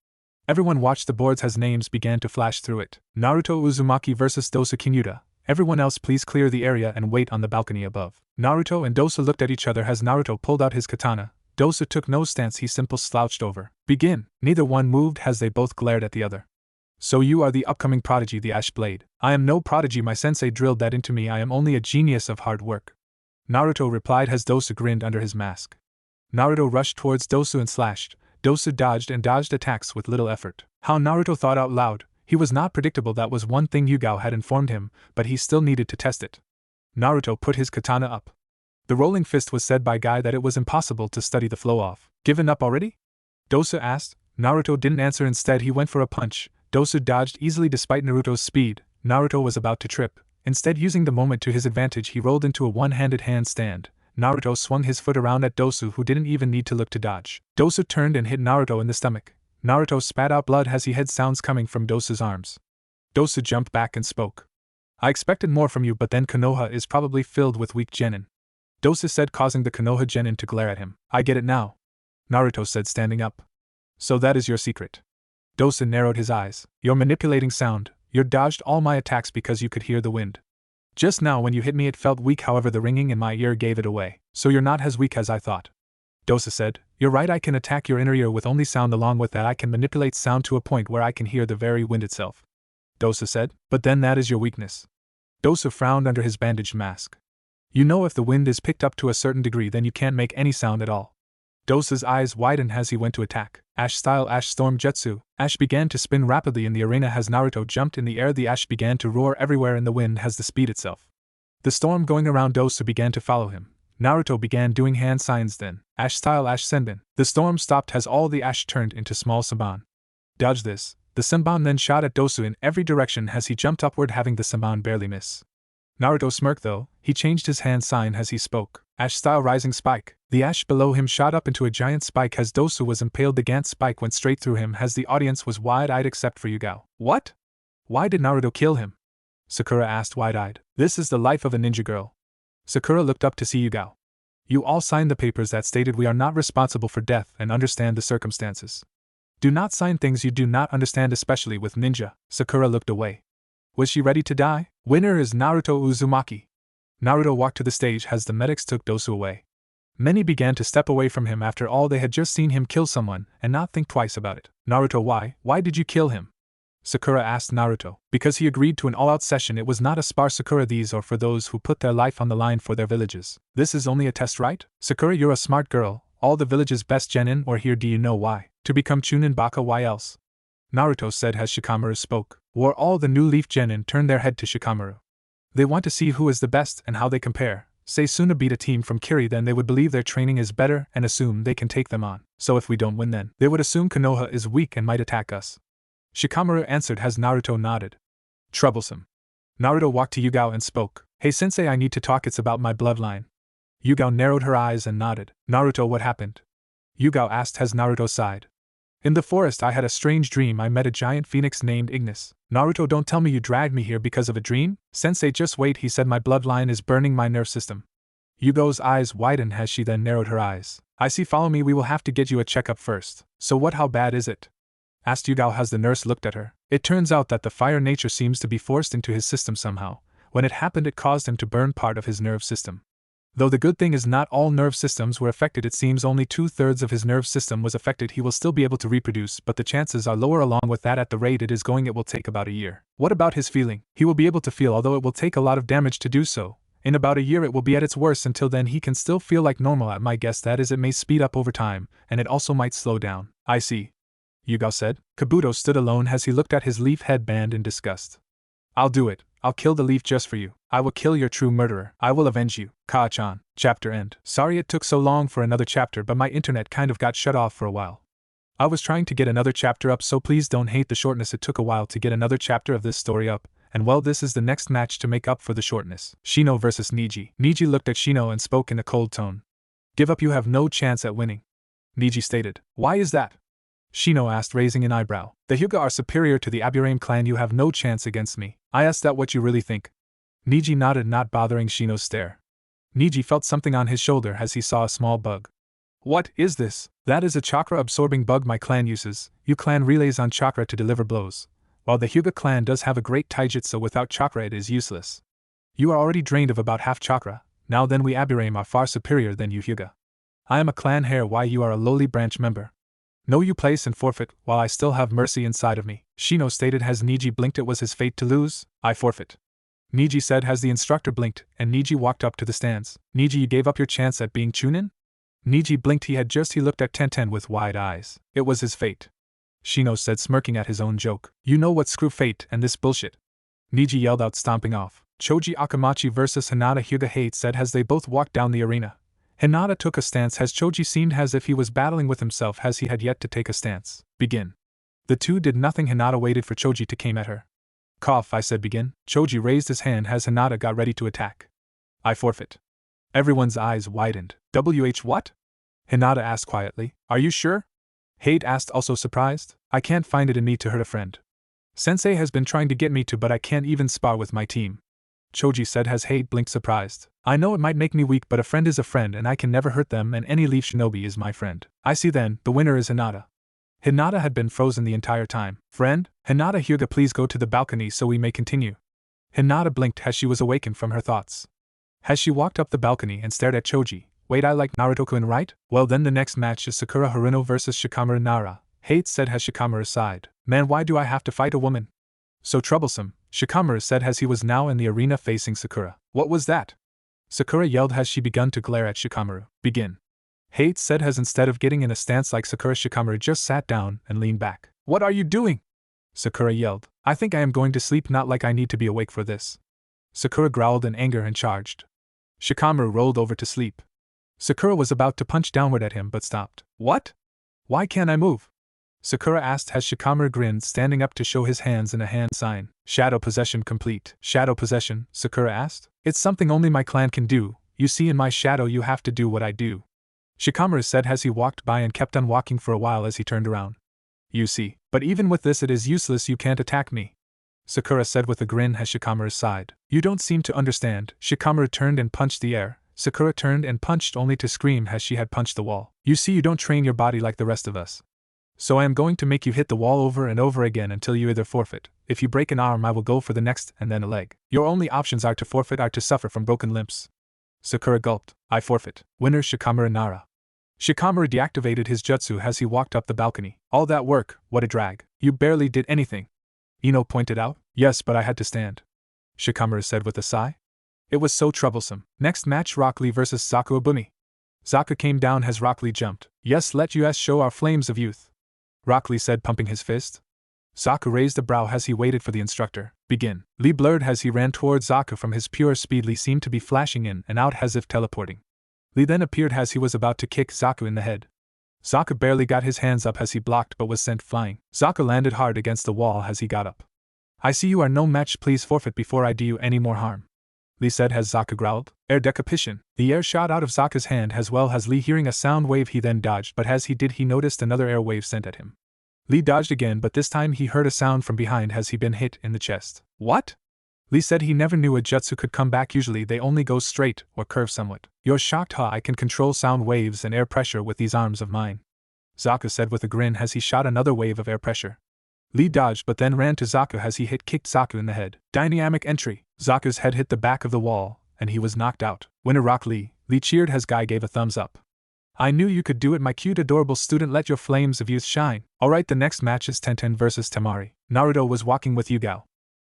Everyone watched the boards as names began to flash through it. Naruto Uzumaki vs Dosa Kinuta. Everyone else please clear the area and wait on the balcony above. Naruto and Dosa looked at each other as Naruto pulled out his katana. Dosa took no stance, he simply slouched over. Begin. Neither one moved as they both glared at the other. So you are the upcoming prodigy, the Ash Blade. I am no prodigy, my sensei drilled that into me, I am only a genius of hard work. Naruto replied as Dosa grinned under his mask. Naruto rushed towards Dosa and slashed. Dosa dodged and dodged attacks with little effort. How, Naruto thought out loud. He was not predictable, that was one thing Yuga had informed him, but he still needed to test it. Naruto put his katana up. The rolling fist was said by Guy that it was impossible to study the flow off. Given up already? Dosa asked. Naruto didn't answer, instead he went for a punch. Dosa dodged easily despite Naruto's speed. Naruto was about to trip. Instead, using the moment to his advantage, he rolled into a one-handed handstand. Naruto swung his foot around at Dosa, who didn't even need to look to dodge. Dosa turned and hit Naruto in the stomach. Naruto spat out blood as he heard sounds coming from Dosa's arms. Dosa jumped back and spoke. I expected more from you, but then Konoha is probably filled with weak genin. Dosa said, causing the Konoha genin to glare at him. I get it now. Naruto said, standing up. So that is your secret. Dosa narrowed his eyes. You're manipulating sound. You dodged all my attacks because you could hear the wind. Just now when you hit me it felt weak, however the ringing in my ear gave it away. So you're not as weak as I thought. Dosa said, you're right, I can attack your inner ear with only sound, along with that I can manipulate sound to a point where I can hear the very wind itself. Dosa said, but then that is your weakness. Dosa frowned under his bandaged mask. You know, if the wind is picked up to a certain degree then you can't make any sound at all. Dosa's eyes widened as he went to attack. Ash-style Ash Storm Jutsu. Ash began to spin rapidly in the arena as Naruto jumped in the air. The ash began to roar everywhere and the wind has the speed itself. The storm going around Dosa began to follow him. Naruto began doing hand signs then. Ash-style Ash Senbon. The storm stopped as all the ash turned into small senbon. Dodge this. The senbon then shot at Dosa in every direction as he jumped upward, having the senbon barely miss. Naruto smirked though. He changed his hand sign as he spoke. Ash-style Rising Spike. The ash below him shot up into a giant spike as Dosa was impaled. The giant spike went straight through him as the audience was wide-eyed except for Yuga. What? Why did Naruto kill him? Sakura asked wide-eyed. This is the life of a ninja girl. Sakura looked up to see Yuga. You all signed the papers that stated we are not responsible for death and understand the circumstances. Do not sign things you do not understand, especially with ninja. Sakura looked away. Was she ready to die? Winner is Naruto Uzumaki. Naruto walked to the stage as the medics took Dosa away. Many began to step away from him after all they had just seen him kill someone and not think twice about it. Naruto, why did you kill him? Sakura asked Naruto. Because he agreed to an all-out session. It was not a spar, Sakura. These are for those who put their life on the line for their villages. This is only a test, right? Sakura, you're a smart girl. All the village's best genin or here. Do you know why? To become Chunin Baka, why else? Naruto said as Shikamaru spoke. Or all the new leaf genin turned their head to Shikamaru. They want to see who is the best and how they compare. Say Suna beat a team from Kiri, then they would believe their training is better and assume they can take them on. So if we don't win, then they would assume Konoha is weak and might attack us. Shikamaru answered as Naruto nodded. Troublesome. Naruto walked to Yuga and spoke. Hey sensei, I need to talk, it's about my bloodline. Yuga narrowed her eyes and nodded. Naruto, what happened? Yuga asked as Naruto sighed. In the forest I had a strange dream. I met a giant phoenix named Ignis. Naruto, don't tell me you dragged me here because of a dream? Sensei, just wait, he said my bloodline is burning my nerve system. Yugo's eyes widened as she then narrowed her eyes. I see, follow me, we will have to get you a checkup first. So what, how bad is it? Asked Yuga as the nurse looked at her. It turns out that the fire nature seems to be forced into his system somehow. When it happened it caused him to burn part of his nerve system. Though the good thing is not all nerve systems were affected, it seems only 2/3 of his nerve system was affected. He will still be able to reproduce, but the chances are lower. Along with that, at the rate it is going, it will take about a year. What about his feeling? He will be able to feel, although it will take a lot of damage to do so. In about a year it will be at its worst. Until then he can still feel like normal. At my guess that is, it may speed up over time, and it also might slow down. I see, Yuga said. Kabuto stood alone as he looked at his leaf headband in disgust. I'll do it. I'll kill the leaf just for you. I will kill your true murderer. I will avenge you. Ka-chan. Chapter end. Sorry it took so long for another chapter, but my internet kind of got shut off for a while. I was trying to get another chapter up, so please don't hate the shortness. It took a while to get another chapter of this story up, and well, this is the next match to make up for the shortness. Shino versus Niji. Niji looked at Shino and spoke in a cold tone. Give up, you have no chance at winning, Niji stated. Why is that? Shino asked, raising an eyebrow. The Hyuga are superior to the Aburame clan. You have no chance against me. I asked that what you really think. Niji nodded, not bothering Shino's stare. Niji felt something on his shoulder as he saw a small bug. What is this? That is a chakra-absorbing bug my clan uses. Your clan relays on chakra to deliver blows. While the Hyuga clan does have a great taijutsu, without chakra it is useless. You are already drained of about half chakra. Now then, we Aburame are far superior than you Hyuga. I am a clan heir, while you are a lowly branch member. Know you place and forfeit, while I still have mercy inside of me, Shino stated as Niji blinked. It was his fate to lose. I forfeit, Niji said as the instructor blinked, and Niji walked up to the stands. Niji, you gave up your chance at being Chunin? Niji blinked. He looked at Tenten with wide eyes. It was his fate, Shino said, smirking at his own joke. You know what? Screw fate and this bullshit, Niji yelled out, stomping off. Choji Akamachi versus Hinata, Hyuga hate said as they both walked down the arena. Hinata took a stance as Choji seemed as if he was battling with himself as he had yet to take a stance. Begin. The two did nothing. Hinata waited for Choji to come at her. Cough, I said begin. Choji raised his hand as Hinata got ready to attack. I forfeit. Everyone's eyes widened. What? Hinata asked quietly. Are you sure? Hate asked, also surprised. I can't find it in me to hurt a friend. Sensei has been trying to get me to, but I can't even spar with my team, Choji said as Hate blinked surprised. I know it might make me weak, but a friend is a friend and I can never hurt them, and any leaf shinobi is my friend. I see then, the winner is Hinata. Hinata had been frozen the entire time. Friend? Hinata, Hyuga, please go to the balcony so we may continue. Hinata blinked as she was awakened from her thoughts. As she walked up the balcony and stared at Choji. Wait, I like Naruto-kun, right? Well then, the next match is Sakura Haruno versus Shikamaru Nara, Hate said as Shikamaru sighed. Man, why do I have to fight a woman? So troublesome, Shikamaru said as he was now in the arena facing Sakura. What was that? Sakura yelled as she begun to glare at Shikamaru. Begin. Hate said as instead of getting in a stance like Sakura, Shikamaru just sat down and leaned back. What are you doing? Sakura yelled. I think I am going to sleep, not like I need to be awake for this. Sakura growled in anger and charged. Shikamaru rolled over to sleep. Sakura was about to punch downward at him but stopped. What? Why can't I move? Sakura asked as Shikamaru grinned, standing up to show his hands in a hand sign. Shadow possession complete. Shadow possession? Sakura asked. It's something only my clan can do. You see, in my shadow you have to do what I do, Shikamaru said as he walked by and kept on walking for a while as he turned around. You see, but even with this it is useless, you can't attack me, Sakura said with a grin as Shikamaru sighed. You don't seem to understand. Shikamaru turned and punched the air. Sakura turned and punched only to scream as she had punched the wall. You see, you don't train your body like the rest of us. So I am going to make you hit the wall over and over again until you either forfeit. If you break an arm, I will go for the next and then a leg. Your only options are to forfeit or to suffer from broken limbs. Sakura gulped. I forfeit. Winner Shikamaru Nara. Shikamaru deactivated his jutsu as he walked up the balcony. All that work, what a drag. You barely did anything, Ino pointed out. Yes, but I had to stand, Shikamaru said with a sigh. It was so troublesome. Next match, Rock Lee versus Zaku Abumi. Zaku came down as Rock Lee jumped. Yes, let us show our flames of youth, Rock Lee said, pumping his fist. Zaku raised a brow as he waited for the instructor. Begin. Lee blurred as he ran towards Zaku. From his pure speed, Lee seemed to be flashing in and out as if teleporting. Lee then appeared as he was about to kick Zaku in the head. Zaku barely got his hands up as he blocked but was sent flying. Zaku landed hard against the wall as he got up. I see you are no match, please forfeit before I do you any more harm, Lee said as Zaku growled. Air decapitian. The air shot out of Zaku's hand as well as Lee hearing a sound wave. He then dodged, but as he did he noticed another air wave sent at him. Lee dodged again, but this time he heard a sound from behind as he'd been hit in the chest. What? Lee said he never knew a jutsu could come back. Usually they only go straight or curve somewhat. You're shocked, huh? I can control sound waves and air pressure with these arms of mine, Zaku said with a grin as he shot another wave of air pressure. Lee dodged but then ran to Zaku as he kicked Zaku in the head. Dynamic entry. Zaku's head hit the back of the wall, and he was knocked out. Winner Rock Lee, Lee cheered as Guy gave a thumbs up. I knew you could do it, my cute adorable student, let your flames of youth shine. Alright, the next match is Tenten versus Temari. Naruto was walking with Yuga.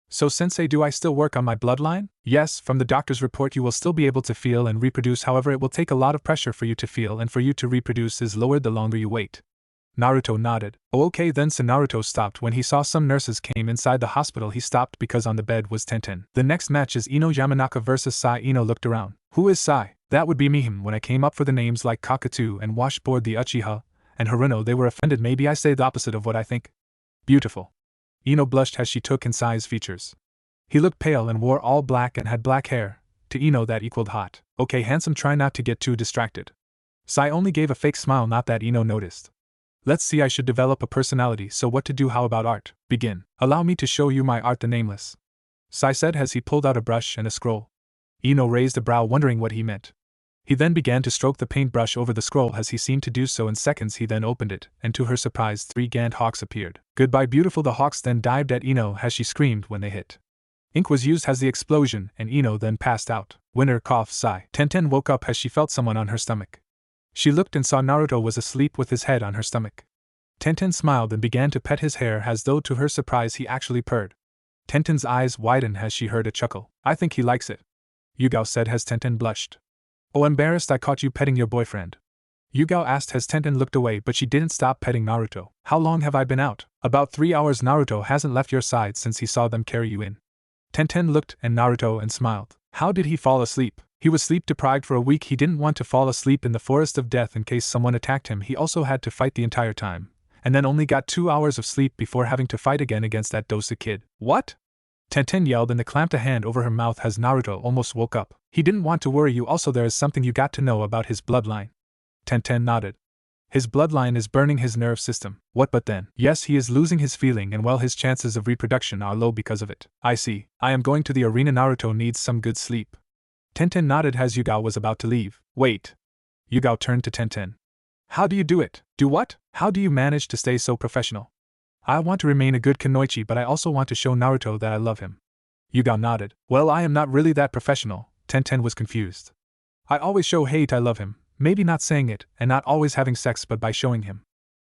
So sensei, do I still work on my bloodline? Yes, from the doctor's report you will still be able to feel and reproduce, however it will take a lot of pressure for you to feel and for you to reproduce is lowered the longer you wait. Naruto nodded. Oh okay then, so Naruto stopped when he saw some nurses came inside the hospital. He stopped because on the bed was Tenten. The next match is Ino Yamanaka versus Sai. Ino looked around. Who is Sai? That would be me. When I came up for the names like Kakatu and Washboard the Uchiha and Haruno, they were offended. Maybe I say the opposite of what I think. Beautiful. Ino blushed as she took in Sai's features. He looked pale and wore all black and had black hair. To Ino that equaled hot. Okay handsome, try not to get too distracted. Sai only gave a fake smile, not that Ino noticed. Let's see, I should develop a personality, so what to do? How about art? Begin. Allow me to show you my art, the nameless. Sai said as he pulled out a brush and a scroll. Ino raised a brow, wondering what he meant. He then began to stroke the paintbrush over the scroll as he seemed to do so in seconds. He then opened it, and to her surprise 3 Gant hawks appeared. Goodbye beautiful. The hawks then dived at Ino as she screamed when they hit. Ink was used as the explosion, and Ino then passed out. Winner cough sigh. Tenten woke up as she felt someone on her stomach. She looked and saw Naruto was asleep with his head on her stomach. Tenten smiled and began to pet his hair as though to her surprise he actually purred. Tenten's eyes widened as she heard a chuckle. I think he likes it. Yuga said as Tenten blushed. Oh, embarrassed I caught you petting your boyfriend. Yuga asked as Tenten looked away, but she didn't stop petting Naruto. How long have I been out? About 3 hours. Naruto hasn't left your side since he saw them carry you in. Tenten looked at Naruto and smiled. How did he fall asleep? He was sleep deprived for a week. He didn't want to fall asleep in the forest of death in case someone attacked him. He also had to fight the entire time, and then only got 2 hours of sleep before having to fight again against that Dosa kid. What? Tenten yelled and clamped a hand over her mouth as Naruto almost woke up. He didn't want to worry you. Also, there is something you got to know about his bloodline. Tenten nodded. His bloodline is burning his nerve system. What but then? Yes, he is losing his feeling and well, his chances of reproduction are low because of it. I see. I am going to the arena. Naruto needs some good sleep. Tenten nodded as Yuga was about to leave. Wait. Yuga turned to Tenten. How do you do it? Do what? How do you manage to stay so professional? I want to remain a good Kunoichi, but I also want to show Naruto that I love him. Yuga nodded. Well, I am not really that professional. Tenten was confused. I always show hate I love him, maybe not saying it, and not always having sex, but by showing him.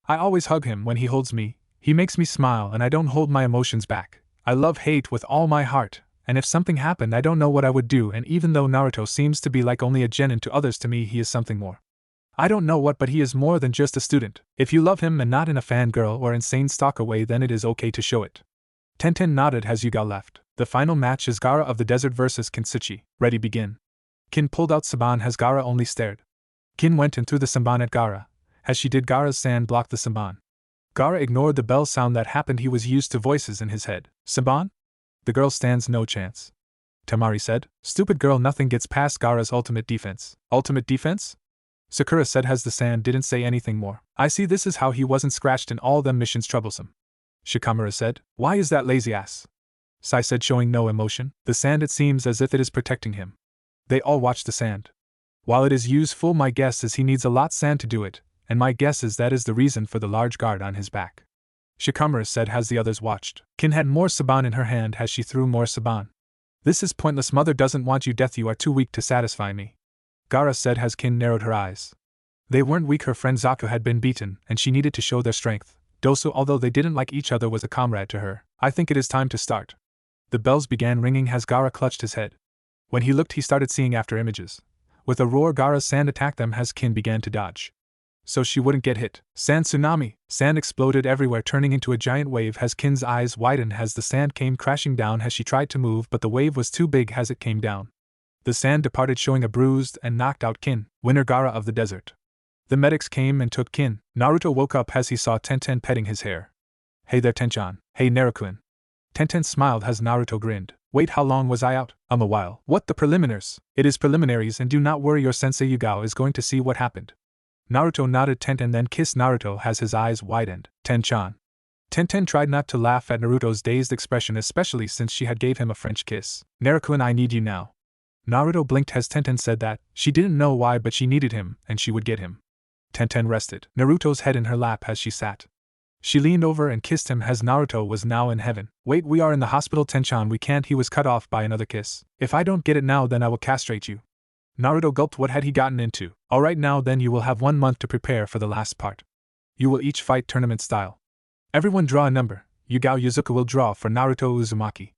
I always hug him when he holds me, he makes me smile and I don't hold my emotions back. I love hate with all my heart, and if something happened I don't know what I would do, and even though Naruto seems to be like only a genin to others, to me he is something more. I don't know what, but he is more than just a student. If you love him and not in a fangirl or insane stalker way, then it is okay to show it. Tenten nodded as Yuga left. The final match is Gaara of the Desert versus Kinsuchi. Ready, begin. Kin pulled out Saban as Gaara only stared. Kin went and threw the Saban at Gaara. As she did, Gaara's sand blocked the Saban. Gaara ignored the bell sound that happened. He was used to voices in his head. Saban? The girl stands no chance. Temari said. Stupid girl, nothing gets past Gaara's ultimate defense. Ultimate defense? Sakura said as the sand didn't say anything more. I see, this is how he wasn't scratched in all them missions. Troublesome. Shikamaru said. Why is that lazy ass? Sai said, showing no emotion. The sand, it seems as if it is protecting him. They all watched the sand. While it is useful, my guess is he needs a lot sand to do it, and my guess is that is the reason for the large guard on his back. Shikamaru said as the others watched. Kin had more Saban in her hand as she threw more Saban. This is pointless. Mother doesn't want you. Death, you are too weak to satisfy me. Gaara said as Kin narrowed her eyes. They weren't weak. Her friend Zaku had been beaten, and she needed to show their strength. Dosu, although they didn't like each other, was a comrade to her. I think it is time to start. The bells began ringing as Gaara clutched his head. When he looked, he started seeing after images. With a roar, Gaara's sand attacked them as Kin began to dodge. So she wouldn't get hit. Sand tsunami! Sand exploded everywhere, turning into a giant wave as Kin's eyes widened as the sand came crashing down as she tried to move, but the wave was too big as it came down. The sand departed, showing a bruised and knocked out Kin, winner Gaara of the desert. The medics came and took Kin. Naruto woke up as he saw Tenten petting his hair. Hey there, Tenchan. Hey, Naruto-kun. Tenten smiled as Naruto grinned. Wait, how long was I out? A while. What, the preliminaries? It is preliminaries, and do not worry, your sensei Yuga is going to see what happened. Naruto nodded. Tenten then kissed Naruto as his eyes widened. Tenchan. Tenten tried not to laugh at Naruto's dazed expression, especially since she had gave him a French kiss. Naruto-kun, I need you now. Naruto blinked as Tenten said that. She didn't know why, but she needed him, and she would get him. Tenten rested Naruto's head in her lap as she sat. She leaned over and kissed him as Naruto was now in heaven. Wait, we are in the hospital, Tenchan, we can't. He was cut off by another kiss. If I don't get it now, then I will castrate you. Naruto gulped. What had he gotten into? Alright, now then you will have 1 month to prepare for the last part. You will each fight tournament style. Everyone draw a number. Yuga Yuzuka will draw for Naruto Uzumaki.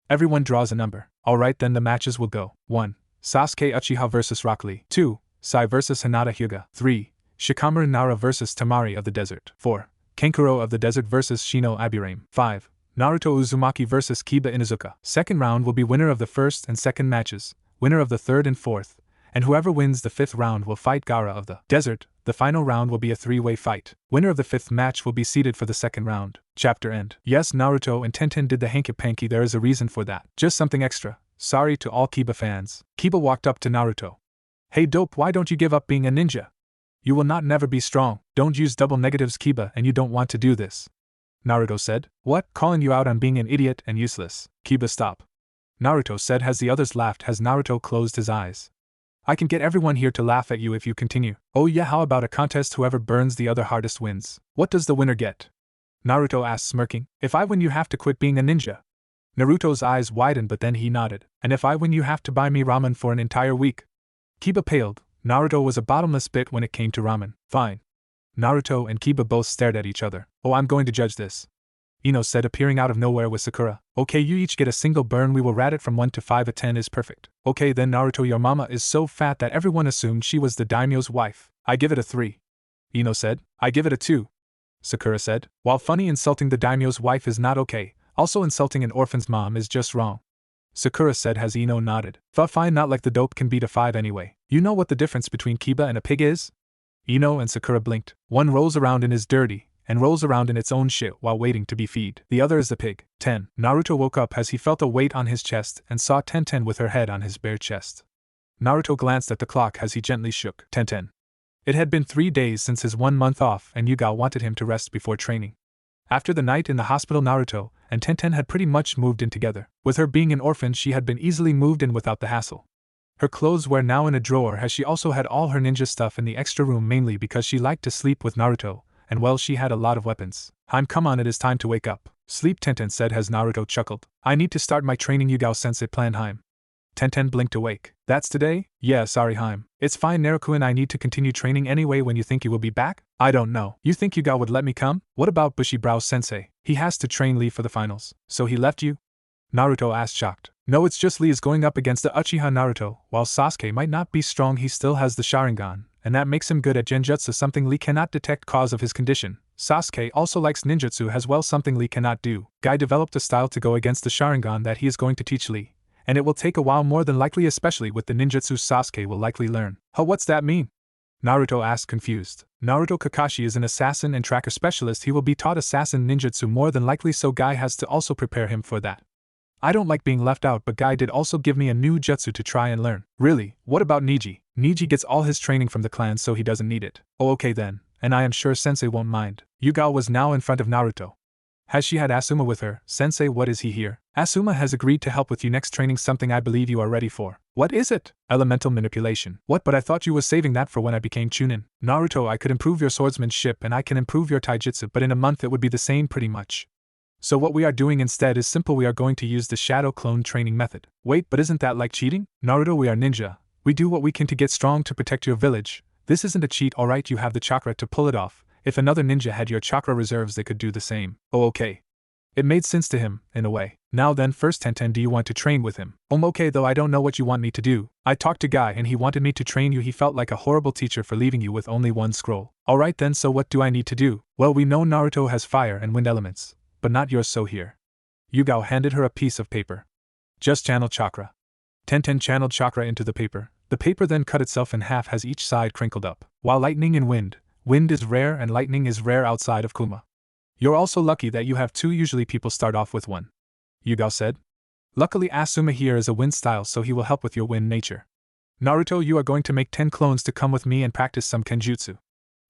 Everyone draws a number. Alright, then the matches will go. 1. Sasuke Uchiha vs Rock Lee. 2. Sai vs Hinata Hyuga. 3. Shikamaru Nara vs Tamari of the Desert. 4. Kankuro of the Desert vs Shino Aburame. 5. Naruto Uzumaki vs Kiba Inuzuka. Second round will be winner of the first and second matches, winner of the third and fourth, and whoever wins the fifth round will fight Gaara of the Desert. The final round will be a 3-way fight. Winner of the fifth match will be seeded for the second round. Chapter end. Yes, Naruto and Tenten did the hanky-panky. There is a reason for that. Just something extra. Sorry to all Kiba fans. Kiba walked up to Naruto. Hey dope, why don't you give up being a ninja? You will not never be strong. Don't use double negatives, Kiba, and you don't want to do this. Naruto said. What? Calling you out on being an idiot and useless. Kiba, stop. Naruto said as the others laughed as Naruto closed his eyes. I can get everyone here to laugh at you if you continue. Oh yeah, how about a contest? Whoever burns the other hardest wins. What does the winner get? Naruto asked, smirking. If I win, you have to quit being a ninja. Naruto's eyes widened, but then he nodded. And if I win, you have to buy me ramen for an entire week. Kiba paled. Naruto was a bottomless pit when it came to ramen. Fine. Naruto and Kiba both stared at each other. Oh, I'm going to judge this. Ino said, appearing out of nowhere with Sakura. Okay, you each get a single burn. We will rate it from 1 to 5. A 10 is perfect. Okay then, Naruto, your mama is so fat that everyone assumed she was the daimyo's wife. I give it a 3. Ino said. I give it a 2. Sakura said. While funny, insulting the daimyo's wife is not okay, also insulting an orphan's mom is just wrong. Sakura said as Ino nodded. Fine, not like the dope can beat a 5 anyway. You know what the difference between Kiba and a pig is? Ino and Sakura blinked. One rolls around in his dirty, and rolls around in its own shit while waiting to be fed. The other is the pig. 10. Naruto woke up as he felt a weight on his chest and saw Tenten with her head on his bare chest. Naruto glanced at the clock as he gently shook. 10. It had been 3 days since his 1 month off, and Yuga wanted him to rest before training. After the night in the hospital, Naruto and Tenten had pretty much moved in together. With her being an orphan, she had been easily moved in without the hassle. Her clothes were now in a drawer, as she also had all her ninja stuff in the extra room, mainly because she liked to sleep with Naruto, and well, she had a lot of weapons. Come on, it is time to wake up. Sleep, Tenten said as Naruto chuckled. I need to start my training, Yuga-sensei planned. Tenten blinked awake. That's today? Yeah, sorry, It's fine, Naruto, and I need to continue training anyway. When you think you will be back? I don't know. You think Yuga would let me come? What about Bushy-brow-sensei? He has to train Lee for the finals. So he left you? Naruto asked, shocked. No, it's just Lee is going up against the Uchiha Naruto. While Sasuke might not be strong, he still has the Sharingan, and that makes him good at Genjutsu, something Lee cannot detect cause of his condition. Sasuke also likes ninjutsu as well, something Lee cannot do. Guy developed a style to go against the Sharingan that he is going to teach Lee, and it will take a while, more than likely, especially with the ninjutsu Sasuke will likely learn. What's that mean? Naruto asked, confused. Naruto Kakashi is an assassin and tracker specialist. He will be taught assassin ninjutsu more than likely, so Guy has to also prepare him for that. I don't like being left out, but Guy did also give me a new jutsu to try and learn. Really? What about Niji? Niji gets all his training from the clan, so he doesn't need it. Oh, okay then, and I am sure Sensei won't mind. Yuga was now in front of Naruto. Has she had Asuma with her? Sensei, what is he here? Asuma has agreed to help with you next training, something I believe you are ready for. What is it? Elemental manipulation. What? But I thought you was saving that for when I became Chunin. Naruto, I could improve your swordsmanship and I can improve your taijutsu, but in a month it would be the same pretty much. So what we are doing instead is simple. We are going to use the shadow clone training method. Wait, but isn't that like cheating? Naruto, we are ninja. We do what we can to get strong to protect your village. This isn't a cheat, alright, you have the chakra to pull it off. If another ninja had your chakra reserves, they could do the same. Oh, okay. It made sense to him, in a way. Now then, first Tenten, do you want to train with him? Okay, though I don't know what you want me to do. I talked to Guy and he wanted me to train you. He felt like a horrible teacher for leaving you with only 1 scroll. Alright then, so what do I need to do? Well, we know Naruto has fire and wind elements, but not yours, so here. Yuga handed her a piece of paper. Just channel chakra. Tenten channeled chakra into the paper. The paper then cut itself in half as each side crinkled up. While lightning and wind is rare and lightning is rare outside of Kuma. You're also lucky that you have 2, usually people start off with 1. Yuga said. Luckily Asuma here is a wind style, so he will help with your wind nature. Naruto, you are going to make 10 clones to come with me and practice some Genjutsu.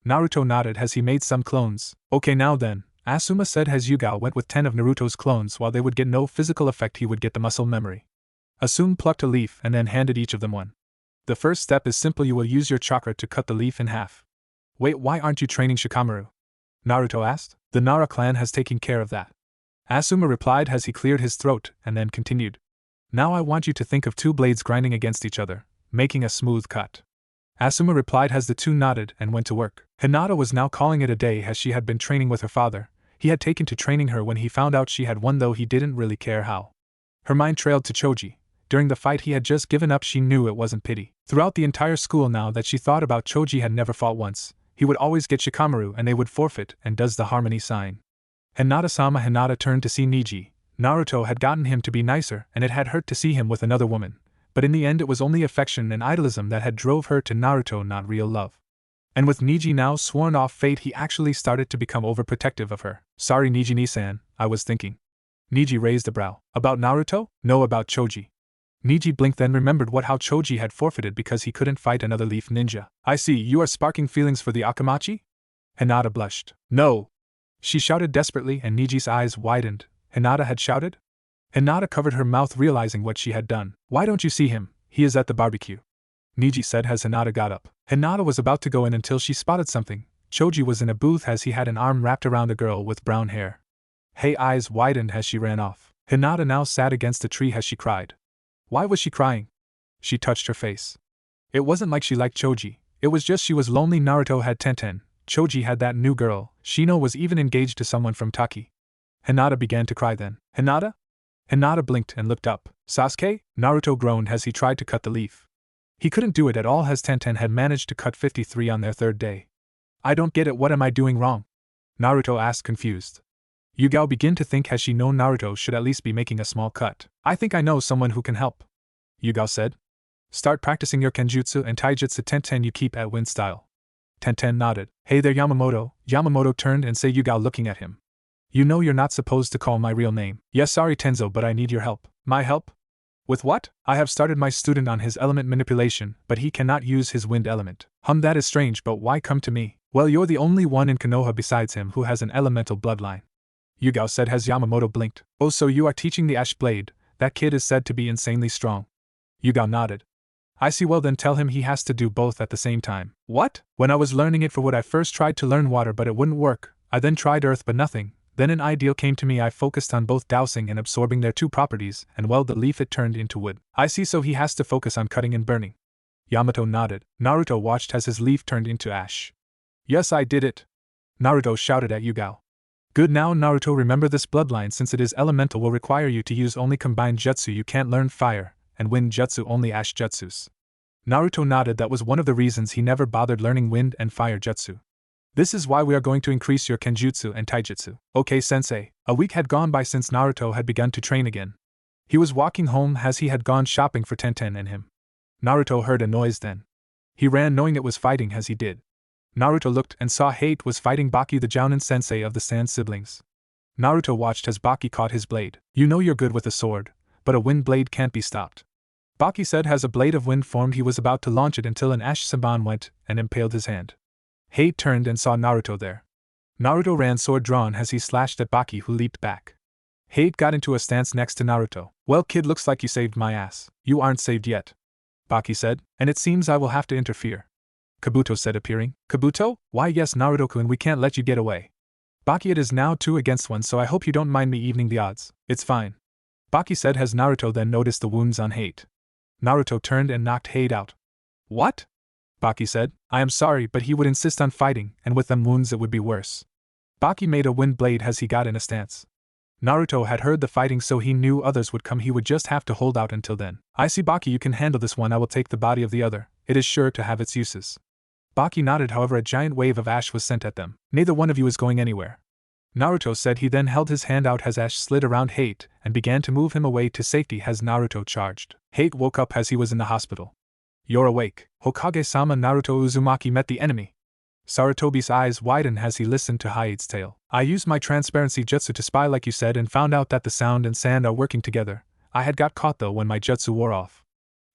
Naruto nodded as he made some clones. Okay, now then, Asuma said as Yuga went with 10 of Naruto's clones. While they would get no physical effect, he would get the muscle memory. Asuma plucked a leaf and then handed each of them 1. The first step is simple. You will use your chakra to cut the leaf in half. Wait, why aren't you training Shikamaru? Naruto asked. The Nara clan has taken care of that. Asuma replied as he cleared his throat, and then continued. Now I want you to think of 2 blades grinding against each other. making a smooth cut. Asuma replied as the two nodded and went to work. Hinata was now calling it a day as she had been training with her father. He had taken to training her when he found out she had won, though he didn't really care how. Her mind trailed to Choji. During the fight he had just given up, she knew it wasn't pity. Throughout the entire school now that she thought about, Choji had never fought once. He would always get Shikamaru and they would forfeit, and does the harmony sign. Hinata-sama. Hinata turned to see Niji. Naruto had gotten him to be nicer and it had hurt to see him with another woman. But in the end it was only affection and idolism that had drove her to Naruto, not real love. And with Niji now sworn off fate, he actually started to become overprotective of her. Sorry Niji-ni-san, I was thinking. Niji raised a brow. About Naruto? No, about Choji. Niji blinked, then remembered how Choji had forfeited because he couldn't fight another leaf ninja. I see, you are sparking feelings for the Akamachi? Hinata blushed. No! She shouted desperately and Niji's eyes widened. Hinata had shouted? Hinata covered her mouth, realizing what she had done. Why don't you see him? He is at the barbecue. Niji said as Hinata got up. Hinata was about to go in until she spotted something. Choji was in a booth as he had an arm wrapped around a girl with brown hair. Hei's eyes widened as she ran off. Hinata now sat against a tree as she cried. Why was she crying? She touched her face. It wasn't like she liked Choji, it was just she was lonely. Naruto had Tenten, Choji had that new girl, Shino was even engaged to someone from Taki. Hinata began to cry then. Hinata? Hinata blinked and looked up. Sasuke? Naruto groaned as he tried to cut the leaf. He couldn't do it at all as Tenten had managed to cut 53 on their third day. I don't get it, what am I doing wrong? Naruto asked, confused. Yuga began to think as she know Naruto should at least be making a small cut. I think I know someone who can help, Yuga said. Start practicing your Genjutsu and Taijutsu. Tenten you keep at wind style. Tenten nodded. Hey there Yamamoto. Yamamoto turned and said, Yuga looking at him. You know you're not supposed to call my real name. Yes, sorry Tenzo, but I need your help. My help? With what? I have started my student on his element manipulation, but he cannot use his wind element. That is strange, but why come to me? Well, you're the only one in Konoha besides him who has an elemental bloodline, Yuga said as Yamamoto blinked. Oh, so you are teaching the Ash Blade? That kid is said to be insanely strong. Yuga nodded. I see, well then tell him he has to do both at the same time. What? When I was learning it for wood I first tried to learn water but it wouldn't work. I then tried earth but nothing. Then an ideal came to me. I focused on both dousing and absorbing their two properties, and well, the leaf it turned into wood. I see, so he has to focus on cutting and burning. Yamato nodded. Naruto watched as his leaf turned into ash. Yes, I did it. Naruto shouted at Yuga. Good, now Naruto, remember this bloodline, since it is elemental will require you to use only combined jutsu. You can't learn fire and wind jutsu, only ash jutsus. Naruto nodded. That was one of the reasons he never bothered learning wind and fire jutsu. This is why we are going to increase your Genjutsu and Taijutsu. Okay sensei. A week had gone by since Naruto had begun to train again. He was walking home as he had gone shopping for Tenten and him. Naruto heard a noise then. He ran knowing it was fighting as he did. Naruto looked and saw Hate was fighting Baky, the Jounin sensei of the Sand siblings. Naruto watched as Baky caught his blade. You know you're good with a sword, but a wind blade can't be stopped. Baky said as a blade of wind formed he was about to launch it until an ash saban went and impaled his hand. Hate turned and saw Naruto there. Naruto ran sword drawn as he slashed at Baky, who leaped back. Hate got into a stance next to Naruto. Well kid, looks like you saved my ass. You aren't saved yet, Baky said, and it seems I will have to interfere, Kabuto said, appearing. Kabuto? Why yes Naruto-kun, we can't let you get away. Baky, it is now 2 against 1, so I hope you don't mind me evening the odds. It's fine, Baky said as Naruto then noticed the wounds on Hate. Naruto turned and knocked Hate out. What? Baky said. I am sorry, but he would insist on fighting, and with them wounds it would be worse. Baky made a wind blade as he got in a stance. Naruto had heard the fighting, so he knew others would come. He would just have to hold out until then. I see, Baky, you can handle this one. I will take the body of the other. It is sure to have its uses. Baky nodded. However, a giant wave of ash was sent at them. Neither one of you is going anywhere, Naruto said. He then held his hand out as ash slid around Hate and began to move him away to safety as Naruto charged. Hate woke up as he was in the hospital. You're awake. Hokage-sama. Naruto Uzumaki met the enemy. Sarutobi's eyes widened as he listened to Hate's tale. I used my transparency jutsu to spy like you said and found out that the sound and sand are working together. I had got caught though when my jutsu wore off.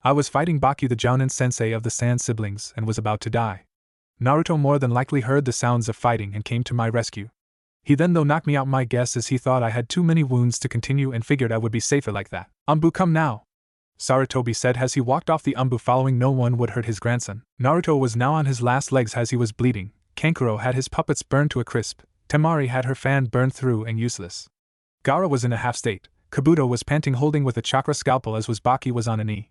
I was fighting Baky, the Jounin sensei of the Sand siblings, and was about to die. Naruto more than likely heard the sounds of fighting and came to my rescue. He then though knocked me out. My guess is he thought I had too many wounds to continue and figured I would be safer like that. Umbu, come now, Sarutobi said as he walked off the Umbu, following. No one would hurt his grandson. Naruto was now on his last legs as he was bleeding. Kankuro had his puppets burned to a crisp. Temari had her fan burned through and useless. Gaara was in a half state. Kabuto was panting, holding with a chakra scalpel, as was Baky was on a knee.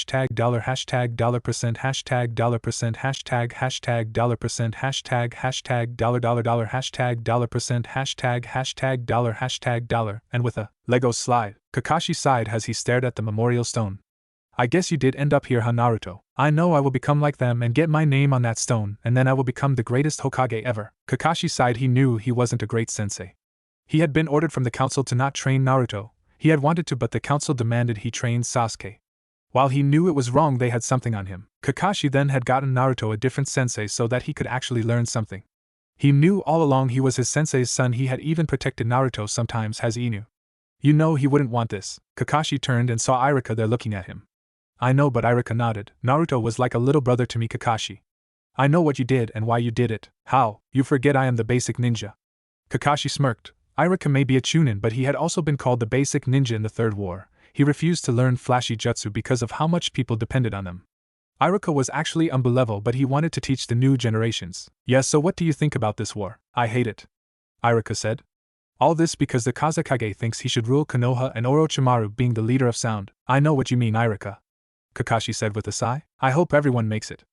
hashtag dollar %, hashtag dollar %, hashtag dollar %, hashtag dollar hashtag dollar %, hashtag dollar, and with a Lego slide, Kakashi sighed as he stared at the memorial stone. I guess you did end up here, huh, Naruto? I know I will become like them and get my name on that stone, and then I will become the greatest Hokage ever. Kakashi sighed. He knew he wasn't a great sensei. He had been ordered from the council to not train Naruto. He had wanted to, but the council demanded he train Sasuke. While he knew it was wrong, they had something on him. Kakashi then had gotten Naruto a different sensei so that he could actually learn something. He knew all along he was his sensei's son. He had even protected Naruto sometimes, as he knew. You know he wouldn't want this. Kakashi turned and saw Iruka there looking at him. I know, but Iruka nodded. Naruto was like a little brother to me, Kakashi. I know what you did and why you did it. How? You forget I am the basic ninja. Kakashi smirked. Iruka may be a Chunin, but he had also been called the basic ninja in the Third War. He refused to learn flashy jutsu because of how much people depended on them. Iruka was actually Umbu level, but he wanted to teach the new generations. Yes, so what do you think about this war? I hate it, Iruka said. All this because the Kazekage thinks he should rule Konoha and Orochimaru being the leader of sound. I know what you mean, Iruka, Kakashi said with a sigh. I hope everyone makes it.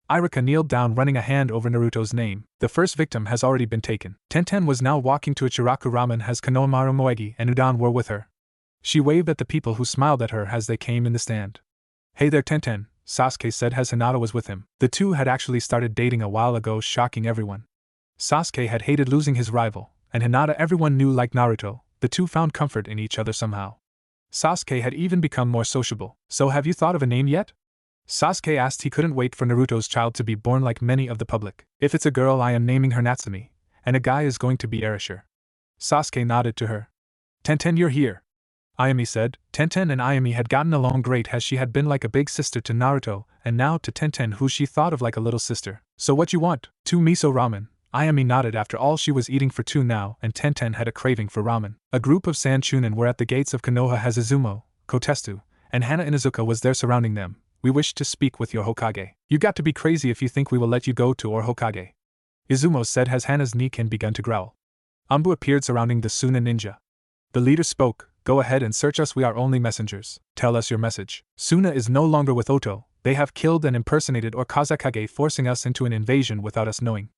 Iruka kneeled down, running a hand over Naruto's name. The first victim has already been taken. Tenten was now walking to Ichiraku Ramen as Konohamaru Moegi and Udan were with her. She waved at the people who smiled at her as they came in the stand. Hey there, Tenten, Sasuke said as Hinata was with him. The two had actually started dating a while ago, shocking everyone. Sasuke had hated losing his rival, and Hinata everyone knew liked Naruto. The two found comfort in each other somehow. Sasuke had even become more sociable. So have you thought of a name yet? Sasuke asked. He couldn't wait for Naruto's child to be born like many of the public. If it's a girl, I am naming her Natsumi, and a guy is going to be Erasure. Sasuke nodded to her. Tenten, you're here, Ayami said. Tenten and Ayami had gotten along great as she had been like a big sister to Naruto, and now to Tenten, who she thought of like a little sister. So what you want? 2 miso ramen. Ayami nodded. After all, she was eating for 2 now, and Tenten had a craving for ramen. A group of Sand Chunin were at the gates of Konoha as Izumo, Kotesu, and Hana Inuzuka was there surrounding them. We wish to speak with your Hokage. You got to be crazy if you think we will let you go to our Hokage, Izumo said as Hana's knee can begun to growl. Umbu appeared surrounding the Suna ninja. The leader spoke. Go ahead and search us, we are only messengers. Tell us your message. Suna is no longer with Oto. They have killed and impersonated our Kazekage, forcing us into an invasion without us knowing.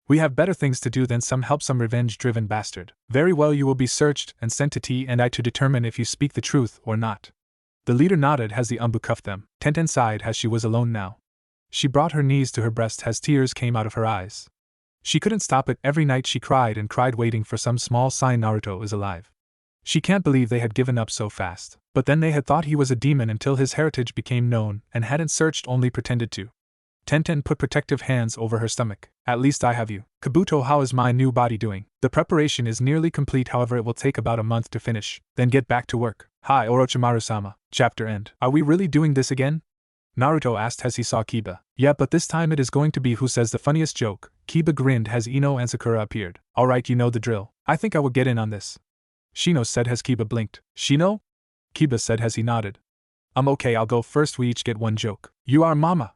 We have better things to do than help some revenge-driven bastard. Very well, you will be searched and sent to T and I to determine if you speak the truth or not. The leader nodded as the Umbu cuffed them. Tenten sighed as she was alone now. She brought her knees to her breast as tears came out of her eyes. She couldn't stop it. Every night she cried and cried, waiting for some small sign Naruto is alive. She can't believe they had given up so fast. But then they had thought he was a demon until his heritage became known and hadn't searched, only pretended to. Tenten put protective hands over her stomach. At least I have you. Kabuto, how is my new body doing? The preparation is nearly complete, however it will take about a month to finish. Then get back to work. Hi Orochimaru-sama. Chapter end. Are we really doing this again? Naruto asked as he saw Kiba. Yeah, but this time it is going to be who says the funniest joke. Kiba grinned as Ino and Sakura appeared. Alright, you know the drill. I think I will get in on this. Shino said as Kiba blinked. Shino? Kiba said as he nodded. Okay, I'll go first. We each get one joke. You are mama.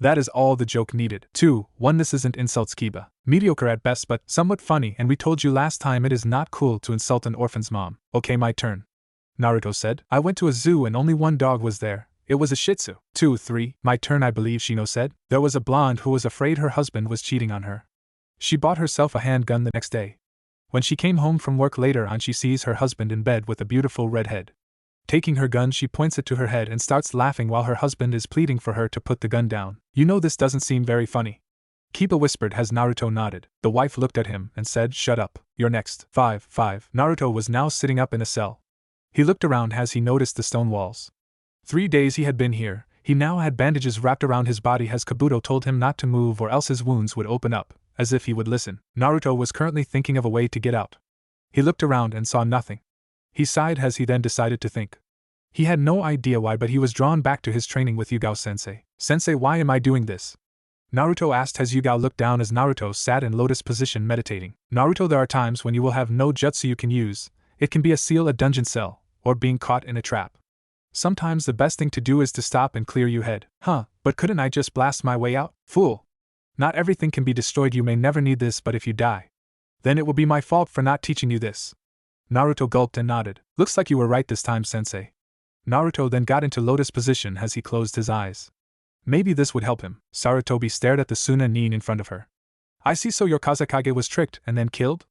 That is all the joke needed. 2. 1. This isn't insults, Kiba. Mediocre at best but somewhat funny, and we told you last time it is not cool to insult an orphan's mom. Okay, my turn. Naruto said. I went to a zoo and only one dog was there. It was a Shih Tzu. 2. 3. My turn, I believe, Shino said. There was a blonde who was afraid her husband was cheating on her. She bought herself a handgun the next day. When she came home from work later on, she sees her husband in bed with a beautiful redhead. Taking her gun, she points it to her head and starts laughing while her husband is pleading for her to put the gun down. You know this doesn't seem very funny. Kiba whispered as Naruto nodded. The wife looked at him and said, shut up. You're next. 5. Naruto was now sitting up in a cell. He looked around as he noticed the stone walls. 3 days he had been here. He now had bandages wrapped around his body as Kabuto told him not to move or else his wounds would open up, as if he would listen. Naruto was currently thinking of a way to get out. He looked around and saw nothing. He sighed as he then decided to think. He had no idea why, but he was drawn back to his training with Yugao-sensei. Sensei, why am I doing this? Naruto asked as Yugao looked down as Naruto sat in lotus position meditating. Naruto, there are times when you will have no jutsu you can use. It can be a seal, a dungeon cell, or being caught in a trap. Sometimes the best thing to do is to stop and clear your head. But couldn't I just blast my way out? Fool! Not everything can be destroyed. You may never need this, but if you die, then it will be my fault for not teaching you this. Naruto gulped and nodded. Looks like you were right this time, sensei. Naruto then got into lotus position as he closed his eyes. Maybe this would help him. Sarutobi stared at the Chunin in front of her. I see, so your Kazekage was tricked and then killed?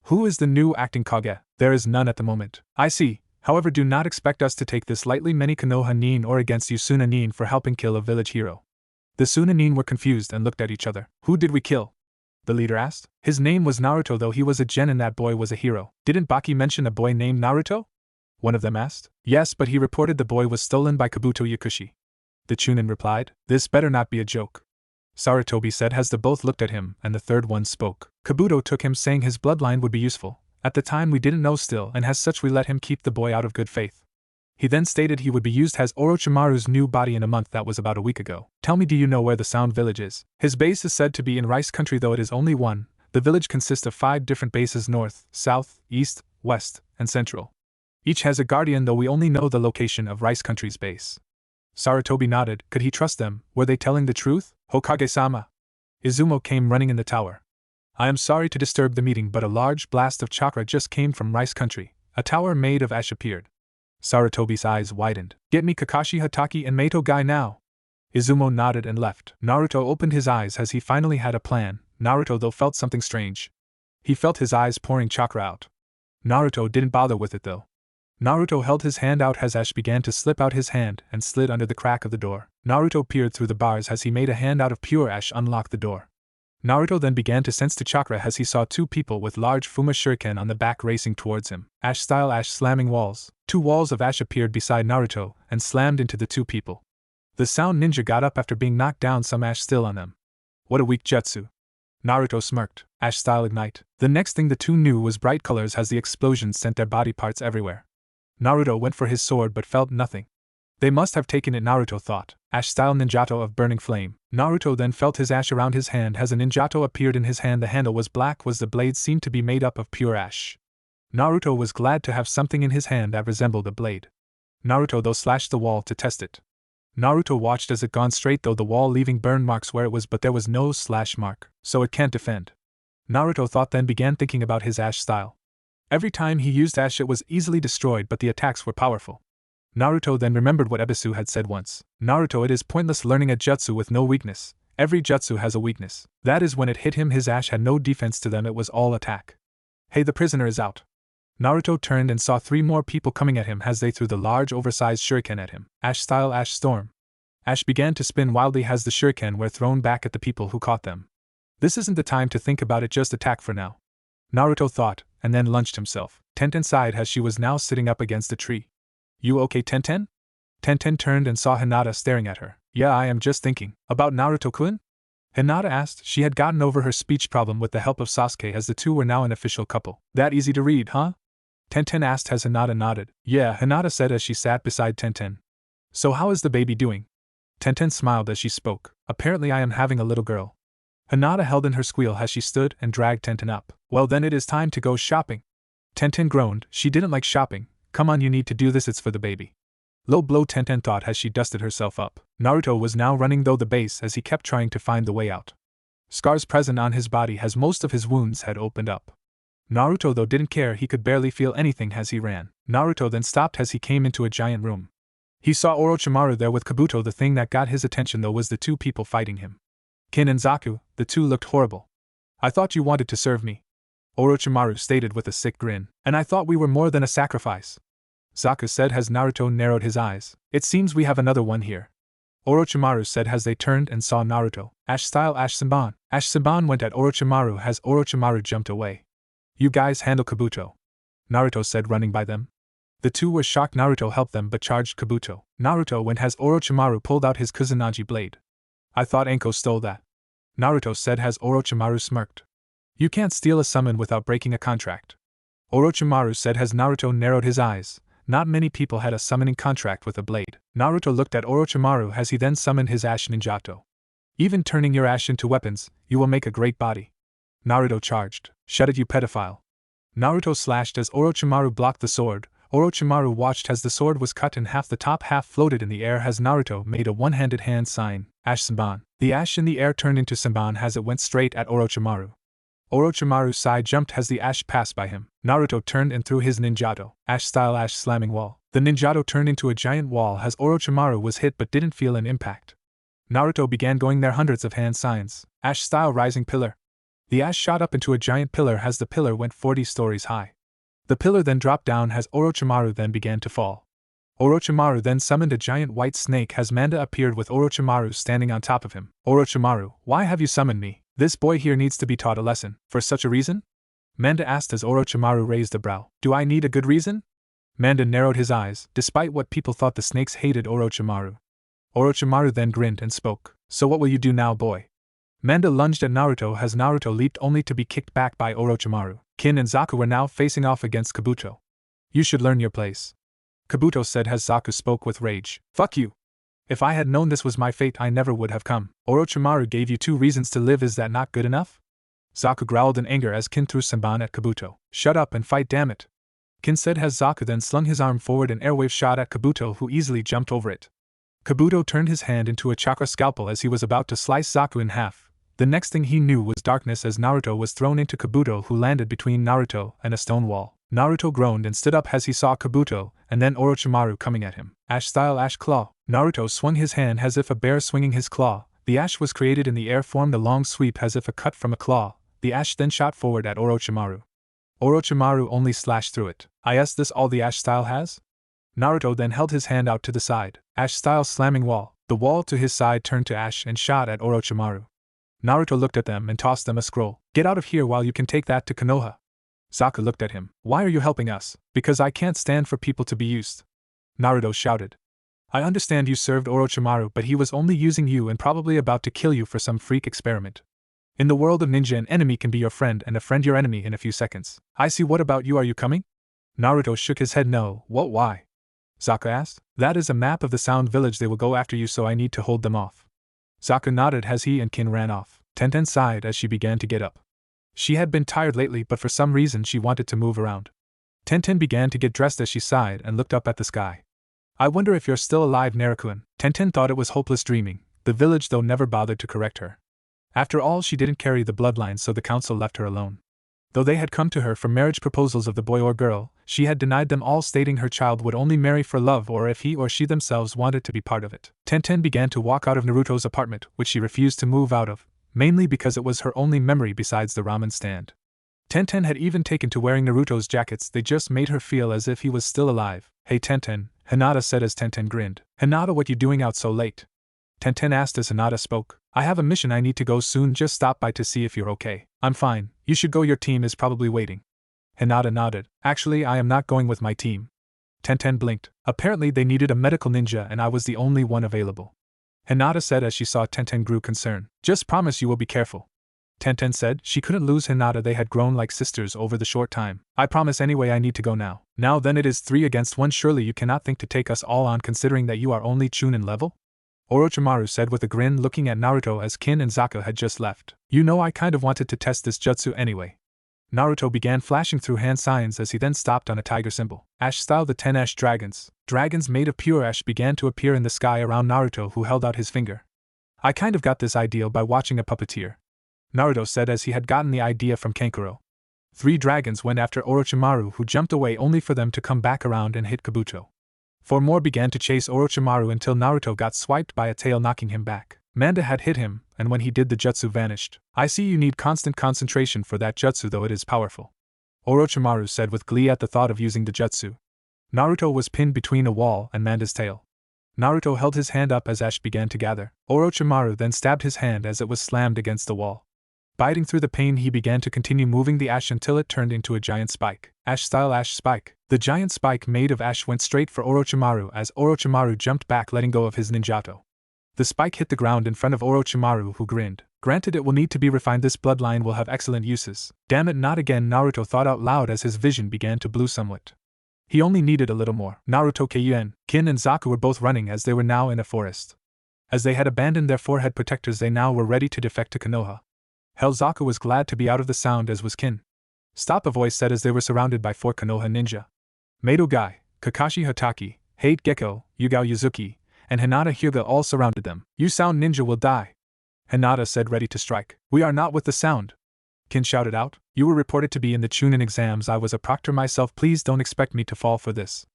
Who is the new acting Kage? There is none at the moment. I see. However, do not expect us to take this lightly. Many Konoha nin or against you Chunin for helping kill a village hero. The Chunin were confused and looked at each other. Who did we kill? The leader asked. His name was Naruto, though he was a genin. That boy was a hero. Didn't Baky mention a boy named Naruto? One of them asked. Yes, but he reported the boy was stolen by Kabuto Yakushi. The Chunin replied. This better not be a joke. Sarutobi said as the both looked at him, and the third one spoke. Kabuto took him, saying his bloodline would be useful. At the time we didn't know still, and as such we let him keep the boy out of good faith. He then stated he would be used as Orochimaru's new body in a month. That was about a week ago. Tell me, do you know where the Sound Village is? His base is said to be in Rice Country, though it is only one. The village consists of 5 different bases: north, south, east, west, and central. Each has a guardian, though we only know the location of Rice Country's base. Sarutobi nodded. Could he trust them? Were they telling the truth? Hokage-sama. Izumo came running in the tower. I am sorry to disturb the meeting, but a large blast of chakra just came from Rice Country. A tower made of ash appeared. Sarutobi's eyes widened. Get me Kakashi Hatake and Meito guy now. Izumo nodded and left. Naruto opened his eyes as he finally had a plan. Naruto, though, felt something strange. He felt his eyes pouring chakra out. Naruto didn't bother with it, though. Naruto held his hand out as ash began to slip out his hand and slid under the crack of the door. Naruto peered through the bars as he made a hand out of pure ash unlock the door. Naruto then began to sense the chakra as he saw 2 people with large Fuma shuriken on the back racing towards him. Ash-style ash slamming walls. 2 walls of ash appeared beside Naruto and slammed into the 2 people. The sound ninja got up after being knocked down, some ash still on them. What a weak jutsu. Naruto smirked. Ash-style ignite. The next thing the 2 knew was bright colors as the explosions sent their body parts everywhere. Naruto went for his sword but felt nothing. They must have taken it, Naruto thought. Ash-style ninjato of burning flame. Naruto then felt his ash around his hand as a ninjato appeared in his hand. The handle was black, was the blade seemed to be made up of pure ash. Naruto was glad to have something in his hand that resembled a blade. Naruto, though, slashed the wall to test it. Naruto watched as it gone straight though the wall, leaving burn marks where it was, but there was no slash mark, so it can't defend. Naruto thought, then began thinking about his ash style. Every time he used ash it was easily destroyed, but the attacks were powerful. Naruto then remembered what Ebisu had said once. Naruto, it is pointless learning a jutsu with no weakness. Every jutsu has a weakness. That is, when it hit him his ash had no defense to them, it was all attack. Hey, the prisoner is out. Naruto turned and saw 3 more people coming at him as they threw the large oversized shuriken at him. Ash-style ash storm. Ash began to spin wildly as the shuriken were thrown back at the people who caught them. This isn't the time to think about it, just attack for now. Naruto thought, and then lunched himself. Tenten sighed as she was now sitting up against a tree. You okay, Tenten? Tenten turned and saw Hinata staring at her. Yeah, I am just thinking. About Naruto-kun? Hinata asked. She had gotten over her speech problem with the help of Sasuke as the two were now an official couple. That easy to read, huh? Tenten asked as Hinata nodded. Yeah, Hinata said as she sat beside Tenten. So how is the baby doing? Tenten smiled as she spoke. Apparently I am having a little girl. Hinata held in her squeal as she stood and dragged Tenten up. Well then it is time to go shopping. Tenten groaned. She didn't like shopping. Come on, you need to do this, it's for the baby. Low blow, Tenten thought as she dusted herself up. Naruto was now running though the base as he kept trying to find the way out. Scars present on his body as most of his wounds had opened up. Naruto though didn't care, he could barely feel anything as he ran. Naruto then stopped as he came into a giant room. He saw Orochimaru there with Kabuto. The thing that got his attention though was the two people fighting him. Kin and Zaku, the two looked horrible. I thought you wanted to serve me, Orochimaru stated with a sick grin. And I thought we were more than a sacrifice, Zaku said as Naruto narrowed his eyes. It seems we have another one here, Orochimaru said as they turned and saw Naruto. Ash-style Ash Senbon. Ash Senbon went at Orochimaru as Orochimaru jumped away. You guys handle Kabuto, Naruto said running by them. The two were shocked Naruto helped them but charged Kabuto. Naruto went as Orochimaru pulled out his Kusanagi blade. I thought Anko stole that, Naruto said as Orochimaru smirked. You can't steal a summon without breaking a contract, Orochimaru said as Naruto narrowed his eyes. Not many people had a summoning contract with a blade. Naruto looked at Orochimaru as he then summoned his Ash Ninjato. Even turning your Ash into weapons, you will make a great body, Naruto charged. Shut it, you pedophile. Naruto slashed as Orochimaru blocked the sword. Orochimaru watched as the sword was cut in half. The top half floated in the air as Naruto made a one-handed hand sign, Ash Senbon. The ash in the air turned into Senbon as it went straight at Orochimaru. Orochimaru's side jumped as the ash passed by him. Naruto turned and threw his ninjato, Ash-style Ash slamming wall. The ninjato turned into a giant wall as Orochimaru was hit but didn't feel an impact. Naruto began going there, hundreds of hand signs, Ash-style rising pillar. The ash shot up into a giant pillar as the pillar went 40 stories high. The pillar then dropped down as Orochimaru then began to fall. Orochimaru then summoned a giant white snake as Manda appeared with Orochimaru standing on top of him. Orochimaru, why have you summoned me? This boy here needs to be taught a lesson. For such a reason? Manda asked as Orochimaru raised a brow. Do I need a good reason? Manda narrowed his eyes. Despite what people thought, the snakes hated Orochimaru. Orochimaru then grinned and spoke. So what will you do now, boy? Manda lunged at Naruto as Naruto leaped only to be kicked back by Orochimaru. Kin and Zaku were now facing off against Kabuto. You should learn your place, Kabuto said as Zaku spoke with rage. Fuck you. If I had known this was my fate, I never would have come. Orochimaru gave you 2 reasons to live, is that not good enough? Zaku growled in anger as Kin threw Senbon at Kabuto. Shut up and fight, damn it, Kin said as Zaku then slung his arm forward and airwave shot at Kabuto, who easily jumped over it. Kabuto turned his hand into a chakra scalpel as he was about to slice Zaku in half. The next thing he knew was darkness as Naruto was thrown into Kabuto, who landed between Naruto and a stone wall. Naruto groaned and stood up as he saw Kabuto, and then Orochimaru coming at him. Ash-style Ash Claw. Naruto swung his hand as if a bear swinging his claw. The ash was created in the air, formed a long sweep as if a cut from a claw. The ash then shot forward at Orochimaru. Orochimaru only slashed through it. Is this all the Ash style has? Naruto then held his hand out to the side. Ash style slamming wall. The wall to his side turned to ash and shot at Orochimaru. Naruto looked at them and tossed them a scroll. Get out of here while you can take that to Konoha. Zaku looked at him. Why are you helping us? Because I can't stand for people to be used, Naruto shouted. I understand you served Orochimaru, but he was only using you and probably about to kill you for some freak experiment. In the world of ninja, an enemy can be your friend and a friend your enemy in a few seconds. I see. What about you? Are you coming? Naruto shook his head. No. What? Why? Zaku asked. That is a map of the Sound Village. They will go after you, so I need to hold them off. Zaku nodded as he and Kin ran off. Tenten sighed as she began to get up. She had been tired lately, but for some reason she wanted to move around. Tenten began to get dressed as she sighed and looked up at the sky. I wonder if you're still alive, Naruto. Tenten thought it was hopeless dreaming. The village though never bothered to correct her. After all, she didn't carry the bloodline, so the council left her alone. Though they had come to her for marriage proposals of the boy or girl, she had denied them all, stating her child would only marry for love or if he or she themselves wanted to be part of it. Tenten began to walk out of Naruto's apartment, which she refused to move out of, mainly because it was her only memory besides the ramen stand. Tenten had even taken to wearing Naruto's jackets. They just made her feel as if he was still alive. Hey Tenten, Hinata said as Tenten grinned. Hinata, what you doing out so late? Tenten asked as Hinata spoke. I have a mission, I need to go soon, just stop by to see if you're okay. I'm fine, you should go, your team is probably waiting. Hinata nodded. Actually, I am not going with my team. Tenten blinked. Apparently they needed a medical ninja and I was the only one available. Hinata said as she saw Tenten grew concern. Just promise you will be careful. Tenten said she couldn't lose Hinata, they had grown like sisters over the short time. I promise anyway, I need to go now. Now then it is 3 against 1, surely you cannot think to take us all on considering that you are only Chunin level? Orochimaru said with a grin, looking at Naruto as Kin and Zaku had just left. You know, I kind of wanted to test this jutsu anyway. Naruto began flashing through hand signs as he then stopped on a tiger symbol. Ash style, the 10 ash dragons. Dragons made of pure ash began to appear in the sky around Naruto, who held out his finger. I kind of got this idea by watching a puppeteer, Naruto said as he had gotten the idea from Kankuro. 3 dragons went after Orochimaru, who jumped away only for them to come back around and hit Kabuto. 4 more began to chase Orochimaru until Naruto got swiped by a tail, knocking him back. Manda had hit him, and when he did, the jutsu vanished. I see you need constant concentration for that jutsu, though it is powerful, Orochimaru said with glee at the thought of using the jutsu. Naruto was pinned between a wall and Manda's tail. Naruto held his hand up as ash began to gather. Orochimaru then stabbed his hand as it was slammed against the wall. Biting through the pain, he began to continue moving the ash until it turned into a giant spike. Ash-style ash spike. The giant spike made of ash went straight for Orochimaru as Orochimaru jumped back, letting go of his ninjato. The spike hit the ground in front of Orochimaru, who grinned. Granted, it will need to be refined. This bloodline will have excellent uses. Damn it, not again, Naruto thought out loud as his vision began to blue somewhat. He only needed a little more. Naruto, Kyuin, Kin and Zaku were both running as they were now in a forest. As they had abandoned their forehead protectors, they now were ready to defect to Konoha. Hell, Zaku was glad to be out of the sound, as was Kin. Stop, a voice said as they were surrounded by 4 Konoha ninja. Mado Gai, Kakashi Hatake, Hate Gekko, Yuga Yuzuki, and Hinata Hyuga all surrounded them. You sound ninja will die, Hinata said, ready to strike. We are not with the sound, Kin shouted out. You were reported to be in the Chunin exams. I was a proctor myself. Please don't expect me to fall for this.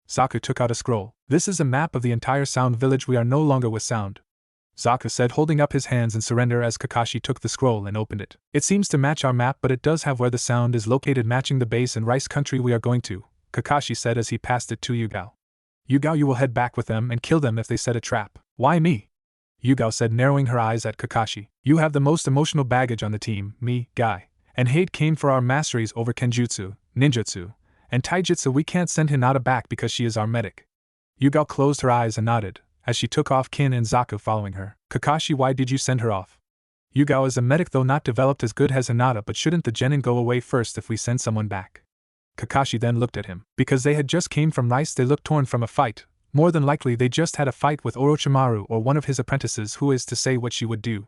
Zaku took out a scroll. This is a map of the entire Sound Village. We are no longer with Sound, Zaku said, holding up his hands in surrender as Kakashi took the scroll and opened it. It seems to match our map, but it does have where the sound is located, matching the base and rice country we are going to, Kakashi said as he passed it to Yuga. Yuga, you will head back with them and kill them if they set a trap. Why me? Yuga said, narrowing her eyes at Kakashi. You have the most emotional baggage on the team. Me, Guy, and Hate came for our masteries over Genjutsu, Ninjutsu, and Taijutsu. We can't send Hinata back because she is our medic. Yuga closed her eyes and nodded, as she took off, Kin and Zaku following her. Kakashi, why did you send her off? Yuga is a medic, though not developed as good as Hinata, but shouldn't the genin go away first if we send someone back? Kakashi then looked at him. Because they had just came from Rice, they looked torn from a fight. More than likely they just had a fight with Orochimaru or one of his apprentices. Who is to say what she would do?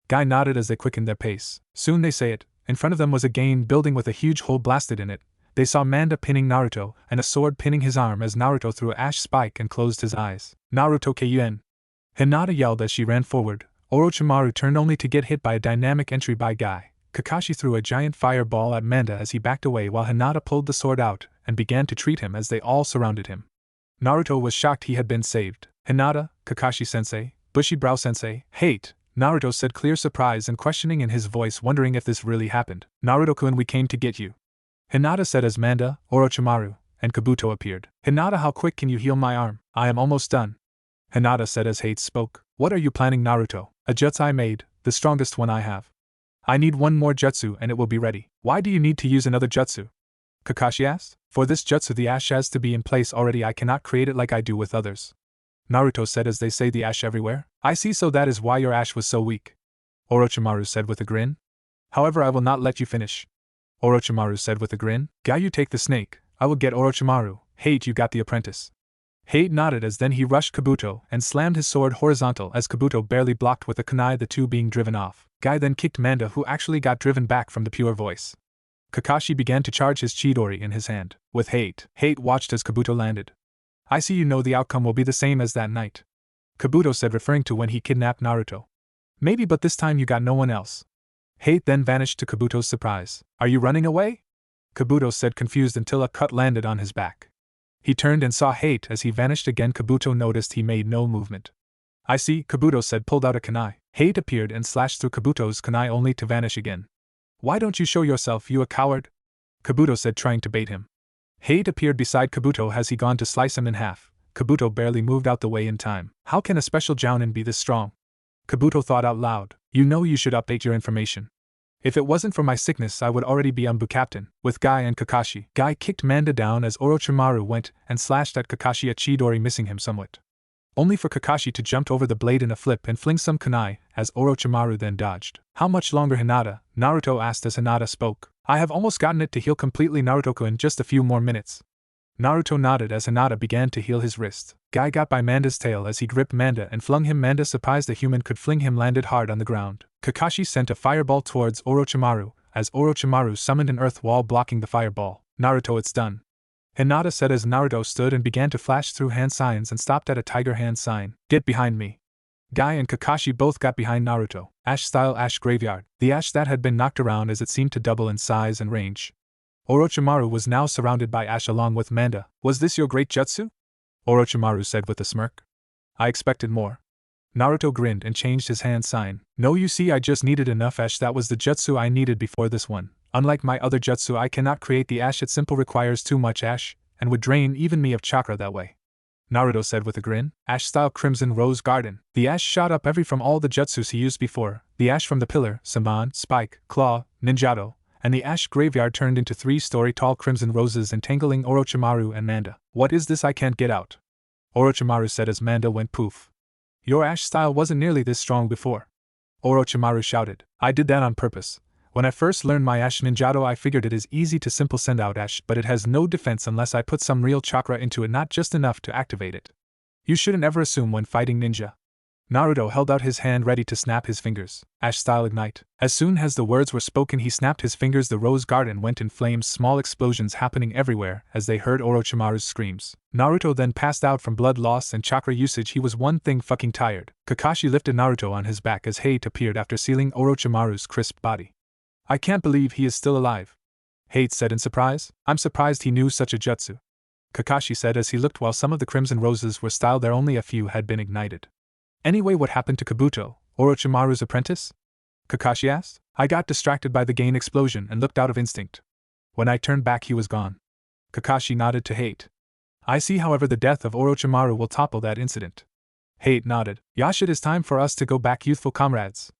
Guy nodded as they quickened their pace. Soon they say it. In front of them was a gain building with a huge hole blasted in it. They saw Manda pinning Naruto, and a sword pinning his arm as Naruto threw an ash spike and closed his eyes. Naruto Kyuin, Hinata yelled as she ran forward. Orochimaru turned only to get hit by a dynamic entry by Guy. Kakashi threw a giant fireball at Manda as he backed away while Hinata pulled the sword out and began to treat him as they all surrounded him. Naruto was shocked he had been saved. Hinata, Kakashi-sensei, Bushy-brow-sensei, Hate, Naruto said, clear surprise and questioning in his voice, wondering if this really happened. Naruto-kun, we came to get you, Hinata said as Manda, Orochimaru, and Kabuto appeared. Hinata, how quick can you heal my arm? I am almost done, Hinata said as Hate spoke. What are you planning, Naruto? A jutsu I made, the strongest one I have. I need one more jutsu and it will be ready. Why do you need to use another jutsu? Kakashi asked. For this jutsu the ash has to be in place already. I cannot create it like I do with others, Naruto said as they say the ash everywhere. I see, so that is why your ash was so weak, Orochimaru said with a grin. However, I will not let you finish, Orochimaru said with a grin. Guy, you take the snake, I will get Orochimaru. Hate, you got the apprentice. Hate nodded as then he rushed Kabuto and slammed his sword horizontal as Kabuto barely blocked with a kunai, the two being driven off. Guy then kicked Manda, who actually got driven back from the pure voice. Kakashi began to charge his Chidori in his hand. With Hate watched as Kabuto landed. I see you know the outcome will be the same as that night, Kabuto said, referring to when he kidnapped Naruto. Maybe, but this time you got no one else. Hate then vanished to Kabuto's surprise. Are you running away? Kabuto said, confused, until a cut landed on his back. He turned and saw Hate as he vanished again. Kabuto noticed he made no movement. I see, Kabuto said, pulled out a kunai. Hate appeared and slashed through Kabuto's kunai only to vanish again. Why don't you show yourself, you a coward? Kabuto said, trying to bait him. Hate appeared beside Kabuto as he gone to slice him in half. Kabuto barely moved out the way in time. How can a special jounin be this strong? Kabuto thought out loud. You know, you should update your information. If it wasn't for my sickness I would already be Umbu captain, with Guy and Kakashi. Guy kicked Manda down as Orochimaru went and slashed at Kakashi, a Chidori missing him somewhat. Only for Kakashi to jump over the blade in a flip and fling some kunai, as Orochimaru then dodged. How much longer, Hinata? Naruto asked as Hinata spoke. I have almost gotten it to heal completely, Naruto-kun, in just a few more minutes. Naruto nodded as Hinata began to heal his wrist. Guy got by Manda's tail as he gripped Manda and flung him. Manda, surprised a human could fling him, landed hard on the ground. Kakashi sent a fireball towards Orochimaru, as Orochimaru summoned an earth wall blocking the fireball. Naruto, it's done. Hinata said as Naruto stood and began to flash through hand signs and stopped at a tiger hand sign. Get behind me. Guy and Kakashi both got behind Naruto. Ash-style ash graveyard. The ash that had been knocked around as it seemed to double in size and range. Orochimaru was now surrounded by ash along with Manda. Was this your great jutsu? Orochimaru said with a smirk. I expected more. Naruto grinned and changed his hand sign. No, you see, I just needed enough ash. That was the jutsu I needed before this one. Unlike my other jutsu, I cannot create the ash. It simply requires too much ash, and would drain even me of chakra that way. Naruto said with a grin. Ash-style Crimson Rose Garden. The ash shot up every from all the jutsus he used before. The ash from the pillar, Saman, Spike, Claw, Ninjato, and the ash graveyard turned into 3-story tall crimson roses entangling Orochimaru and Manda. What is this? I can't get out. Orochimaru said as Manda went poof. Your ash style wasn't nearly this strong before. Orochimaru shouted. I did that on purpose. When I first learned my ash ninjato I figured it is easy to simple send out ash, but it has no defense unless I put some real chakra into it, not just enough to activate it. You shouldn't ever assume when fighting ninja. Naruto held out his hand ready to snap his fingers. Ash-style ignite. As soon as the words were spoken he snapped his fingers. The rose garden went in flames, small explosions happening everywhere as they heard Orochimaru's screams. Naruto then passed out from blood loss and chakra usage. He was one thing fucking tired. Kakashi lifted Naruto on his back as hate appeared after sealing Orochimaru's crisp body. I can't believe he is still alive. Hate said in surprise. I'm surprised he knew such a jutsu. Kakashi said as he looked while some of the crimson roses were styled there only a few had been ignited. Anyway, what happened to Kabuto, Orochimaru's apprentice? Kakashi asked. I got distracted by the gain explosion and looked out of instinct. When I turned back he was gone. Kakashi nodded to Hate. I see, however the death of Orochimaru will topple that incident. Hate nodded. Yash, it is time for us to go back, youthful comrades.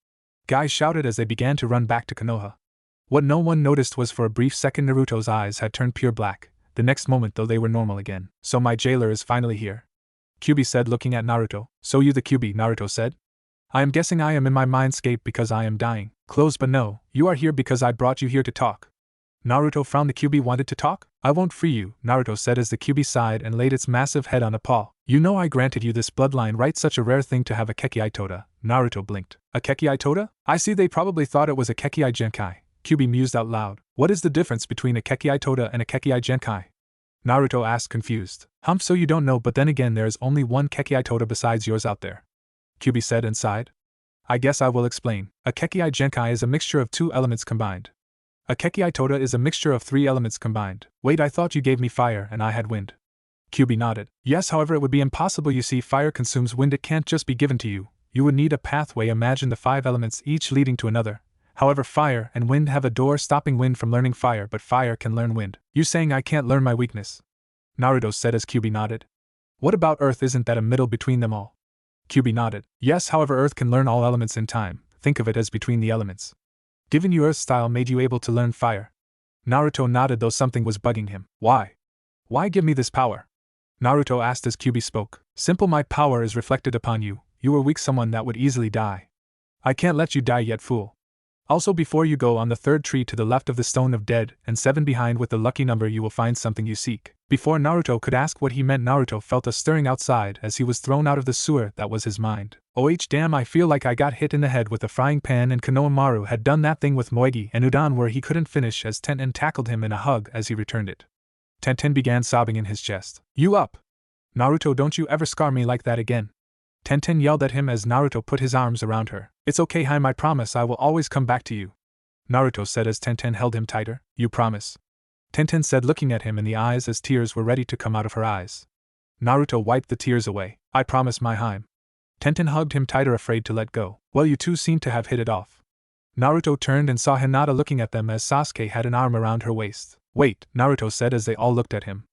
Guy shouted as they began to run back to Konoha. What no one noticed was for a brief second Naruto's eyes had turned pure black. The next moment though they were normal again. So my jailer is finally here. Kyuubi said looking at Naruto. So you the Kyuubi, Naruto said. I am guessing I am in my mindscape because I am dying. Close, but no, you are here because I brought you here to talk. Naruto frowned. The Kyuubi wanted to talk? I won't free you, Naruto said as the Kyuubi sighed and laid its massive head on a paw. You know I granted you this bloodline, right? Such a rare thing to have. A Kekki Toda. Naruto blinked. A Kekki Toda? I see, they probably thought it was a Kekki Genkai. Kyuubi mused out loud. What is the difference between a Kekki Toda and a Kekki Genkai? Naruto asked, confused. So you don't know, but then again there is only one Kekki Toda besides yours out there. Kyuubi said and sighed. I guess I will explain. A Kekki Genkai is a mixture of 2 elements combined. A Kekki Toda is a mixture of 3 elements combined. Wait, I thought you gave me fire and I had wind. Kyuubi nodded. Yes, however it would be impossible. You see, fire consumes wind. It can't just be given to you. You would need a pathway. Imagine the 5 elements each leading to another. However, fire and wind have a door stopping wind from learning fire, but fire can learn wind. You saying I can't learn my weakness? Naruto said as Kyuubi nodded. What about Earth? Isn't that a middle between them all? Kyuubi nodded. Yes, however Earth can learn all elements in time. Think of it as between the elements. Given you Earth's style made you able to learn fire. Naruto nodded, though something was bugging him. Why? Why give me this power? Naruto asked as Kyuubi spoke. Simple, my power is reflected upon you. You are weak, someone that would easily die. I can't let you die yet, fool. Also, before you go, on the 3rd tree to the left of the Stone of Dead, and 7 behind with the lucky number, you will find something you seek. Before Naruto could ask what he meant, Naruto felt a stirring outside as he was thrown out of the sewer that was his mind. Oh damn, I feel like I got hit in the head with a frying pan, and Konohamaru had done that thing with Moegi and Udon where he couldn't finish as Tenten tackled him in a hug as he returned it. Tenten began sobbing in his chest. You up? Naruto, don't you ever scar me like that again. Tenten yelled at him as Naruto put his arms around her. It's okay, Haim, I promise I will always come back to you. Naruto said as Tenten held him tighter. You promise? Tenten said, looking at him in the eyes as tears were ready to come out of her eyes. Naruto wiped the tears away. I promise, my Haim. Tenten hugged him tighter, afraid to let go. Well, you two seem to have hit it off. Naruto turned and saw Hinata looking at them as Sasuke had an arm around her waist. Wait, Naruto said as they all looked at him.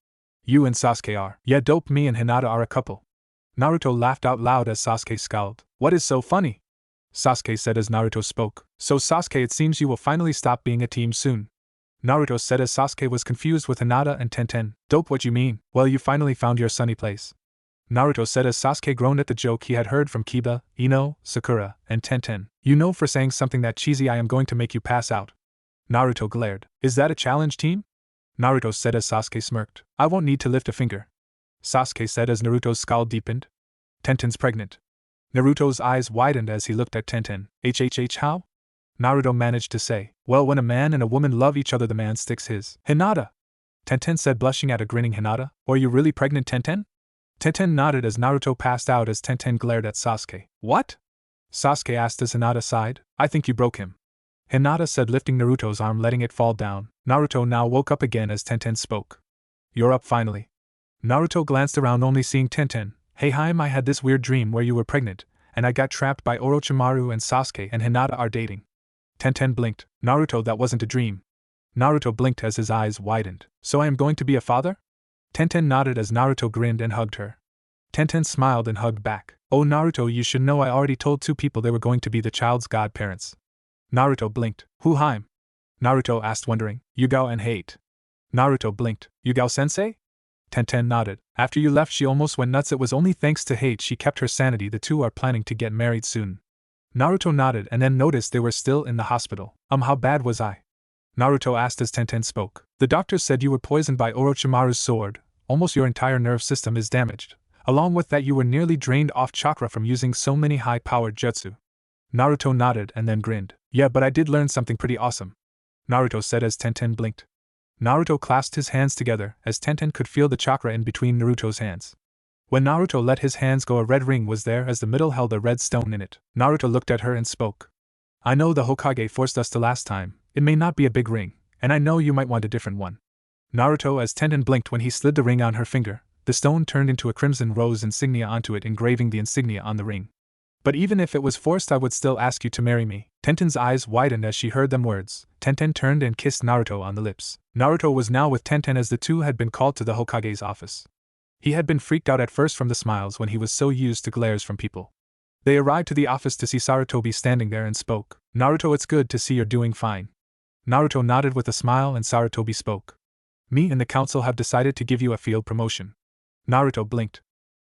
You and Sasuke are. Yeah, dope, me and Hinata are a couple. Naruto laughed out loud as Sasuke scowled. What is so funny? Sasuke said as Naruto spoke. So Sasuke, it seems you will finally stop being a team soon. Naruto said as Sasuke was confused with Hinata and Tenten. Dope, what you mean? Well, you finally found your sunny place. Naruto said as Sasuke groaned at the joke he had heard from Kiba, Ino, Sakura, and Tenten. You know, for saying something that cheesy, I am going to make you pass out. Naruto glared. Is that a challenge, team? Naruto said as Sasuke smirked. I won't need to lift a finger. Sasuke said as Naruto's scowl deepened. Tenten's pregnant. Naruto's eyes widened as he looked at Tenten. How? Naruto managed to say. Well, when a man and a woman love each other, the man sticks his. Hinata! Tenten said, blushing at a grinning Hinata. Are you really pregnant, Tenten? Tenten nodded as Naruto passed out as Tenten glared at Sasuke. What? Sasuke asked as Hinata sighed. I think you broke him. Hinata said, lifting Naruto's arm, letting it fall down. Naruto now woke up again as Tenten spoke. You're up finally. Naruto glanced around, only seeing Tenten. Hey Haim, I had this weird dream where you were pregnant, and I got trapped by Orochimaru, and Sasuke and Hinata are dating. Tenten blinked. Naruto, that wasn't a dream. Naruto blinked as his eyes widened. So I am going to be a father? Tenten nodded as Naruto grinned and hugged her. Tenten smiled and hugged back. Oh Naruto, you should know I already told 2 people they were going to be the child's godparents. Naruto blinked. Who Haim? Naruto asked, wondering. Yuga and Hate. Naruto blinked. Yuga-sensei? Tenten nodded. After you left, she almost went nuts. It was only thanks to Hate she kept her sanity. The 2 are planning to get married soon. Naruto nodded and then noticed they were still in the hospital. How bad was I? Naruto asked as Tenten spoke. The doctors said you were poisoned by Orochimaru's sword. Almost your entire nerve system is damaged. Along with that, you were nearly drained off chakra from using so many high-powered jutsu. Naruto nodded and then grinned. Yeah, but I did learn something pretty awesome. Naruto said as Tenten blinked. Naruto clasped his hands together as Tenten could feel the chakra in between Naruto's hands. When Naruto let his hands go, a red ring was there as the middle held a red stone in it. Naruto looked at her and spoke. I know the Hokage forced us to last time. It may not be a big ring, and I know you might want a different one. Naruto as Tenten blinked when he slid the ring on her finger. The stone turned into a crimson rose insignia onto it, engraving the insignia on the ring. But even if it was forced, I would still ask you to marry me. Tenten's eyes widened as she heard them words. Tenten turned and kissed Naruto on the lips. Naruto was now with Tenten as the 2 had been called to the Hokage's office. He had been freaked out at first from the smiles when he was so used to glares from people. They arrived to the office to see Sarutobi standing there and spoke. Naruto, it's good to see you're doing fine. Naruto nodded with a smile and Sarutobi spoke. Me and the council have decided to give you a field promotion. Naruto blinked.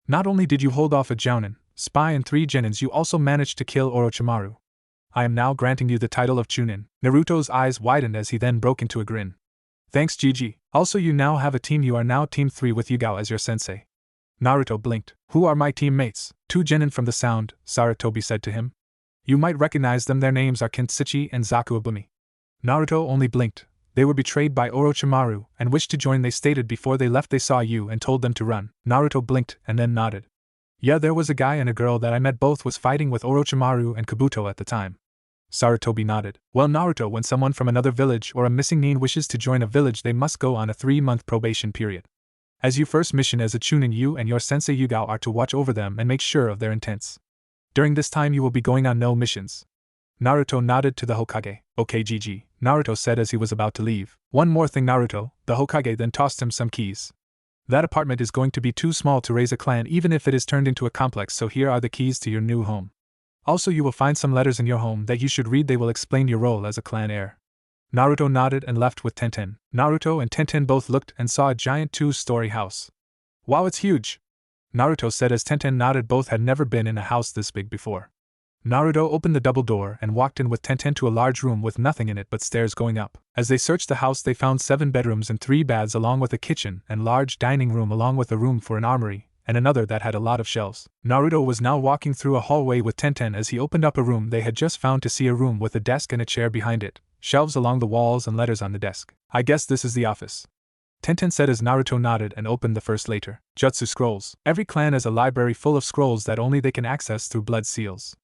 Not only did you hold off a Jounin, spy and 3 Genins, you also managed to kill Orochimaru. I am now granting you the title of Chunin. Naruto's eyes widened as he then broke into a grin. Thanks Gigi. Also, you now have a team. You are now Team 3 with Yuga as your sensei. Naruto blinked. Who are my teammates? 2 Genin from the sound, Sarutobi said to him. You might recognize them. Their names are Kintsuchi and Zaku Abumi. Naruto only blinked. They were betrayed by Orochimaru and wished to join. They stated before they left they saw you and told them to run. Naruto blinked and then nodded. Yeah, there was a guy and a girl that I met. Both was fighting with Orochimaru and Kabuto at the time. Sarutobi nodded. Well, Naruto, when someone from another village or a missing nin wishes to join a village, they must go on a 3-month probation period. As your first mission as a Chunin, you and your sensei Yuga are to watch over them and make sure of their intents. During this time you will be going on no missions. Naruto nodded to the Hokage. Okay Gigi, Naruto said as he was about to leave. One more thing Naruto, the Hokage then tossed him some keys. That apartment is going to be too small to raise a clan even if it is turned into a complex, so here are the keys to your new home. Also, you will find some letters in your home that you should read. They will explain your role as a clan heir. Naruto nodded and left with Tenten. Naruto and Tenten both looked and saw a giant 2-story house. Wow, it's huge! Naruto said as Tenten nodded. Both had never been in a house this big before. Naruto opened the double door and walked in with Tenten to a large room with nothing in it but stairs going up. As they searched the house, they found 7 bedrooms and 3 baths along with a kitchen and large dining room along with a room for an armory and another that had a lot of shelves. Naruto was now walking through a hallway with Tenten as he opened up a room they had just found to see a room with a desk and a chair behind it, shelves along the walls and letters on the desk. I guess this is the office. Tenten said as Naruto nodded and opened the first letter. Jutsu scrolls. Every clan has a library full of scrolls that only they can access through blood seals.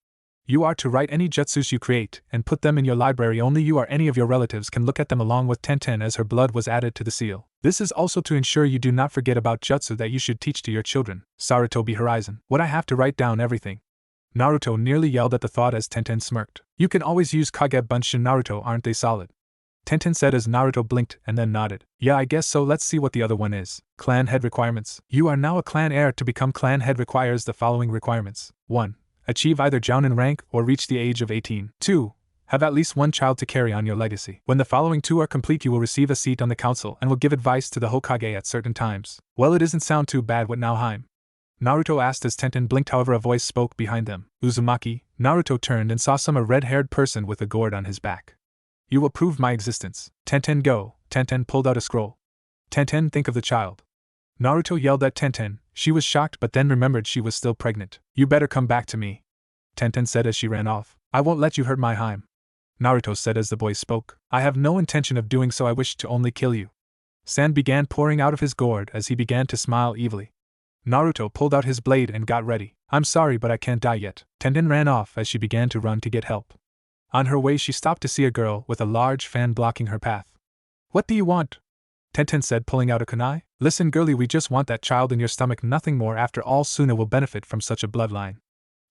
You are to write any jutsus you create and put them in your library. Only you or any of your relatives can look at them, along with Tenten as her blood was added to the seal. This is also to ensure you do not forget about jutsu that you should teach to your children. Sarutobi Horizon. Would I have to write down everything? Naruto nearly yelled at the thought as Tenten smirked. You can always use Kage Bunshin Naruto, aren't they solid? Tenten said as Naruto blinked and then nodded. Yeah, I guess so. Let's see what the other one is. Clan head requirements. You are now a clan heir. To become clan head requires the following requirements. 1. Achieve either Jounin rank or reach the age of 18. 2. Have at least one child to carry on your legacy. When the following 2 are complete, you will receive a seat on the council and will give advice to the Hokage at certain times. Well, it doesn't sound too bad. What now, Heim? Naruto asked as Tenten blinked. However, a voice spoke behind them. Uzumaki. Naruto turned and saw a red-haired person with a gourd on his back. You will prove my existence. Tenten, go. Tenten pulled out a scroll. Tenten, think of the child. Naruto yelled at Tenten. She was shocked but then remembered she was still pregnant. You better come back to me, Tenten said as she ran off. I won't let you hurt my Heim, Naruto said as the boy spoke. I have no intention of doing so. I wish to only kill you. Sand began pouring out of his gourd as he began to smile evilly. Naruto pulled out his blade and got ready. I'm sorry, but I can't die yet. Tenten ran off as she began to run to get help. On her way, she stopped to see a girl with a large fan blocking her path. What do you want? Tenten said, pulling out a kunai. Listen, girlie, we just want that child in your stomach, nothing more. After all, Suna will benefit from such a bloodline,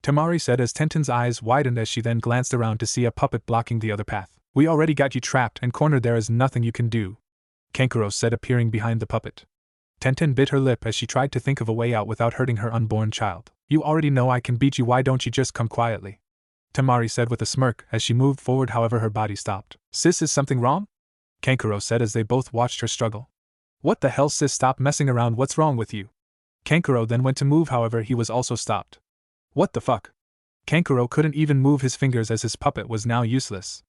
Temari said as Tenten's eyes widened as she then glanced around to see a puppet blocking the other path. We already got you trapped and cornered. There is nothing you can do, Kankuro said, appearing behind the puppet. Tenten bit her lip as she tried to think of a way out without hurting her unborn child. You already know I can beat you. Why don't you just come quietly? Temari said with a smirk as she moved forward. However, her body stopped. Sis, is something wrong? Kankuro said as they both watched her struggle. What the hell, sis, stop messing around. What's wrong with you? Kankuro then went to move, however he was also stopped. What the fuck? Kankuro couldn't even move his fingers as his puppet was now useless.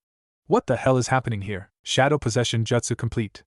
What the hell is happening here? Shadow possession jutsu complete.